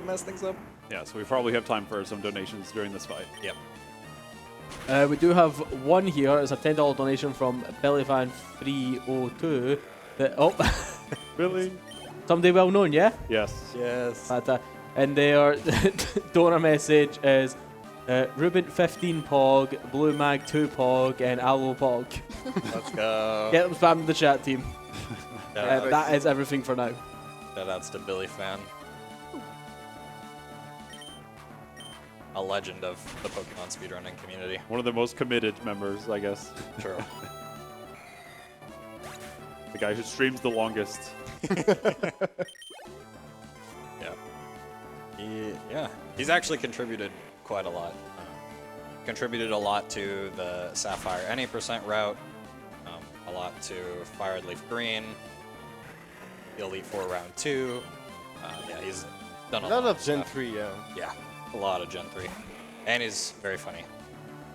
mess things up. Yeah, so we probably have time for some donations during this fight. Yep. We do have one here. It's a $10 donation from BillyFan302. Oh, Billy? somebody well known, yeah? Yes. Yes. And their donor message is Ruben 15 Pog, BluMag 2 Pog, and Alw0 Pog. Let's go. Get them spammed in the chat team. Shout That is everything for now. outs to Billy Fan. A legend of the Pokemon speedrunning community. One of the most committed members, I guess. True. The guy who streams the longest. Yeah. He's actually contributed quite a lot. Contributed a lot to the Sapphire any percent route, a lot to Fire Red Leaf Green, the Elite Four round 2. Yeah, he's done A a lot of Gen stuff. 3, yeah. Yeah, a lot of Gen 3. And he's very funny.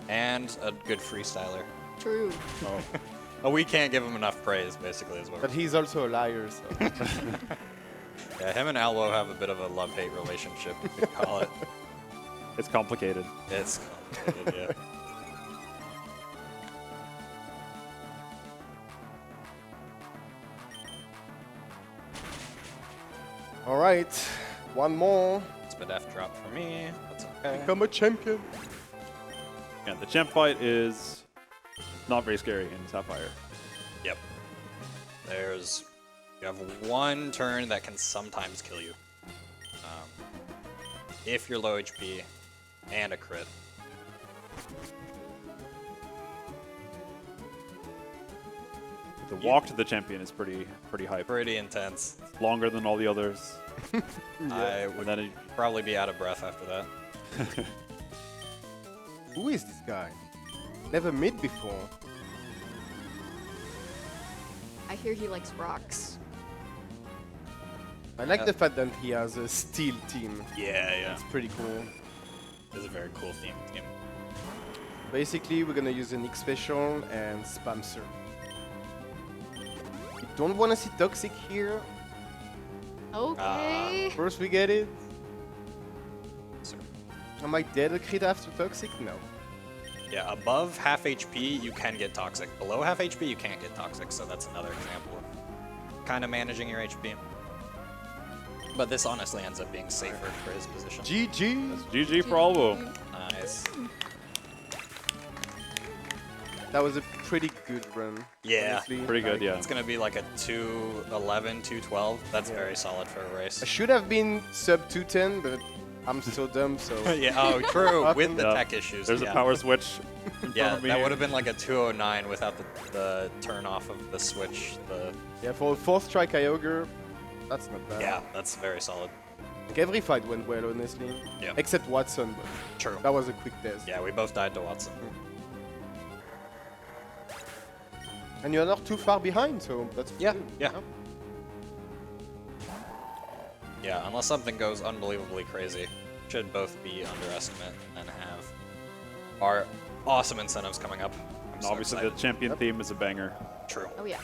And a good freestyler. True. Oh, we can't give him enough praise, basically, is what But he's also a liar, so. Yeah, him and Alw0 have a bit of a love-hate relationship, you could call it. It's complicated. It's complicated, yeah. Alright, one more. It's a F drop for me. That's okay. Become a champion. Yeah, the champ fight is not very scary in Sapphire. Yep. You have one turn that can sometimes kill you. If you're low HP and a crit. The walk to the champion is pretty hype. Pretty intense. Longer than all the others. I And would then it, probably be out of breath after that. Who is this guy? Never met before. I hear he likes rocks. I like the fact that he has a steel team. Yeah. It's pretty cool. It's a very cool theme. Basically, we're gonna use an X special and spam surf. It don't want to see Toxic here. Okay. First we get it. Sir. Am I dead a crit after Toxic? No. Yeah, above half HP, you can get Toxic. Below half HP, you can't get Toxic, so that's another example of kind of managing your HP. But this honestly ends up being safer for his position. GG. That's GG for Alw0. Nice. That was a pretty good run. Yeah. Honestly. Pretty good, yeah. It's going to be like a 211, 212. That's very solid for a race. I should have been sub 210, but I'm so dumb, so... Yeah, oh, true. With the Yeah. tech issues. There's yeah. a power switch in Yeah, front of me that here. would have been like a 209 without the turn off of the switch. Yeah, for a 4th try Kyogre, that's not bad. Yeah, that's very solid. Like every fight went well, honestly. Yeah. Except Watson, but True. that was a quick test. Yeah, we both died to Watson. And you're not too far behind, so that's Yeah, good. yeah. Yeah, unless something goes unbelievably crazy, should both be underestimate and have our awesome incentives coming up. I'm so Obviously, excited. the champion theme is a banger. True. Oh yeah.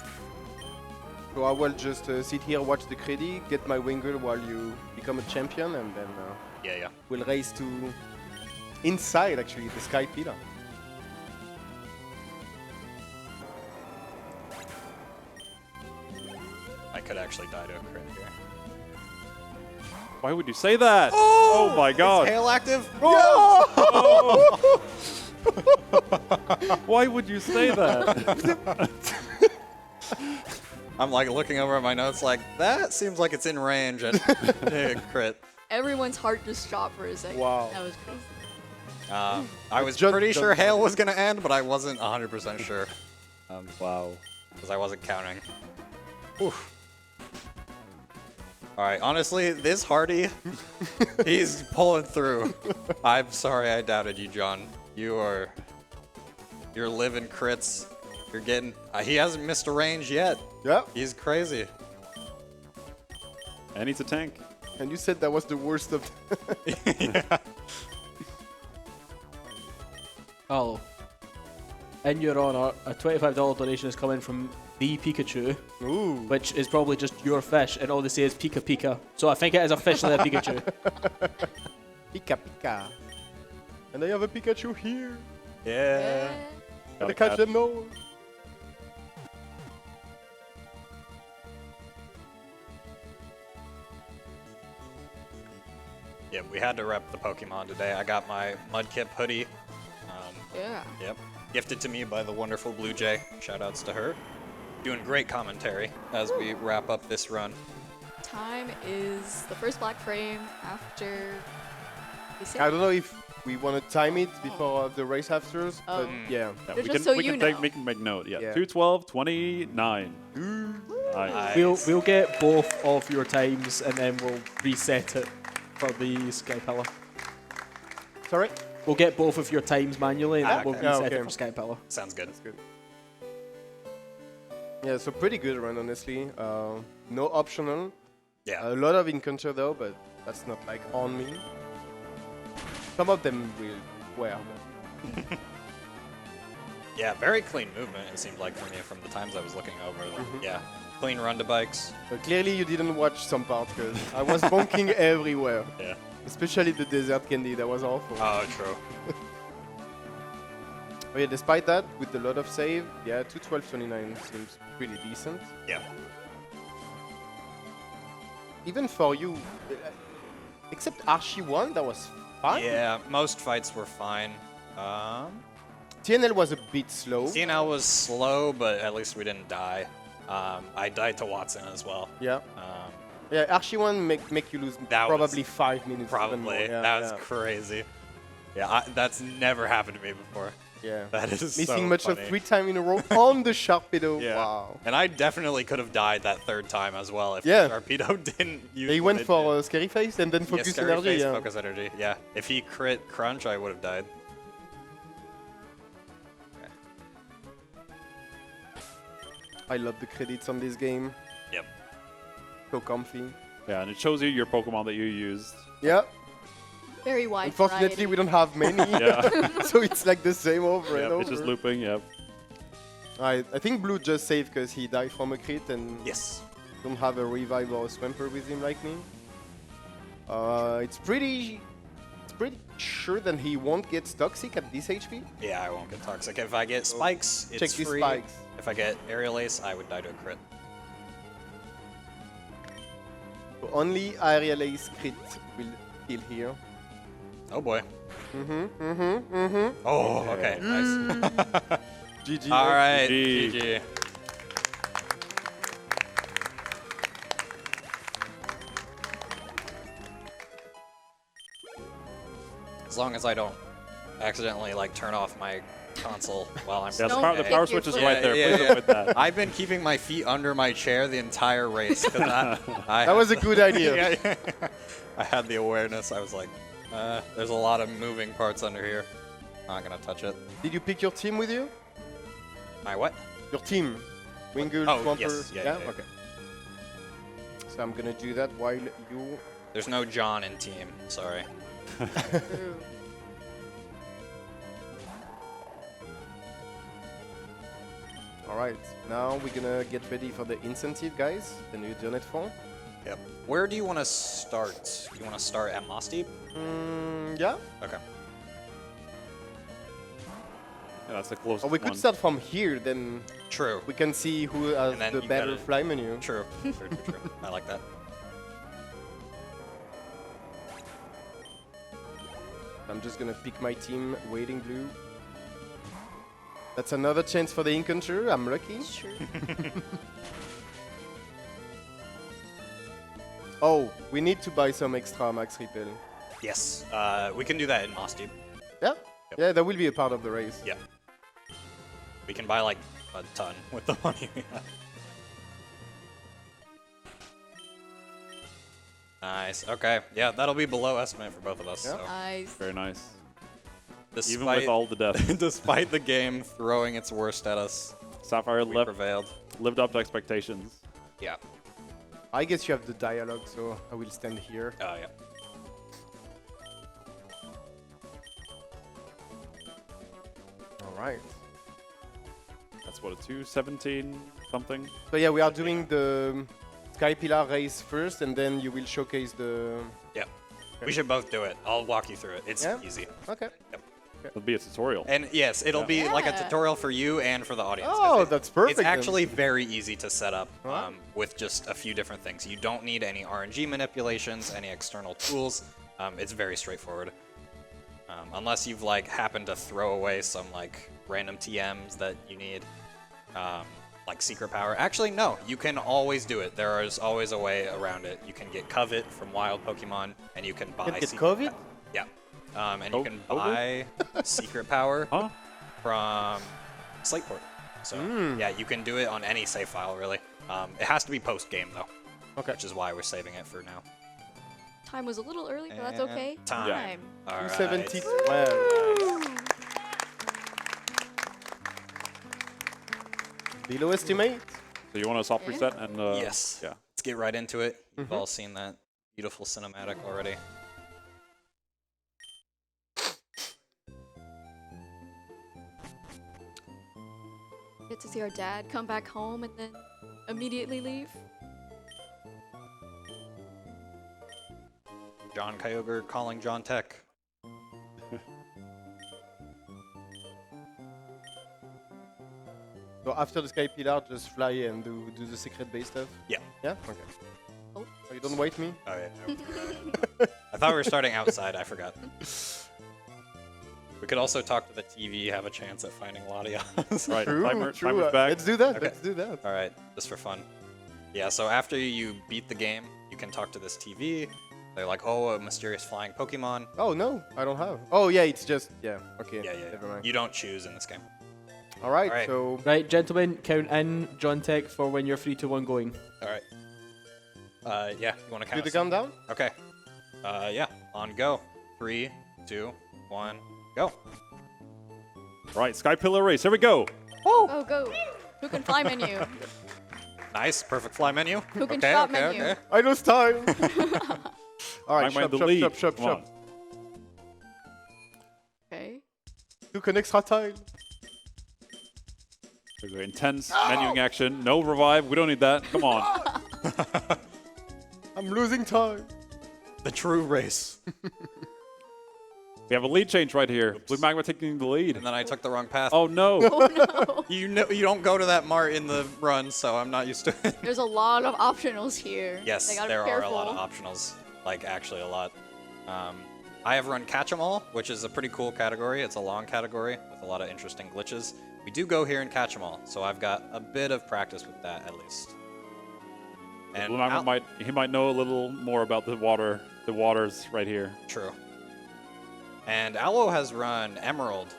So I will just sit here, watch the credit, get my Wingull while you become a champion, and then Yeah, yeah. we'll race to inside, actually, the Sky Pillar. I could actually die to a crit here. Why would you say that? Oh, my god. Hail active? Why would you say that? I'm like looking over at my notes like, that seems like it's in range at crit. Everyone's heart just dropped for a second. Wow. That was crazy. I was Just pretty sure don't- hail was going to end, but I wasn't 100% sure. Wow. Because I wasn't counting. Oof. Alright, honestly, this Hardy, he's pulling through. I'm sorry I doubted you, John. You're living crits. You're getting... he hasn't missed a range yet. Yeah, He's crazy. And he's a tank. and you said that was the worst of... Yeah. Hello. In your honor, a $25 donation is coming from the Pikachu, Ooh. which is probably just your fish, and all they say is Pika Pika. So I think it is officially a Pikachu. Pika Pika. And I have a Pikachu here. Yeah. Gotta catch them all. Yeah, we had to rep the Pokemon today. I got my Mudkip hoodie. Yeah. Yep. Gifted to me by the wonderful Blue Jay. Shoutouts to her. Doing great commentary as we wrap up this run. Time is the first black frame after. I don't know if we want to time it before the race afters, but Oh. yeah. Yeah, Just we can, so we you can know. make note. Yeah, Yeah. 2:12:29. Nice. We'll get both of your times, and then we'll reset it for the Sky Pillar. Sorry? We'll get both of your times manually, and then we'll okay. reset Okay. it for Sky Pillar. Sounds good. Good. Yeah, so pretty good run, honestly. No optional. Yeah. A lot of encounter though, but that's not like on me. Some of them will wear. Yeah, very clean movement, it seemed like for me from the times I was looking over. Like, yeah, clean run to bikes. But clearly you didn't watch some parts because I was bonking everywhere. Yeah. Especially the desert candy, that was awful. Oh, true. But yeah, despite that, with a lot of save, yeah, 2:12:29 seems pretty decent. Yeah. Even for you, except Archie 1, that was fine. Yeah, most fights were fine. TNL was a bit slow. CNL was slow, but at least we didn't die. I died to Watson as well. Yeah. Yeah, Archie 1 make you lose That probably was 5 minutes. even more. Probably. Yeah, That was yeah. crazy. Yeah, that's never happened to me before. Yeah. That is Missing so much funny. of 3 times in a row on the Sharpedo. Yeah. Wow. And I definitely could have died that third time as well if Yeah. Sharpedo didn't use He what went it for did. Scary Face and then Yeah, Focus scary Energy. face, Yeah. focus energy. Yeah. If he crit crunch, I would have died. I love the credits on this game. Yep. So comfy. Yeah, and it shows you your Pokemon that you used. Yeah. Very wide. Unfortunately, variety. we don't have many. Yeah. So it's like the same over and Yep, over. it's just looping. Yep. I think Blue just saved because he died from a crit and Yes. don't have a revive or a swamper with him like me. It's pretty sure that he won't get toxic at this HP. Yeah, I won't get toxic. If I get spikes, it's Check these free. spikes. If I get aerial ace, I would die to a crit. So only aerial ace crit will kill here. Oh boy. Oh, okay, nice. GG. All right, GG. GG. As long as I don't accidentally like turn off my console while I'm. Yeah, Don't the pick power your switch is foot. right there. Yeah, Please yeah. avoid that. I've been keeping my feet under my chair the entire race. 'Cause I That was a good idea. yeah, yeah. I had the awareness. I was like, there's a lot of moving parts under here. Not gonna touch it. Did you pick your team with you? My what? Your team. Wingull, Oh, Swamper. yes. Yeah, yeah. Okay. So I'm gonna do that while you. There's no John in team. Sorry. True. Alright, now we're gonna get ready for the incentive, guys. The new donate form. Yep. Where do you want to start? Do you want to start at Moss Deep? Yeah. Okay. Yeah, that's the closest Or we could one. start from here, then True. we can see who has And then the you better gotta- fly menu. True. True. I like that. I'm just gonna pick my team, waiting blue. That's another chance for the encounter. I'm lucky. Sure. Oh, we need to buy some extra max repel. Yes. We can do that in Moss Deep. Yeah? Yep. Yeah, that will be a part of the race. Yeah. We can buy like a ton with the money we have. Nice. Okay. Yeah, that'll be below estimate for both of us. Yeah. So. Nice. Very nice. Despite, Even with all the death, despite the game throwing its worst at us, Sapphire we prevailed. lived up to expectations. Yeah. I guess you have the dialogue, so I will stand here. Oh yeah. Alright. That's what, a 217 something? So yeah, we are doing the Sky Pillar race first, and then you will showcase the... Yeah. We should both do it. I'll walk you through it. It's Yeah? easy. Okay. It'll be a tutorial. And yes, it'll be like a Yeah. tutorial for you and for the audience. 'cause Oh, it- that's perfect. It's then. actually very easy to set up Alright. with just a few different things. You don't need any RNG manipulations, any external tools. It's very straightforward. Unless you've like happened to throw away some like random TMs that you need, like secret power. Actually, no, you can always do it. There is always a way around it. You can get Covet from wild Pokemon, and you can buy. Can get secret Covet? power. Yeah. And you can Ogre? buy secret power Huh? from Slateport. So yeah, you can do it on any save file really. It has to be post game though, Okay. which is why we're saving it for now. Time was a little early, but that's And okay. time. All right. 270. Below estimate. So you want a soft Okay. reset and Yes. yeah. Let's get right into it. You've all seen that beautiful cinematic already. Get to see our dad come back home and then immediately leave. John Kyogre calling John Tech. So after the Sky Pillar, just fly and do the secret base stuff? Yeah. Yeah? Okay. Oh. So you don't wait me? Oh yeah. No. I thought we were starting outside. I forgot. We could also talk to the TV, have a chance at finding Latias. Right. True, Timer's true. back. Let's do that. Okay. Let's do that. All right, just for fun. Yeah, so after you beat the game, you can talk to this TV. They're like, oh, a mysterious flying Pokemon. Oh, no, I don't have. Oh, yeah, it's just, yeah, okay. Yeah, yeah, Never yeah. mind. You don't choose in this game. All right, Alright. so Right, gentlemen, count in John Tech for when you're 3, 2, 1 going. All right. Yeah, you want to do count the us in? countdown? Okay. Yeah, on go. 3, 2, 1, go. Right, Sky Pillar race. Here we go. Go, go. Who can fly menu? Nice, perfect fly menu. Who can okay, shop okay, menu? okay. I lose time. All right, Magma in shop, the shop, lead. shop, shop, Come on. shop. Okay. Took an extra tile. There's intense menuing action. No revive. We don't need that. Come on. I'm losing time. The true race. We have a lead change right here. BluMagma taking the lead. And then I took the wrong path. Oh no. Oh no. You know, you don't go to that mart in the run, so I'm not used to it. There's a lot of optionals here. Yes, They gotta there be are a careful. lot of optionals. Like, actually a lot. I have run Catch 'em All, which is a pretty cool category. It's a long category with a lot of interesting glitches. We do go here and Catch 'em All, so I've got a bit of practice with that at least. And BluMagma might know a little more about the waters right here. True. And Alw0 has run Emerald,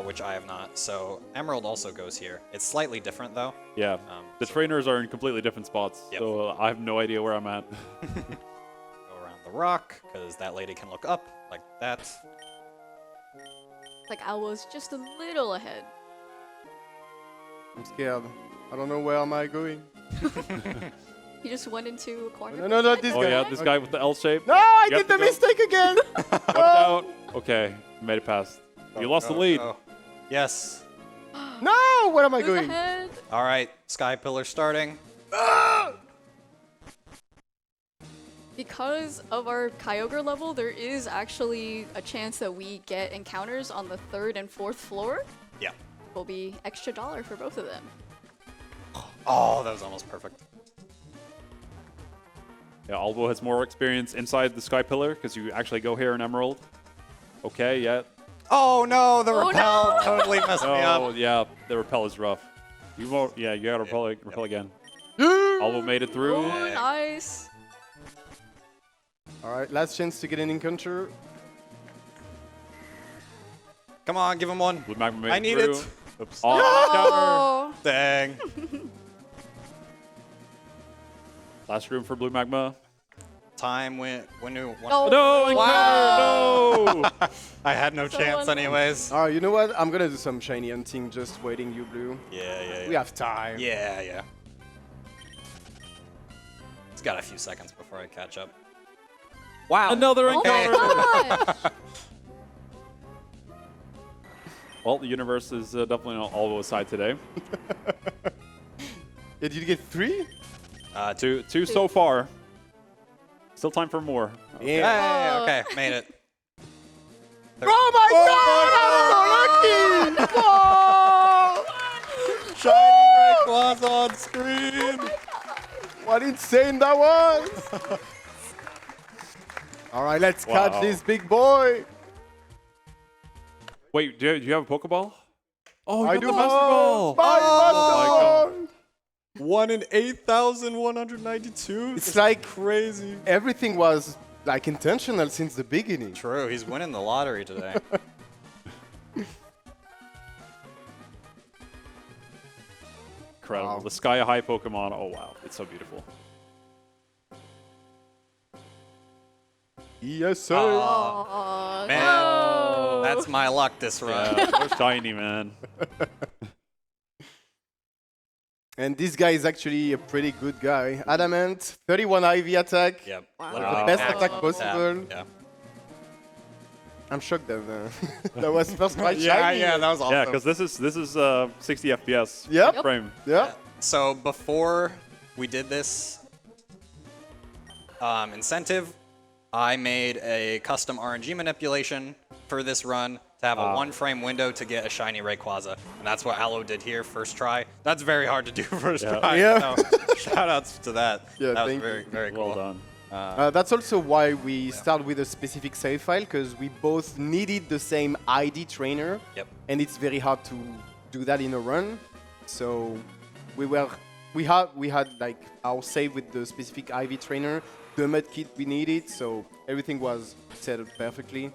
which I have not, so Emerald also goes here. It's slightly different though. Yeah. The so- trainers are in completely different spots, Yep. so I have no idea where I'm at. Go around the rock, because that lady can look up like that. Like Alw0's just a little ahead. I'm scared. I don't know where am I going. He just went into a corner. No, not this Oh guy. yeah, this guy with the L shape. No, I You did have the to go. mistake again. Watch out. Okay, you made it past. You lost the lead. Oh. Yes. No, where am I Who's going? ahead? All right, Sky Pillar starting. Because of our Kyogre level, there is actually a chance that we get encounters on the 3rd and 4th floor. Yeah. Will be extra $1 for both of them. Oh, that was almost perfect. Yeah, Alw0 has more experience inside the Sky Pillar because you actually go here in Emerald. Okay, yeah. Oh no, the Oh, repel no. totally messed me Oh, up. yeah, the repel is rough. You won't, yeah, you gotta repel again. Alw0 made it through. Oh, nice. All right, last chance to get an encounter. Come on, give him one. BluMagma made I it need through. it. Oops. Oh, counter. Oh, Dang. Last room for BluMagma. Time went. no. No, encounter! No! I had no So chance unlucky. anyways. All right, you know what? I'm gonna do some shiny hunting, just waiting you, Blue. Yeah. We have time. Yeah. It's got a few seconds before I catch up. Wow. Another Oh encounter! my gosh. Well, the universe is definitely on Alw0's side today. Yeah, did you get 3? Two so far. Still time for more. Yeah. Hey, okay, made it. Oh my God! I'm so lucky! Shiny Rayquaza on screen. What insane that was! All right, let's catch Wow. this big boy. Wait, do you have a Pokeball? Oh, you I got do the Master Ball! My Oh Master Ball! 1 in 8,192. It's like crazy. everything was like intentional since the beginning. True, he's winning the lottery today. Incredible. Wow. The Sky High Pokemon. Oh, wow. It's so beautiful. Yes, sir. Oh, Man, no. that's my luck this run. Yeah, we're shiny, man. And this guy is actually a pretty good guy. Adamant, 31 IV attack. Yep. Wow. literally The best max attack tap. possible. Yeah. I'm shocked that that was first try Yeah, shiny. that was awesome. Yeah, because this is 60 FPS Yep. frame. Yeah. So before we did this incentive, I made a custom RNG manipulation for this run to have a one-frame window to get a shiny Rayquaza, and that's what Alw0 did here first try. That's very hard to do first try. Yeah. So shout outs to that. Yeah, that was thank very, you. very cool. Well done. That's also why we start with a specific save file, because we both needed the same ID trainer. Yep. And it's very hard to do that in a run. So we had like our save with the specific IV trainer, the med kit we needed, so everything was set up perfectly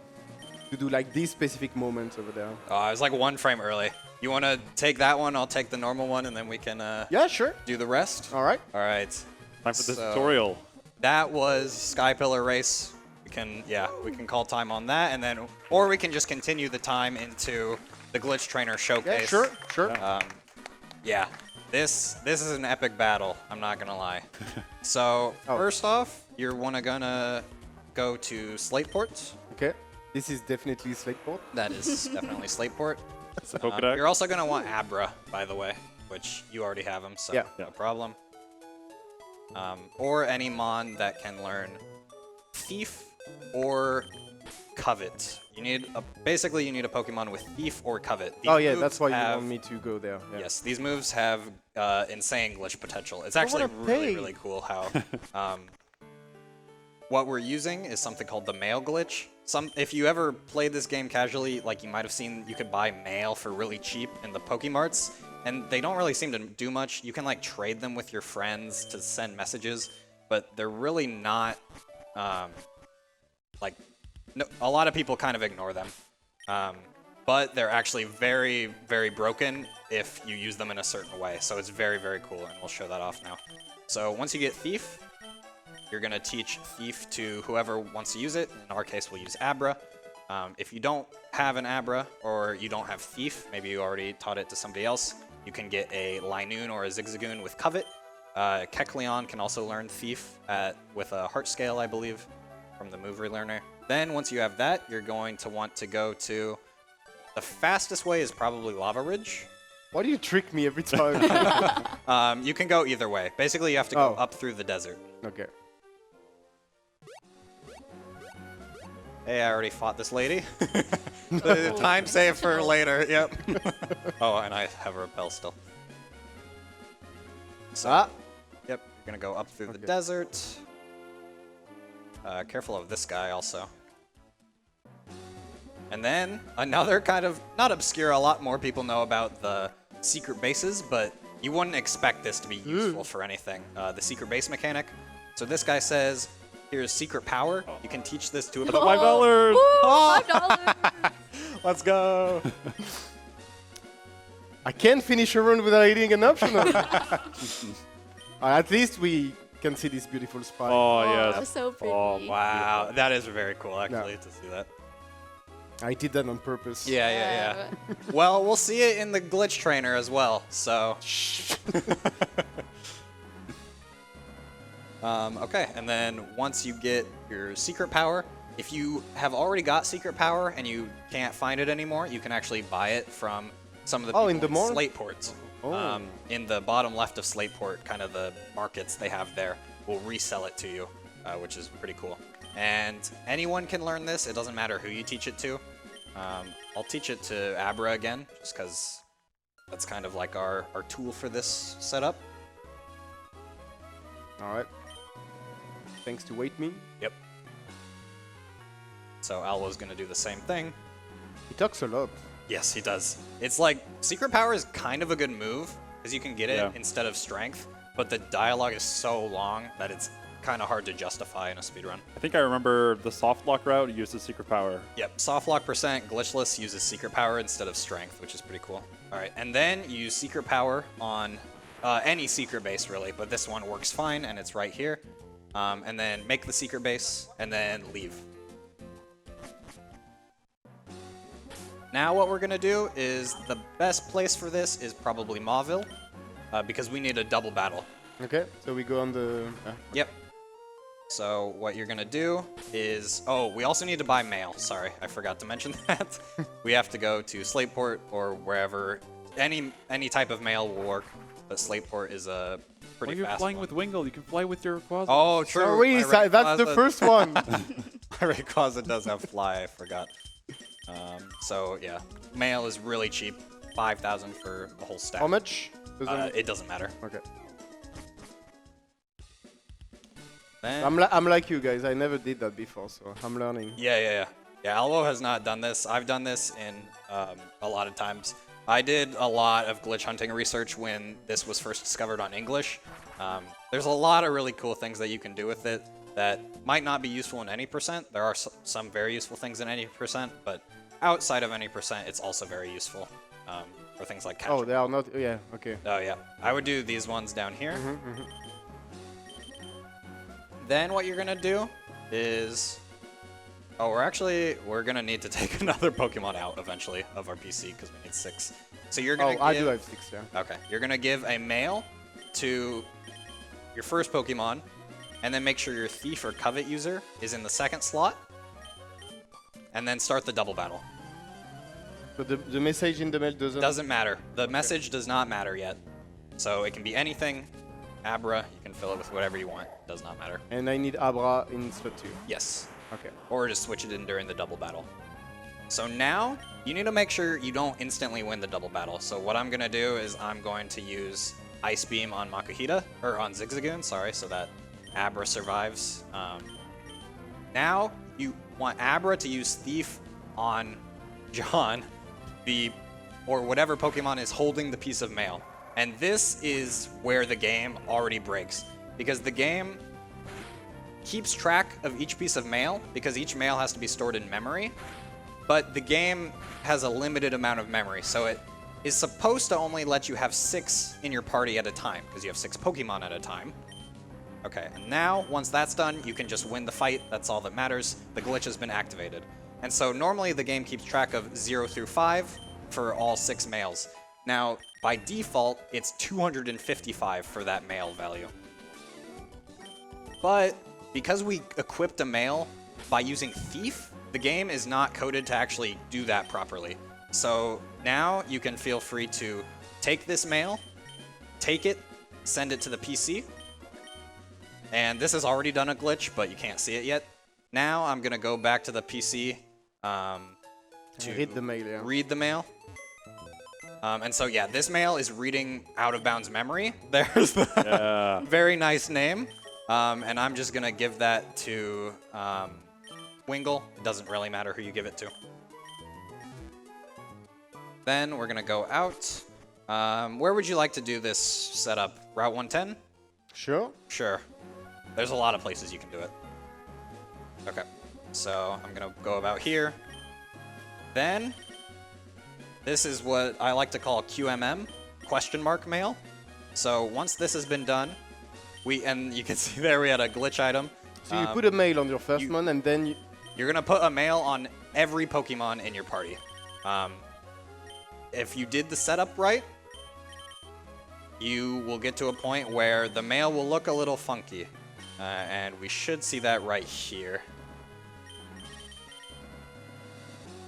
to do like these specific moments over there. I was like one frame early. You want to take that one? I'll take the normal one, and then we can Yeah, sure. do the rest. All right. All right. Time for the So- tutorial. That was Sky Pillar Race. We can call time on that, and then, or we can just continue the time into the Glitch Trainer Showcase. Yeah, sure. Yeah, this is an epic battle. I'm not gonna lie. So first off, you're gonna go to Slateport. Okay. This is definitely Slateport. That is definitely Slateport. It's the Pokedex. You're also gonna want Abra, by the way. which you already have him, so Yeah. no problem. Or any Mon that can learn Thief or Covet. You need basically you need a Pokemon with Thief or Covet. These Oh yeah, moves that's why you have- want me to go there. Yeah. Yes, these moves have insane glitch potential. It's actually wanna really, pay. really cool how what we're using is something called the mail glitch. If you ever played this game casually, like you might have seen, you could buy mail for really cheap in the Pokemarts, and they don't really seem to do much. You can like trade them with your friends to send messages, but they're really not like no, a lot of people kind of ignore them. But they're actually very, very broken if you use them in a certain way. So it's very, very cool, and we'll show that off now. So once you get Thief, you're going to teach Thief to whoever wants to use it. In our case, we'll use Abra. If you don't have an Abra or you don't have Thief, maybe you already taught it to somebody else, you can get a Linoon or a Zigzagoon with Covet. Kecleon can also learn Thief with a Heart Scale, I believe, from the Move Relearner. Then once you have that, you're going to want to go to... The fastest way is probably Lavaridge. Why do you trick me every time? You can go either way. Basically, you have to go Oh. up through the desert. Okay. Hey, I already fought this lady. The time save for later. Yep. Oh, and I have a repel still. So, Ah. yep, you're gonna go up through the Okay. desert. Careful of this guy also. And then another kind of not obscure. A lot more people know about the secret bases, but you wouldn't expect this to be useful for anything. The secret base mechanic. So this guy says, "Here's secret power. You can teach this to a $5. $5. Let's go." I can't finish a run without hitting an optional. At least we can see this beautiful spot. Oh, yes. That's so pretty. Oh, Wow, that is very cool actually to see that. I did that on purpose. Yeah. Well, we'll see it in the glitch trainer as well. So. Okay, and then once you get your secret power, if you have already got secret power and you can't find it anymore, you can actually buy it from some of the people in the mall? Slate ports. Oh. In the bottom left of Slate Port, kind of the markets they have there, will resell it to you, which is pretty cool. And anyone can learn this. It doesn't matter who you teach it to. I'll teach it to Abra again, just because that's kind of like our tool for this setup. All right. Thanks to Wait Me. Yep. So Alw0's going to do the same thing. He talks a lot. Yes, he does. It's like, Secret Power is kind of a good move, because you can get it Yeah. instead of Strength, but the dialogue is so long that it's kind of hard to justify in a speedrun. I think I remember the soft lock route uses secret power. Yep, Softlock % Glitchless uses Secret Power instead of Strength, which is pretty cool. Alright, and then you use Secret Power on any secret base, really, but this one works fine, and it's right here. And then make the secret base, and then leave. Now what we're going to do is, the best place for this is probably Mauville, because we need a double battle. Okay, so we go on the... Yep. So what you're gonna do is, oh, we also need to buy mail. Sorry, I forgot to mention that. We have to go to Slateport or wherever. Any type of mail will work, but Slateport is a pretty When you're fast flying one. with Wingull, you can fly with your Quasar. Oh, true. Sorry, My that's the Rayquaza- first one. My Rayquaza does have fly. I forgot. So yeah, mail is really cheap. 5,000 for the whole stack. How much? It doesn't matter. Okay. Then, I'm like you guys. I never did that before, so I'm learning. Yeah, Alw0 has not done this. I've done this in a lot of times. I did a lot of glitch hunting research when this was first discovered on English. There's a lot of really cool things that you can do with it that might not be useful in any %. There are some very useful things in any %, but outside of any %, it's also very useful for things like capture. Oh, they are not... Yeah, okay. Oh yeah, I would do these ones down here. Then what you're gonna do is, we're gonna need to take another Pokemon out eventually of our PC because we need 6. So you're gonna I do have 6, yeah. Okay, you're gonna give a mail to your first Pokemon, and then make sure your Thief or Covet user is in the second slot, and then start the double battle. But the message in the mail doesn't... Doesn't matter. The message does not matter yet. So it can be anything. Abra, you can fill it with whatever you want. Does not matter. And I need Abra in slot 2. Yes. Okay. Or just switch it in during the double battle. So now, you need to make sure you don't instantly win the double battle. So what I'm going to do is I'm going to use Ice Beam on Makuhita, or on Zigzagoon, sorry, so that Abra survives. Now, you want Abra to use Thief on John, or whatever Pokemon is holding the piece of mail. And this is where the game already breaks, because the game keeps track of each piece of mail, because each mail has to be stored in memory, but the game has a limited amount of memory, so it is supposed to only let you have 6 in your party at a time, because you have 6 Pokemon at a time. Okay, and now, once that's done, you can just win the fight. That's all that matters. The glitch has been activated. And so normally the game keeps track of 0 through 5 for all 6 males. Now, by default, it's 255 for that male value. But because we equipped a male by using Thief, the game is not coded to actually do that properly. So now you can feel free to take this male, take it, send it to the PC. And this has already done a glitch, but you can't see it yet. Now I'm going to go back to the PC to Read the mail, yeah. read the mail. And so, yeah, this mail is reading Out of Bounds Memory. There's the very nice name. And I'm just going to give that to Wingle. It doesn't really matter who you give it to. Then we're going to go out. Where would you like to do this setup? Route 110? Sure. Sure. There's a lot of places you can do it. Okay. So I'm going to go about here. Then, this is what I like to call QMM, question mark mail. So once this has been done, and you can see there we had a glitch item. So you put a mail on your first one, and then You're going to put a mail on every Pokemon in your party. If you did the setup right, you will get to a point where the mail will look a little funky. And we should see that right here.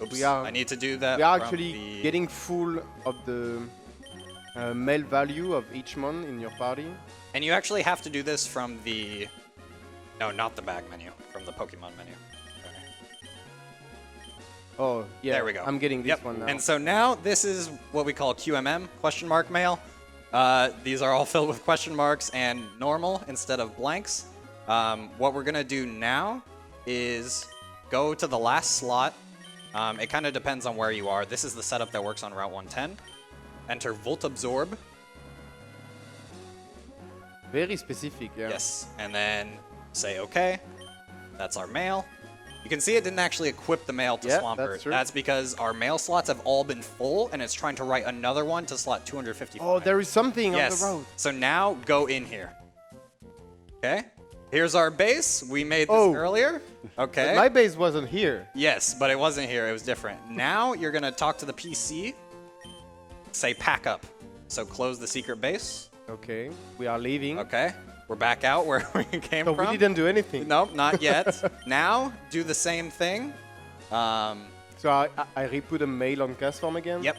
Oops, I need to do that. we are from actually the- getting full of the mail value of each mon in your party. And you actually have to do this from the... No, not the back menu. From the Pokemon menu. Okay. Oh, yeah. There we go. I'm getting this Yep. one now. And so now this is what we call QMM, question mark mail. These are all filled with question marks and normal instead of blanks. What we're going to do now is go to the last slot. It kind of depends on where you are. This is the setup that works on Route 110. Enter Volt Absorb. Very specific, yeah. Yes. And then say OK. That's our mail. You can see it didn't actually equip the mail to Yeah, Swampert. that's true. That's because our mail slots have all been full, and it's trying to write another one to slot 255. Oh, there is something Yes. on the road. So now go in here. Okay. Here's our base. We made this Oh. earlier. Okay. My base wasn't here. Yes, but it wasn't here. It was different. Now you're going to talk to the PC. Say pack up. So close the secret base. Okay, we are leaving. Okay. We're back out where we came So from. we didn't do anything. Nope, not yet. Now do the same thing. So I re-put a mail on Castform again? Yep.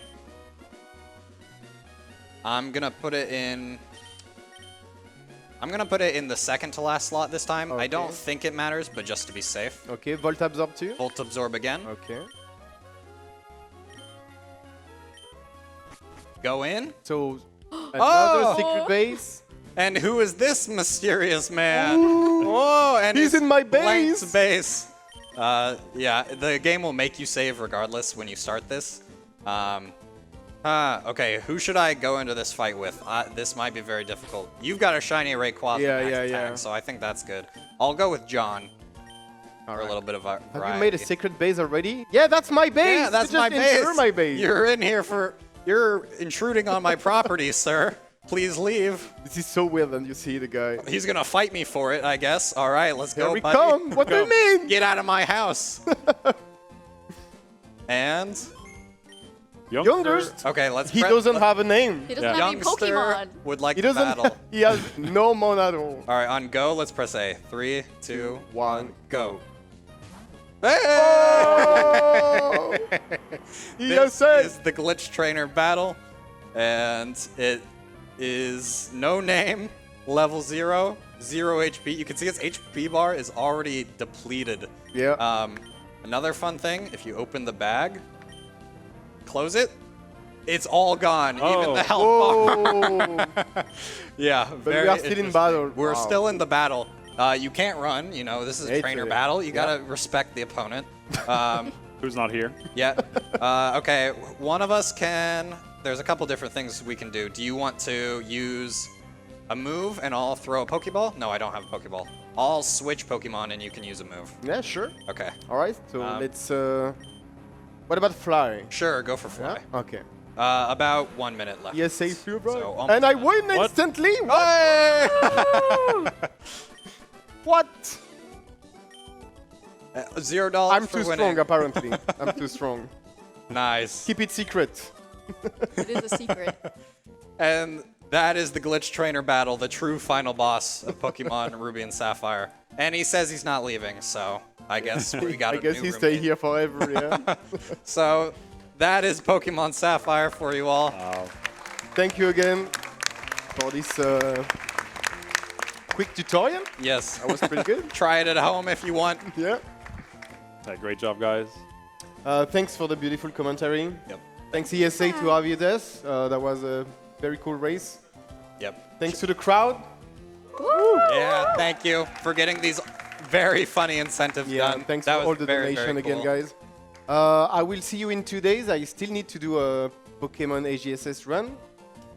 I'm going to put it in... I'm going to put it in the second to last slot this time. I don't Okay. think it matters, but just to be safe. Okay, Volt Absorb too? Volt Absorb again. Okay. Go in. So, another Oh! secret base. And who is this mysterious man? Whoa, and He's his in my blanked base. base. Yeah, the game will make you save regardless when you start this. Okay, who should I go into this fight with? This might be very difficult. You've got a shiny Rayquaza Yeah, max yeah, attack, yeah. so I think that's good. I'll go with John for a Alright. little bit of a Have you made a secret base already? Yeah, that's my base. Yeah, that's You my just base. enter my base. You're in here for... You're intruding on my property, sir. Please leave. This is so weird when you see the guy. He's gonna fight me for it, I guess. All right, let's Here go, we buddy. come. What do you mean? Get out of my house. And Youngers. okay, let's. He doesn't have a name. He doesn't have any Youngster Pokemon. would like He to doesn't. battle. He has no mon at all. All right, on go. Let's press A. 3, 2, 1, go. Oh! He has This said. is the glitch trainer battle, and it is no name, level 0, 0 HP. You can see its HP bar is already depleted. Yeah. Another fun thing, if you open the bag, close it, it's all gone, even the health bar. Oh. Yeah, But very we are still in interesting. battle. We're Wow. still in the battle. You can't run, you know, this is a trainer Actually, battle. You yeah. gotta respect the opponent. Who's not here? Yeah. Okay, one of us can... There's a couple different things we can do. Do you want to use a move and I'll throw a Pokeball? No, I don't have a Pokeball. I'll switch Pokemon and you can use a move. Yeah, sure. Okay. All right. So let's. What about fly? Sure, go for fly. Yeah. Okay. About 1 minute left. Yes, safe you, bro. So, almost and I done. win What? instantly. Hey! What? $0 I'm for too winning. strong, apparently. I'm too strong. Nice. Keep it secret. It is a secret. And that is the Glitch Trainer battle, the true final boss of Pokemon Ruby and Sapphire. And he says he's not leaving, so I guess we got I a guess new he stay roommate. here forever. Yeah. So that is Pokemon Sapphire for you all. Thank you again for this quick tutorial. Yes. That was pretty good. Try it at home if you want. Yeah. Yeah, great job, guys. Thanks for the beautiful commentary. Yep. Thanks ESA to have you there. That was a very cool race. Yep. Thanks to the crowd. Yeah, thank you for getting these very funny incentives Yeah, done. thanks That for was all the very, donation very again, cool. guys. I will see you in 2 days. I still need to do a Pokemon AGSS run.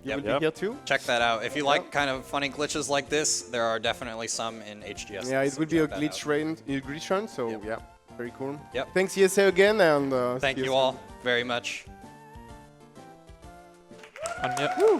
You Yep. will Yep. be here too. Check that out. If you like kind of funny glitches like this, there are definitely some in HGS. Yeah, it so will be a check that glitch out. run, so Yep. yeah, very cool. Yep. Thanks ESA again, and Thank see you soon. all very much. And yeah.